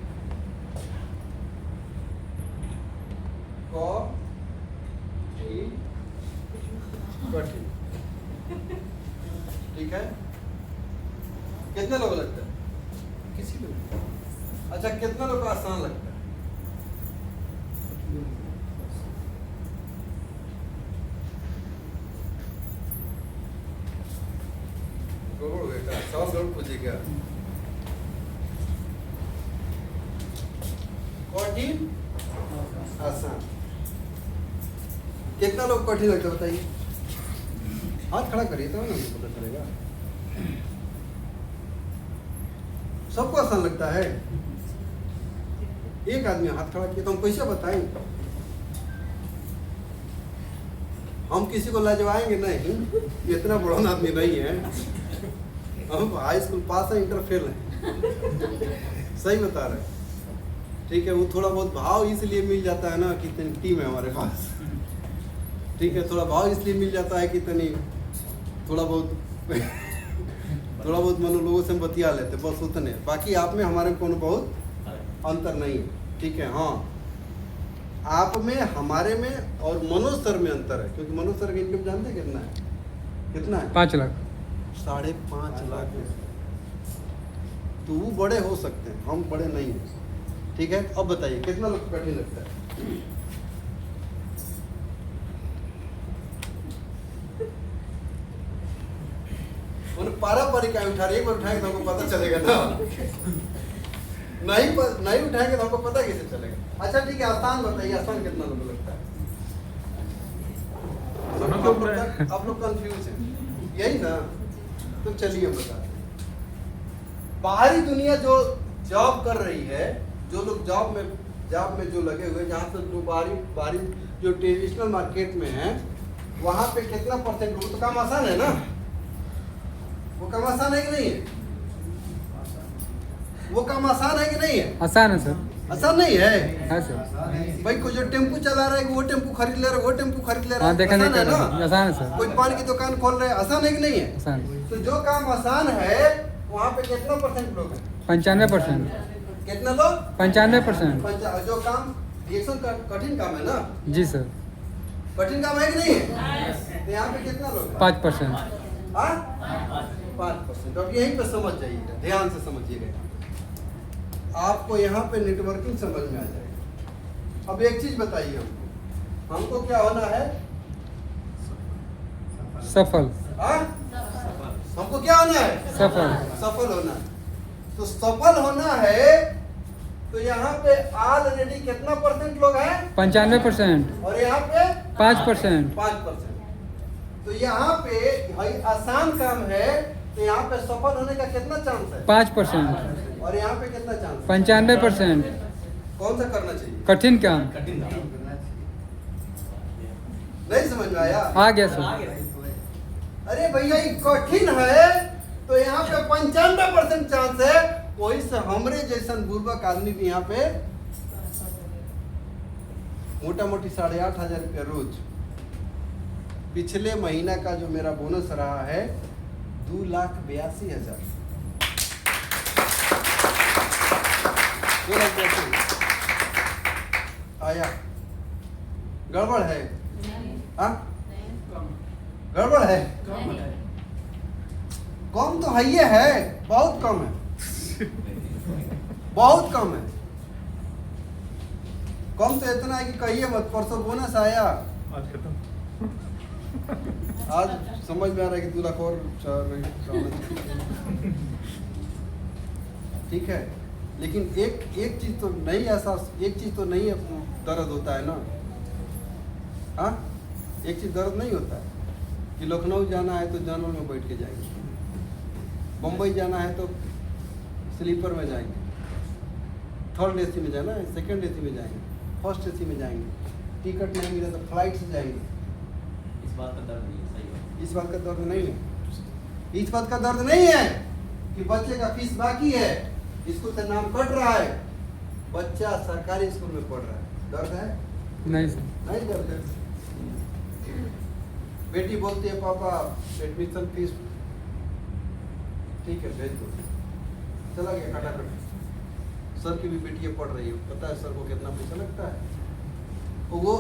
कठिन, ठीक है। कितने लोग लगता है? किसी को नहीं। अच्छा, कितना लोग को आसान लगता है? सवाल जरूर पूछिएगा। कठिन आसान, कितना लोग कठिन लगता है बताइए? हाथ खड़ा करिए तो ना पता चलेगा। सबको आसान लगता है। एक आदमी हाथ खड़ा किया तो हम कैसे बताएं? हम किसी को लजवाएंगे नहीं, इतना बड़ा आदमी नहीं है, हम हाई स्कूल पास है, इंटर फेल है, सही बता रहे, ठीक है। वो थोड़ा बहुत भाव इसलिए मिल जाता है ना कि टीम है हमारे पास, ठीक है, थोड़ा भाव इसलिए मिल जाता है कि तनी थोड़ा बहुत थोड़ा बहुत मानो लोगों से हम बतिया लेते, बस उतने। बाकी आप में हमारे में कोनो बहुत अंतर नहीं है, ठीक है। हाँ, आप में हमारे में और मनोज सर में अंतर है, क्योंकि मनोज सर का इनकम जानते हैं कितना है? कितना है? 5 लाख। 5.5 लाख। तो वो बड़े हो सकते हैं, हम बड़े नहीं हैं, ठीक है। अब बताइए कितना लोग कठिन लगता है? पारंपरिक उठा रही, एक बार उठाएंगे तो हमको पता चलेगा ना, नहीं उठाएंगे तो हमको पता कैसे चलेगा? अच्छा ठीक है, आसान बताइए, आसान कितना लोग लगता है? आप लोग कंफ्यूज हैं, यही ना? तो चलिए हम बताते हैं। बाहरी दुनिया जो जॉब कर रही है, जो लोग जॉब में जो लगे हुए, जहाँ से जो बाहरी जो ट्रेडिशनल मार्केट में है, वहाँ पे कितना परसेंट? वो तो काम आसान है ना, वो काम आसान है कि नहीं है? वो काम आसान है कि नहीं है? आसान है सर। आसान नहीं है? है सर। भाई कोई जो टेम्पू चला रहा है, वो टेम्पू खरीद ले रहा है, वो टेम्पू खरीद ले रहा हाँ, है, देखा आसान है नहीं, ना? आसान है सर। कोई पान की दुकान खोल रहे हैं, आसान है कि नहीं है? आसान। तो जो काम आसान है वहाँ पे कितना परसेंट लोग हैं? 95%। कितना लोग? 95%। जो काम रिएक्शन कठिन काम है ना, जी सर। कठिन काम है कि नहीं है? तो यहाँ पे कितना लोग हैं? 5%। 5%। अब यहीं पे समझ जाइएगा, ध्यान से समझिएगा, आपको यहाँ पे नेटवर्किंग समझ में आ जाएगा। अब एक चीज बताइए हमको क्या होना है? सफल हाँ? हमको क्या होना है? सफल सफल होना है। तो सफल होना है तो यहाँ पे ऑलरेडी कितना परसेंट लोग हैं? 95%, और यहाँ पे 5%, 5%। तो यहाँ पे भाई आसान काम है, तो यहाँ पे सफल होने का कितना चांस है? 5%, और यहाँ पे कितना चांस है? 95%। कौन सा करना चाहिए? कठिन काम नहीं समझ में आया? आ गया सर। अरे भैया ये कठिन है, तो यहाँ पे 95% चांस है। वही से हमरे जैसन बुर्बक आदमी भी यहाँ पे मोटा मोटी 8,500 रुपया रोज। पिछले महीना का जो मेरा बोनस रहा है 2,82,000। 2,82,000 आया। गड़बड़ है? हाँ, गड़बड़ है। कम तो है, ये है बहुत कम है, बहुत कम है। कम तो इतना है कि कहिए मत। परसों बोनस आया, आज खत्म। आज समझ में आ रहा है कि 2 लाख और ठीक है। लेकिन एक चीज तो नहीं, ऐसा एक चीज तो नहीं है, दर्द होता है ना। हाँ, एक चीज दर्द नहीं होता है कि लखनऊ जाना है तो जनरल में बैठ के जाएंगे, बम्बई जाना है तो स्लीपर में जाएंगे, थर्ड एसी में जाना है, सेकंड एसी में जाएंगे, फर्स्ट एसी में जाएंगे, टिकट नहीं मिले तो फ्लाइट से जाएंगे। इस बात का दर्द नहीं है, सही बात। इस बात का दर्द नहीं है। इस बात का दर्द नहीं है कि बच्चे का फीस बाकी है, स्कूल से नाम कट रहा है, बच्चा सरकारी स्कूल में पढ़ रहा है। दर्द है? नहीं सर। नहीं दर्द है। बेटी बोलती है पापा एडमिशन फीस ठीक है भेज दो, चला गया खटाखट। सर की भी बेटियां पढ़ रही है, पता है सर को कितना पैसा लगता है? वो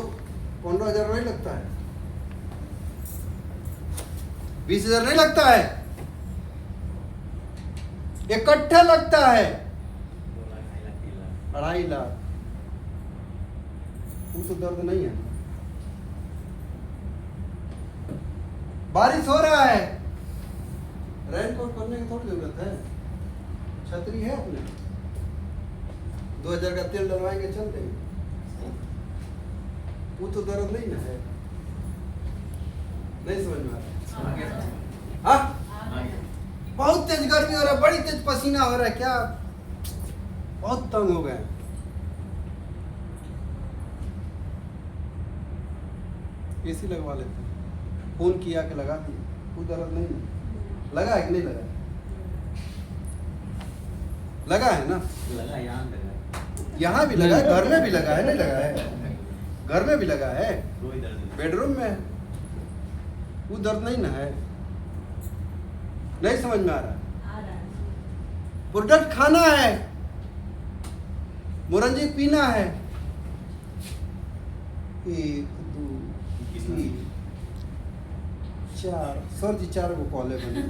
15,000 नहीं लगता है, 20,000 नहीं लगता है, इकट्ठा लगता है 2.5 लाख। वो तो दर्द नहीं है। बारिश हो रहा है, रेनकोट पहनने की थोड़ी जरूरत है, छतरी है अपने, 2,000 का तेल डलवाएंगे चल देंगे। वो तो दर्द नहीं ना है। नहीं समझ में आ रहा? हाँ? बहुत तेज गर्मी हो रहा है, बड़ी तेज पसीना हो रहा है, क्या बहुत तंग हो गए। एसी लगवा लेते हैं, फोन किया के लगा दिए, वो दर्द नहीं है। लगा है कि नहीं लगा? लगा है ना? लगा, यहाँ लगा, यहाँ भी लगा है, घर में भी लगा है, नहीं लगा है? घर में भी लगा है, कोई दर्द नहीं। बेडरूम में है। वो दर्द नहीं ना है। नहीं समझ में आ रहा? प्रोडक्ट खाना है, मुरंजी पीना है। 1 2 3 4 सर जी 4 को कॉले बने,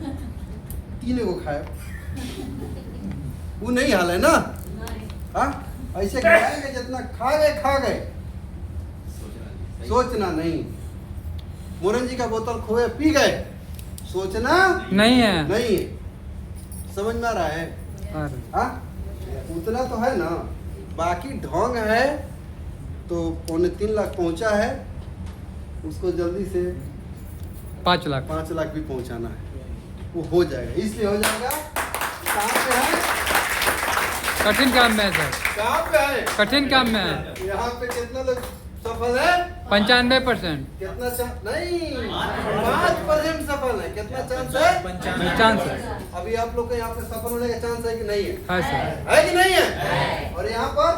3 को खाए। वो नहीं हाल है ना? हाँ, ऐसे खाएंगे जितना खा गए, सोचना नहीं। मुरंजी का बोतल खोए पी गए, सोचना नहीं है। नहीं है। समझ में आ रहा है? हाँ, उतना तो है ना, बाकी ढोंग है। तो 3.25 लाख पहुंचा है, उसको जल्दी से 5 लाख 5 लाख भी पहुंचाना है। वो हो जाएगा, इसलिए हो जाएगा। कहाँ पे है? कठिन काम में है सर, कहाँ पे है? कठिन काम में है। यहाँ पे कितना लोग सफल है? 95%। कितना नहीं, 5% सफल है। कितना चांस है? चांस है। अभी आप लोग का यहाँ पे सफल होने का चांस है कि नहीं है? है सर। है कि नहीं है? और यहाँ पर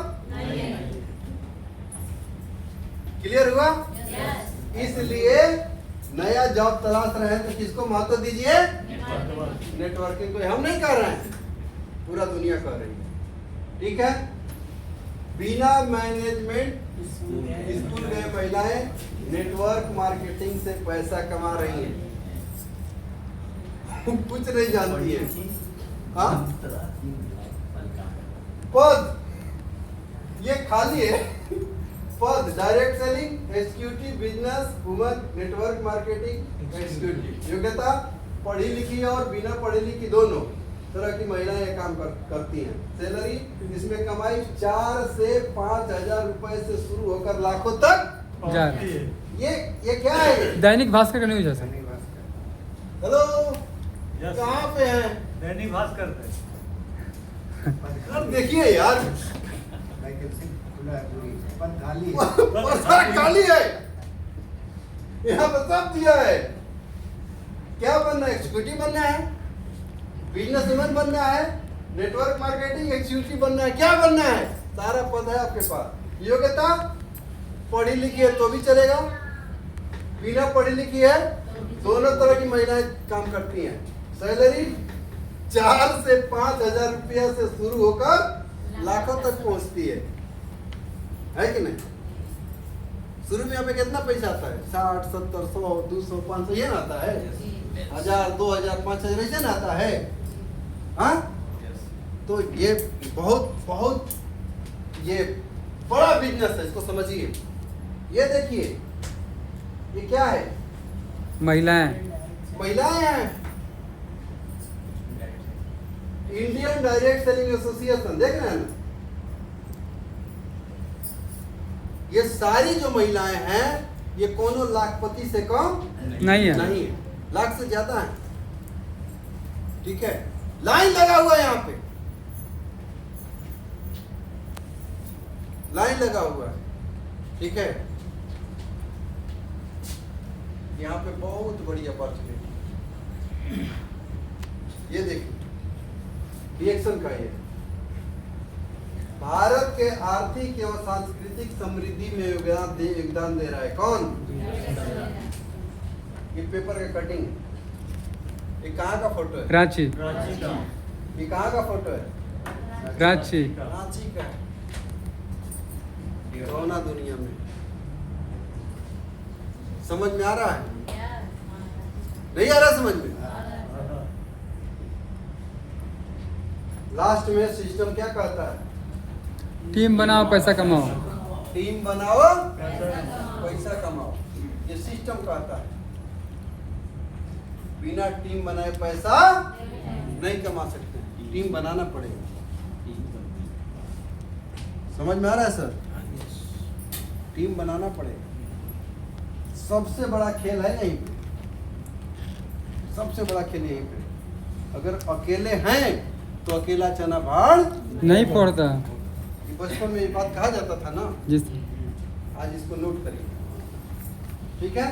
क्लियर हुआ? इसलिए नया जॉब तलाश रहे हैं तो किसको महत्व दीजिए? नेटवर्किंग को। हम नहीं कर रहे हैं, पूरा दुनिया कर रही है। ठीक है? बिना मैनेजमेंट स्कूल गए महिलाएं नेटवर्क मार्केटिंग से पैसा कमा रही हैं। कुछ नहीं जानती है। हाँ, पद ये खाली है, पद direct selling, executive business woman, network marketing executive. योग्यता पढ़ी लिखी और बिना पढ़ी लिखी दोनों तरह की महिलाएं ये काम करती हैं। सैलरी इसमें कमाई 4 से 5 हजार रुपए से शुरू होकर लाखों तक जा ये क्या है ये? दैनिक भास्कर का न्यूज है सर। हेलो कहाँ पे हैं? दैनिक भास्कर पे। यार देखिए यार खाली खाली है, यहाँ पर सब दिया है। क्या बनना है? एग्जीक्यूटिव बनना है, बिजनेस वुमन बनना है, नेटवर्क मार्केटिंग एग्जीक्यूटिव बनना है, क्या बनना है? सारा पद है आपके पास। योग्यता पढ़ी लिखी है तो भी चलेगा, बिना पढ़ी लिखी है दोनों तरह की महिलाएं काम करती हैं। सैलरी 4 से 5 हजार रुपया से शुरू होकर लाखों तक पहुंचती है कि नहीं? शुरू में यहाँ पे कितना पैसा आता है? 60, 70, 100, 200, 500 ये ना आता है? 1000, 2000, 5000 ऐसे ना आता है? हाँ? तो ये बहुत ये बड़ा बिजनेस है, इसको समझिए। ये देखिए ये क्या है? महिलाएं हैं। इंडियन डायरेक्ट सेलिंग एसोसिएशन, देख रहे हैं ना? ये सारी जो महिलाएं हैं ये कोनो लाखपति से कम नहीं है। नहीं है, लाख से ज्यादा है। ठीक है, लाइन लगा हुआ है, यहाँ पे लाइन लगा हुआ है। ठीक है, यहाँ पे बहुत बड़ी अपॉर्चुनिटी। ये देखिए रिएक्शन का ये भारत के आर्थिक एवं सांस्कृतिक समृद्धि में योगदान दे रहा है। कौन? ये पेपर का कटिंग। ये कहाँ का फोटो है? रांची। ये कहाँ का फोटो है? रांची। रांची का। कोरोना दुनिया में समझ में आ रहा है? नहीं आ रहा समझ में? लास्ट में सिस्टम क्या कहता है? टीम बनाओ पैसा कमाओ। टीम बनाओ पैसा कमाओ, ये सिस्टम कहता है। बिना टीम बनाए पैसा नहीं कमा सकते, टीम बनाना पड़ेगा। समझ में आ रहा है सर? टीम बनाना पड़ेगा। सबसे बड़ा खेल है यहीं पे, सबसे बड़ा खेल यहीं पे। अगर अकेले हैं तो अकेला चना भाड़ नहीं फोड़ता। बचपन में ये बात कहा जाता था ना। जिस आज इसको नोट करिए, ठीक है?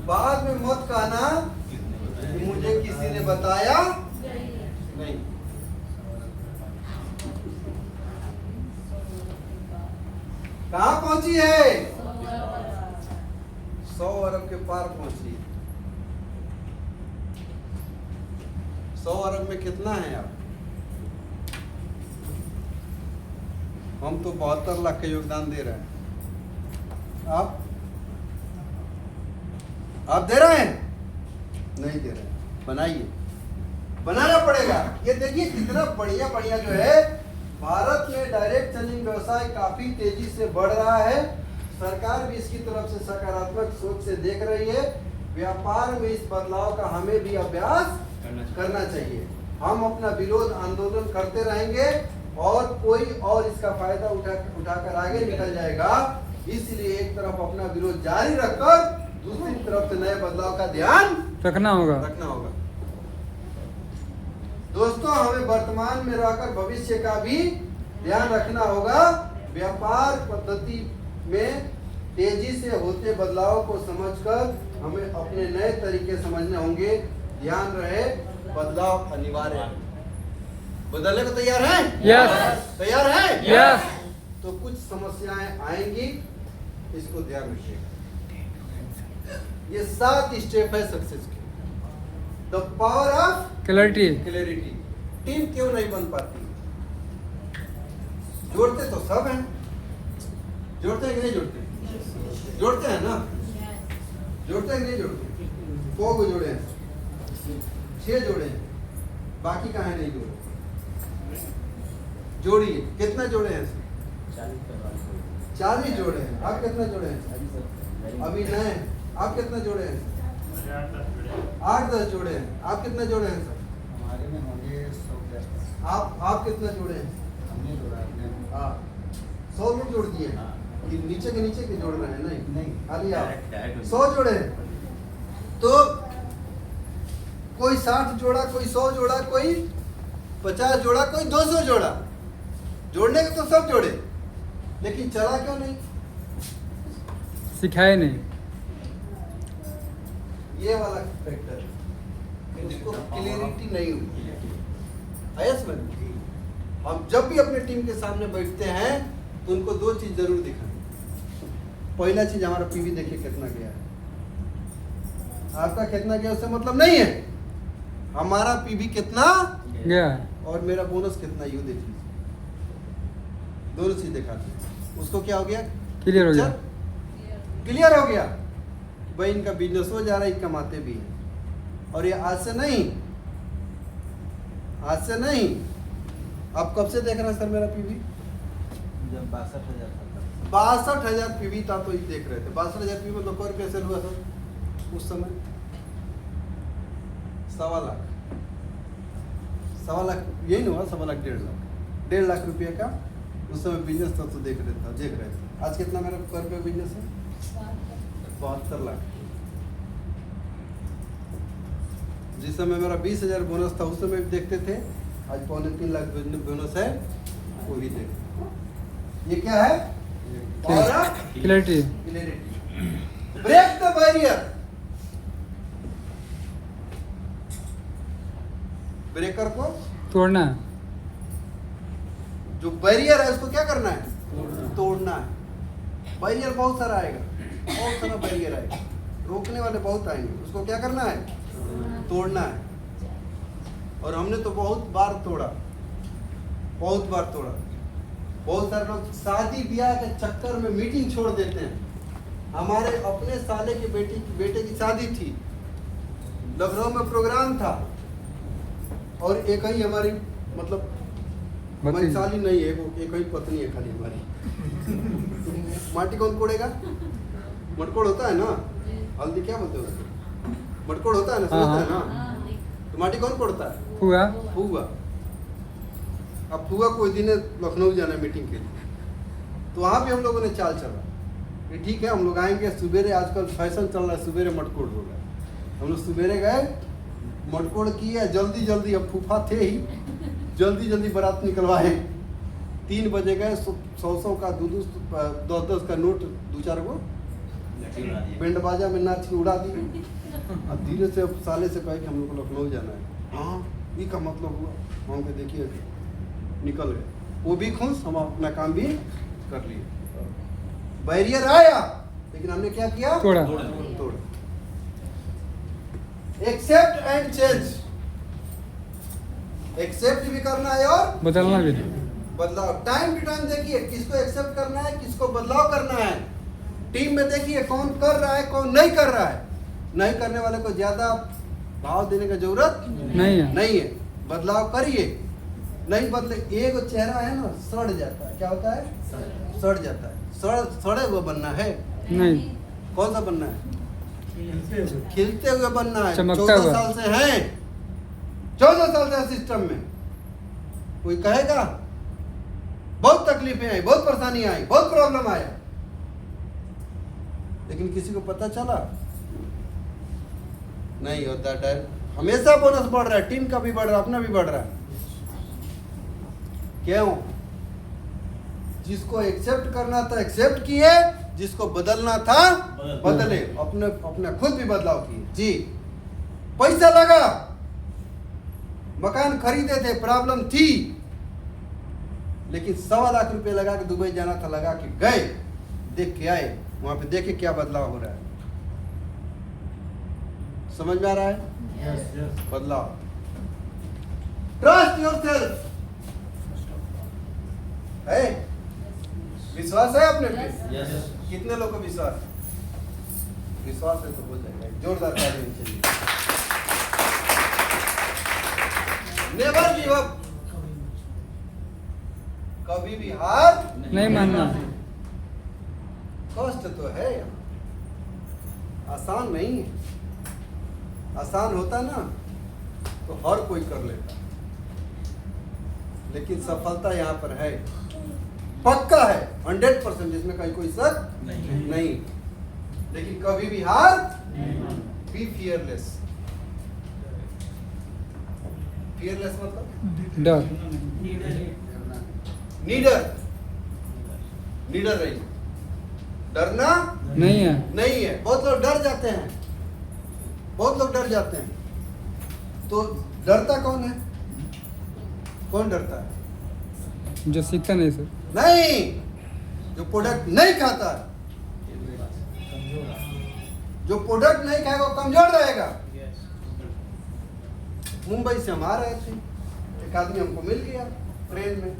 बाद में मत कहना कि मुझे किसी ने बताया नहीं। कहाँ पहुंची है? 100 अरब के पार पहुंची। 100 अरब में कितना है आप? हम तो 72 लाख का योगदान दे रहे हैं। आप दे रहे हैं? नहीं दे रहे। बनाइए, बनाना पड़ेगा। ये देखिए कितना बढ़िया बढ़िया जो है, भारत में डायरेक्ट सेलिंग व्यवसाय काफी तेजी से बढ़ रहा है। सरकार भी इसकी तरफ से सकारात्मक सोच से देख रही है। व्यापार में इस बदलाव का हमें भी अभ्यास करना चाहिए। हम अपना विरोध आंदोलन करते रहेंगे और कोई और इसका फायदा उठाकर आगे निकल जाएगा। इसलिए एक तरफ अपना विरोध जारी रखकर दूसरी तरफ से नए बदलाव का ध्यान रखना होगा। दोस्तों, हमें वर्तमान में रहकर भविष्य का भी ध्यान रखना होगा। व्यापार पद्धति में तेजी से होते बदलाव को समझकर हमें अपने नए तरीके समझने होंगे। ध्यान रहे, बदलाव अनिवार्य है। बदलने को तैयार हैं? यस। तैयार हैं? यस। तो कुछ समस्याएं आएंगी, इसको ध्यान रखिएगा। ये 7 स्टेप है सक्सेस के। The power of clarity. Team क्यों नहीं बन पाती? जोड़ते तो सब हैं, जोड़ते हैं कि नहीं जोड़ते? जोड़ते हैं ना? जोड़ते हैं कि नहीं जोड़ते? 100 को जोड़े हैं, 6 जोड़े हैं, बाकी कहाँ नहीं जोड़े? जोड़िए, कितना जोड़े हैं? 40 जोड़े हैं। आप कितना जोड़े हैं? अभी नए। आप कितना जोड़े हैं? 8-10 जोड़े हैं। आप कितना जोड़े हैं सर? हमारे में होंगे 100 के आसपास। आप कितना जोड़े हैं? हमने जोड़ा अपने हाँ 100 लोग जोड़ दिए हैं। ये नीचे के जोड़ रहे हैं नहीं नहीं। खाली आप डायरेक्ट 100 जोड़े हैं। तो कोई 60 जोड़ा, कोई 100 जोड़ा, कोई 50 जोड़ा, कोई 200 जोड़ा। जोड़ने के तो सब जोड़े, लेकिन चला क्यों नहीं? सिखाए नहीं। ये वाला फैक्टर उसको क्लियरिटी नहीं हुई। आया समझ? हम जब भी अपने टीम के सामने बैठते हैं तो उनको 2 चीज जरूर दिखाएं। पहला चीज हमारा पीवी देखिए कितना गया है। आपका कितना गया उससे मतलब नहीं है, हमारा पीवी कितना गया और मेरा बोनस कितना, यू देख लीजिए। दोनों चीज दिखाते हैं। उसको क्या हो गया? क्लियर हो गया। क्लियर हो गया भाई इनका बिजनेस हो जा रहा है, कमाते भी हैं। और ये आज से नहीं, आप कब से देख रहे हैं सर मेरा पीवी? जब 62,000 था 62,000 पीवी था तो ये देख रहे थे। 62,000 पीवी में तो कौन रुपया सेल हुआ सर उस समय? 1.25 लाख। 1.25 लाख यही नहीं हुआ, 1.25 लाख 1.5 लाख 1.5 लाख रुपये का उस समय बिजनेस था तो देख रहे थे। आज कितना मेरा पर रुपये बिजनेस है? 72 लाख। जिस समय मेरा 20,000 बोनस था उस समय भी देखते थे, आज 2.25 लाख बोनस है वो भी देखते। ये क्या है? Clarity. Break the barrier. Breaker को तोड़ना। जो बैरियर है उसको क्या करना है? तोड़ना है। बैरियर बहुत सारा आएगा, बहुत सारा बैरियर आएगा, रोकने वाले बहुत आएंगे, उसको क्या करना है? तोड़ना है। और हमने तो बहुत बार तोड़ा। बहुत सारे लोग शादी ब्याह के चक्कर में मीटिंग छोड़ देते हैं। हमारे अपने साले के बेटे की शादी थी, लखनऊ में प्रोग्राम था और एक ही हमारी मतलब हमारी साली नहीं है, वो एक ही पत्नी है खाली हमारी। माटी कौन कोड़ेगा? मटकोड़ होता है ना, हल्दी क्या बोलते हैं उसको? मटकोड़ होता है ना, समझता है ना? तो माटी कौन कोड़ता है? फुआ। अब फुआ को दिन लखनऊ जाना मीटिंग के लिए, तो वहाँ भी हम लोगों ने चाल चला कि ठीक है हम लोग आएंगे सुबेरे, आजकल फैशन चल रहा है सुबेरे मटकोड़ होगा। हम लोग सुबेरे गए, मटकोड़ किए जल्दी, अब फूफा थे ही, जल्दी बारात निकलवाए। 3 बजे गए, 100 का 10 का नोट 2-4 को बैंड बाजा में नाच के उड़ा दिए। अब धीरे से अब साले से कहे कि हम लोग को लखनऊ जाना है। हाँ ये का मतलब हुआ, हम के देखिए निकल गए, वो भी खुश, हम अपना काम भी कर लिए। बैरियर आया लेकिन हमने क्या किया? तोड़ा। Accept and change. एक्सेप्ट भी करना है और बदलना भी। बदलाव टाइम टू टाइम देखिए, किसको एक्सेप्ट करना है, किसको बदलाव करना है। टीम में देखिए कौन कर रहा है, कौन नहीं कर रहा है। नहीं करने वाले को ज्यादा भाव देने की जरूरत नहीं है। बदलाव करिए, नहीं बदले एक चेहरा है ना सड़ जाता है। क्या होता है? सड़ जाता है। सड़े हुए बनना है नहीं, कौन सा बनना है? खिलते हुए बनना है। 14 साल से हैं, 14 साल से सिस्टम में। कोई कहेगा बहुत तकलीफें आई, बहुत परेशानी आई, बहुत प्रॉब्लम आया, लेकिन किसी को पता चला नहीं होता। डर हमेशा बोनस बढ़ रहा है, टीम का भी बढ़ रहा है, अपना भी बढ़ रहा है। क्यों? जिसको एक्सेप्ट करना था एक्सेप्ट किए, जिसको बदलना था बदले, अपने खुद भी बदलाव किए। जी पैसा लगा, मकान खरीदे थे, प्रॉब्लम थी, लेकिन 1.25 लाख रुपए लगा के दुबई जाना था, लगा के गए, देख के आए, वहां पे देखे क्या बदलाव हो रहा है। समझ में आ रहा है? यस। बदलाव। ट्रस्ट योरसेल्फ है, विश्वास है अपने पे? यस। कितने लोगों को विश्वास है तो हो जाएगा। जोरदार ताली चाहिए। Never give up. कभी भी हार नहीं मानना। कष्ट तो है यहाँ, आसान नहीं है। आसान होता ना तो हर कोई कर लेता, लेकिन सफलता यहाँ पर है, पक्का है 100%, जिसमें कहीं कोई शक नहीं। लेकिन कभी भी हार, बी फियरलेस। फियरलेस मतलब डर। नीडर रही, डरना नहीं है। नहीं है। बहुत लोग डर जाते हैं, बहुत लोग डर जाते हैं। तो डरता कौन है? कौन डरता है? जो सीखता नहीं सर। नहीं, जो प्रोडक्ट नहीं खाता है। जो प्रोडक्ट नहीं खाएगा वो कमजोर रहेगा। मुंबई से हम आ रहे थे, एक आदमी हमको मिल गया ट्रेन में,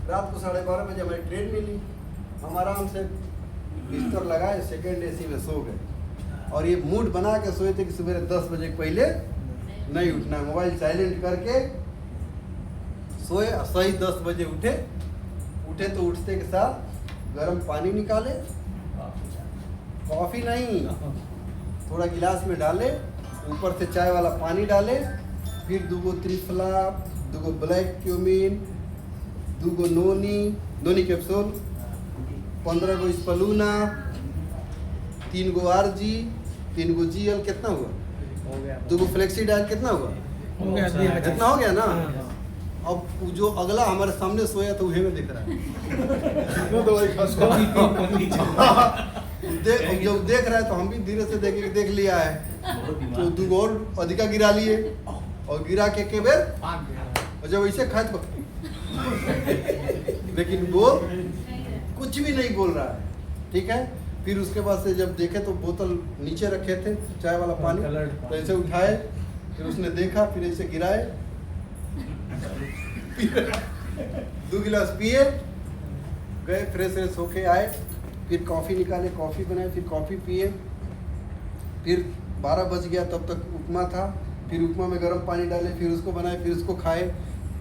रात को 12:30 बजे हमारी ट्रेन मिली। हम आराम से बिस्तर लगाए, सेकेंड एसी में सो गए, और ये मूड बना के सोए थे कि सुबह 10 बजे पहले नहीं उठना। मोबाइल साइलेंट करके सोए, सही 10 बजे उठे तो उठते के साथ गर्म पानी निकाले, कॉफी नहीं, थोड़ा गिलास में डाले, ऊपर से चाय वाला पानी डाले, फिर 2 त्रिफला, 2 ब्लैक क्यूमिन, 2 नोनी कैप्सूल, 15 स्पलूना, 3 आरजी, 3 जीएल, कितना हुआ? 2 फ्लेक्सी डायल, कितना हुआ? जितना हो गया ना। अब जो अगला हमारे सामने सोया तो उहे में दिख रहा है। जब देख रहा है तो हम भी धीरे से देख लिया है, तो 2 और अधिका गिरा लिए, और गिरा के बेर और जब ऐसे खाए तो लेकिन वो कुछ भी नहीं बोल रहा है, ठीक है। फिर उसके बाद से जब देखे तो बोतल नीचे रखे थे चाय वाला पानी, तो ऐसे उठाए, फिर उसने देखा, फिर ऐसे गिराए, 2 गिलास पिए, गए फ्रेश होके आए, फिर कॉफ़ी निकाले, कॉफ़ी बनाए, फिर कॉफ़ी पिए, फिर 12 बज गया, तब तक उपमा था, फिर उपमा में गर्म पानी डाले, फिर उसको बनाए, फिर उसको खाए।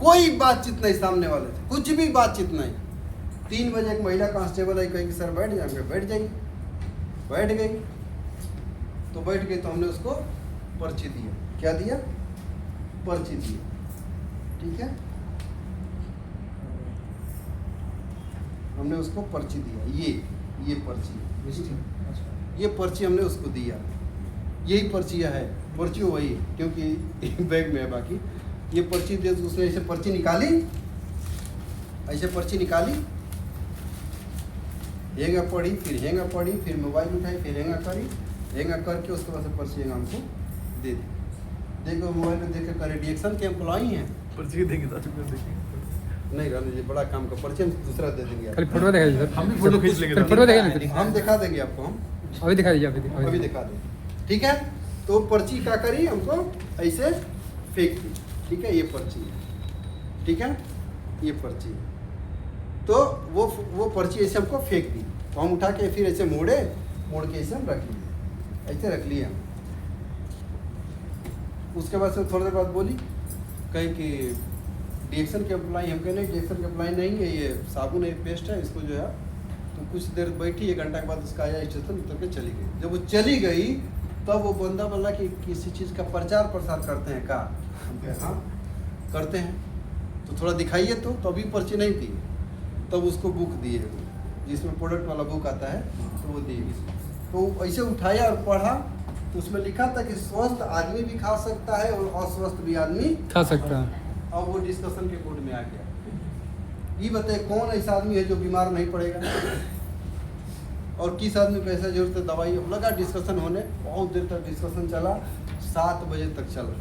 कोई बातचीत नहीं सामने वाले थे, कुछ भी बातचीत नहीं। 3 बजे एक महिला कांस्टेबल आई, कही कि सर बैठ जाएंगे, बैठ जाएंगे, बैठ गई। तो बैठ गई तो हमने उसको पर्ची दिया। क्या दिया? पर्ची दिया, ठीक है। हमने उसको पर्ची दिया, ये पर्ची, ये पर्ची हमने उसको दिया। यही पर्चियाँ है, पर्ची वही, क्योंकि बैग में है बाकी। ये पर्ची दे, उसने ऐसे पर्ची निकाली, ऐसे पर्ची निकाली, हेंगा पड़ी, फिर हेंगा पड़ी, फिर मोबाइल उठाई, फिर हेंगा करी, हेंगा करके उसके बाद से पर्ची हेंगा हमको दे दी। देखो मोबाइल में देख कर रिएक्शन के एम्प्लॉई हैं, पर्ची देंगे तो देखेंगे। नहीं रहने दीजिए, बड़ा काम का पर्ची हम दूसरा दे देंगे खाली आपको। फोटो दिखाई दीजिए सर। हम भी फोटो खींच लेंगे। फोटो दिखाइए ना। हम दिखा देंगे आपको, हम अभी दिखा दीजिए, अभी दिखा दें, ठीक है। तो पर्ची क्या करी, हमको ऐसे फेंक दी, ठीक है। ये पर्ची है, ठीक है, ये पर्ची है। तो वो पर्ची ऐसे हमको फेंक दी, तो हम उठा के फिर ऐसे मोड़ के ऐसे हम रख लिए, ऐसे रख लिए हम। उसके बाद से थोड़ी देर बाद बोली, कहीं कि डिएक्शन के अप्लाई, हम कहें नहीं डिएक्शन के अप्लाई नहीं है, ये साबुन है, पेस्ट है, इसको जो है। तो कुछ देर बैठी, 1 घंटा के बाद उसका आया स्टेशन, उतर के चली गई। जब वो चली गई तब वो बंदा बोला कि किसी चीज़ का प्रचार प्रसार करते हैं का? हम कहे हाँ करते हैं, तो थोड़ा दिखाइए। तो अभी पर्ची नहीं थी, तब उसको बुक दिए, जिसमें प्रोडक्ट वाला बुक आता है, तो वो दिए। तो ऐसे उठाया और पढ़ा, तो उसमें लिखा था कि स्वस्थ आदमी भी खा सकता है और अस्वस्थ भी आदमी खा सकता है। अब वो डिस्कशन के बोर्ड में आ गया। ये बताए कौन ऐसा आदमी है जो बीमार नहीं पड़ेगा, और किस आदमी को ऐसा जरूरत है दवाई। लगा डिस्कशन होने, बहुत देर तक डिस्कशन चला, 7 बजे तक चला,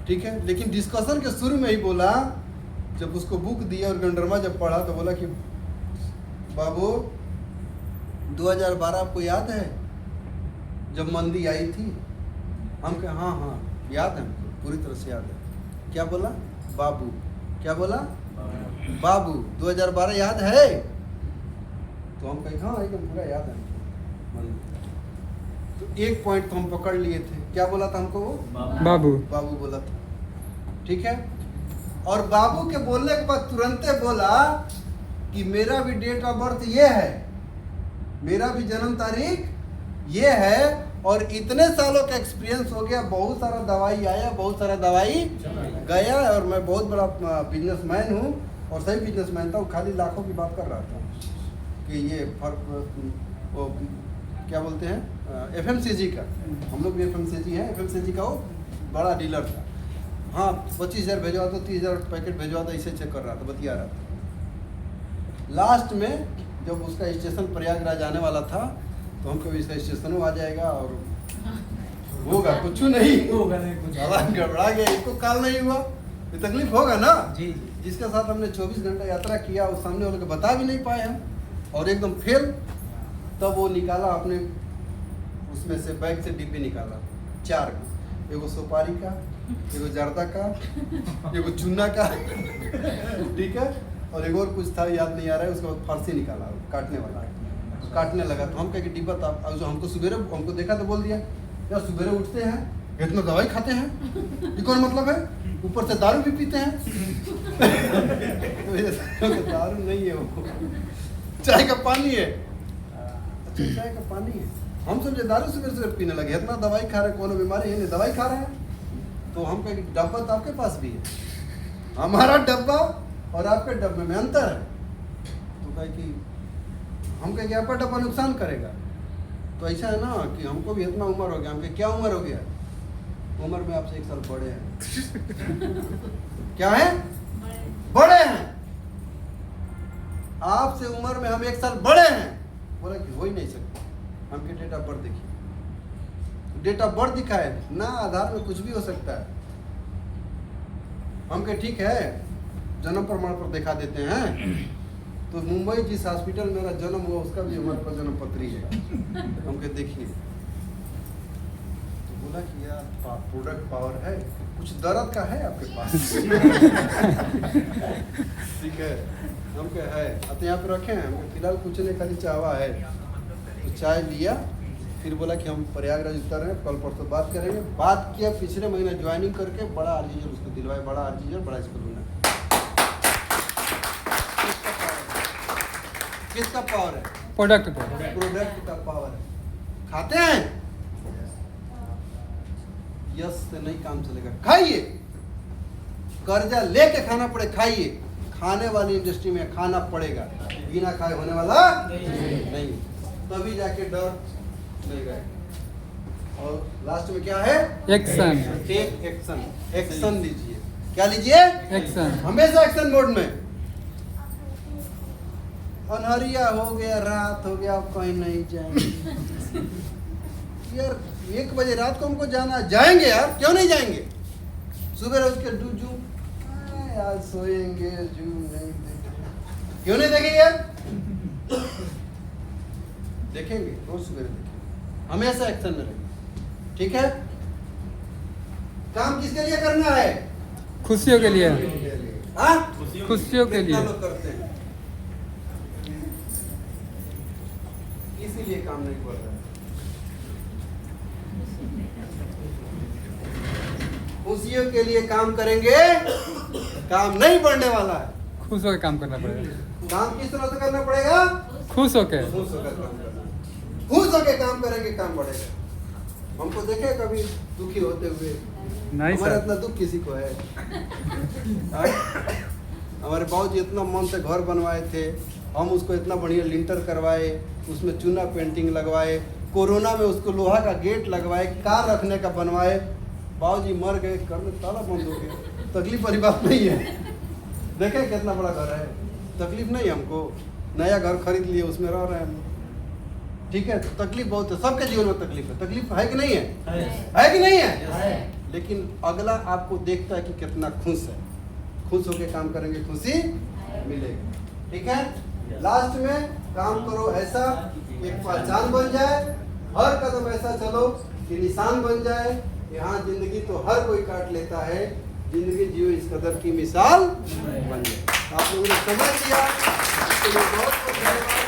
ठीक है। लेकिन डिस्कशन के शुरू में ही बोला, जब उसको बुक दिया और गंडरमा जब पढ़ा, तो बोला कि बाबू 2012 आपको याद है जब मंदी आई थी? हम कहे हाँ याद है, हमको पूरी तरह से याद है। क्या बोला? बाबू। क्या बोला? बाबू 2012 याद है? तो हम कहे हाँ एकदम पूरा याद है। तो एक पॉइंट तो हम पकड़ लिए थे। क्या बोला था हमको वो? बाबू। बाबू बोला था, ठीक है। और बाबू के बोलने के बाद तुरंत बोला कि मेरा भी डेट ऑफ बर्थ ये है, मेरा भी जन्म तारीख ये है, और इतने सालों का एक्सपीरियंस हो गया, बहुत सारा दवाई आया, बहुत सारा दवाई गया, और मैं बहुत बड़ा बिजनेसमैन हूँ, और सही बिजनेसमैन था, वो खाली लाखों की बात कर रहा था कि ये फर्क वो क्या बोलते हैं FMCG का, हम लोग भी FMCG हैं, FMCG का वो बड़ा डीलर था। हाँ 25,000 भेजवा दो, 30,000 पैकेट भेजवा दो, इसे चेक कर रहा था, बतिया रहा था। लास्ट में जब उसका स्टेशन प्रयागराज आने वाला था, तो हमको भी इसका स्टेशन आ जाएगा और होगा कुछ नहीं, होगा नहीं कुछ। आवाज गड़बड़ा गया, इसको काल नहीं हुआ, ये तकलीफ होगा ना। जी जी। जिसके साथ हमने 24 घंटा यात्रा किया, उस सामने वाले को बता भी नहीं पाए हम, और एकदम फेल। तब वो निकाला अपने उसमें से बैग से डिब्बे निकाला 4, एगो सुपारी का, एगो जर्दा का, एगो चूना का, ठीक है, और एक और कुछ था याद नहीं आ रहा है। उसके बाद फारसी निकाला काटने वाला, काटने लगा। तो हम कहे कि डिब्बा था, जो हमको सवेरे हमको देखा तो बोल दिया यार सवेरे उठते हैं इतना दवाई खाते हैं, ये कौन मतलब है, ऊपर से दारू भी पीते हैं। तो ये दारू नहीं है, वो चाय का पानी है। अच्छा चाय का पानी है, हम समझे दारू सवेरे पीने लगे, इतना दवाई खा रहे, कोनो बीमारी है नहीं, दवाई खा रहे हैं। तो हम कहे कि डब्बा तो आपके पास भी है, हमारा डब्बा और आपके डब्बे में अंतर है। तो कहे कि हम कहे कि आपका डब्बा नुकसान करेगा। तो ऐसा है ना कि हमको भी इतना उम्र हो गया, हम कहे क्या उम्र हो गया, उम्र में आपसे 1 साल बड़े हैं। क्या है, बड़े हैं आपसे, उम्र में हम 1 साल बड़े हैं। बोला कि हो ही नहीं सकता, हमके डेट ऑफ बर्थ देखिए, डेट ऑफ बर्थ दिखाए ना, आधार में कुछ भी हो सकता है। हम कहे ठीक है जन्म प्रमाण पत्र दिखा देते हैं। तो मुंबई जिस हॉस्पिटल मेरा जन्म हुआ उसका भी हमारे पास जन्म पत्री है, हम कहे देखिए। तो बोला कि यार प्रोडक्ट पावर है, कुछ दर्द का है आपके पास। ठीक है, हम कहे है, अब यहाँ पे रखे हैं, हम फिलहाल कुछ नहीं, खाली चावा है। तो चाय लिया, फिर बोला कि हम प्रयागराज उतर रहे हैं, कल परसों बात करेंगे। बात किया, पिछले महीने ज्वाइनिंग करके बड़ा आर्जिजर उसको दिलवाया, बड़ा आर्जिजर, बड़ा स्कूल में। किसका पावर है, प्रोडक्ट प्रोडक्ट का पावर है। खाते हैं, यस से नहीं काम चलेगा, खाइए, कर्जा लेके खाना पड़े खाइए, खाने वाली इंडस्ट्री में खाना पड़ेगा, बिना खाए होने वाला नहीं, तभी जाके डर नहीं गए। और लास्ट में क्या है, एक्शन, टेक एक्शन, एक्शन लीजिए। क्या लीजिए, एक्शन, हमेशा एक्शन मोड में। अनहरिया हो गया, रात हो गया, आप कहीं नहीं जाएंगे। यार 1 बजे रात को हमको जाना, जाएंगे यार, क्यों नहीं जाएंगे। सुबह उठ के जू यार सोएंगे, जू नहीं देखेंगे, क्यों नहीं देखेंगे यार, देखेंगे, रोज सुबह देखेंगे, हमेशा एक्शन में रहेंगे। ठीक है, काम किसके लिए करना है, खुशियों के लिए, हाँ खुशियों के कितना लिए। लोग करते हैं, इसीलिए काम नहीं कर रहा है। खुशियों के लिए काम करेंगे, काम नहीं बढ़ने वाला है। खुश होकर काम करना पड़ेगा, काम किस तरह से करना पड़ेगा, खुश होकर। खुश होकर काम करना, खुश होकर काम करेंगे, काम बढ़ेगा। हमको देखे कभी दुखी होते हुए, नहीं हमारा सर, इतना दुख किसी को है। हमारे बाबूजी इतना मन से घर बनवाए थे, हम उसको इतना बढ़िया लिंटर करवाए, उसमें चूना पेंटिंग लगवाए, कोरोना में उसको लोहा का गेट लगवाए, कार रखने का बनवाए। बाबूजी मर गए, घर में ताला बंद हो गया। तकलीफ वाली बात नहीं है, देखें कितना बड़ा घर है, तकलीफ नहीं हमको, नया घर खरीद लिए, उसमें रह रहे हैं हम। ठीक है, तो तकलीफ बहुत है, सबके जीवन में तकलीफ है। तकलीफ है कि नहीं है, है कि नहीं है? लेकिन अगला आपको देखता है कि कितना खुश है, खुश होकर काम करेंगे, खुशी मिलेगी। ठीक है, लास्ट में काम करो ऐसा एक पहचान बन जाए, हर कदम ऐसा चलो कि निशान बन जाए। यहाँ जिंदगी तो हर कोई काट लेता है, जिंदगी जियो इस कदर की मिसाल बन जाए। आप लोगों ने समझ लिया, इसके लिए बहुत बहुत धन्यवाद।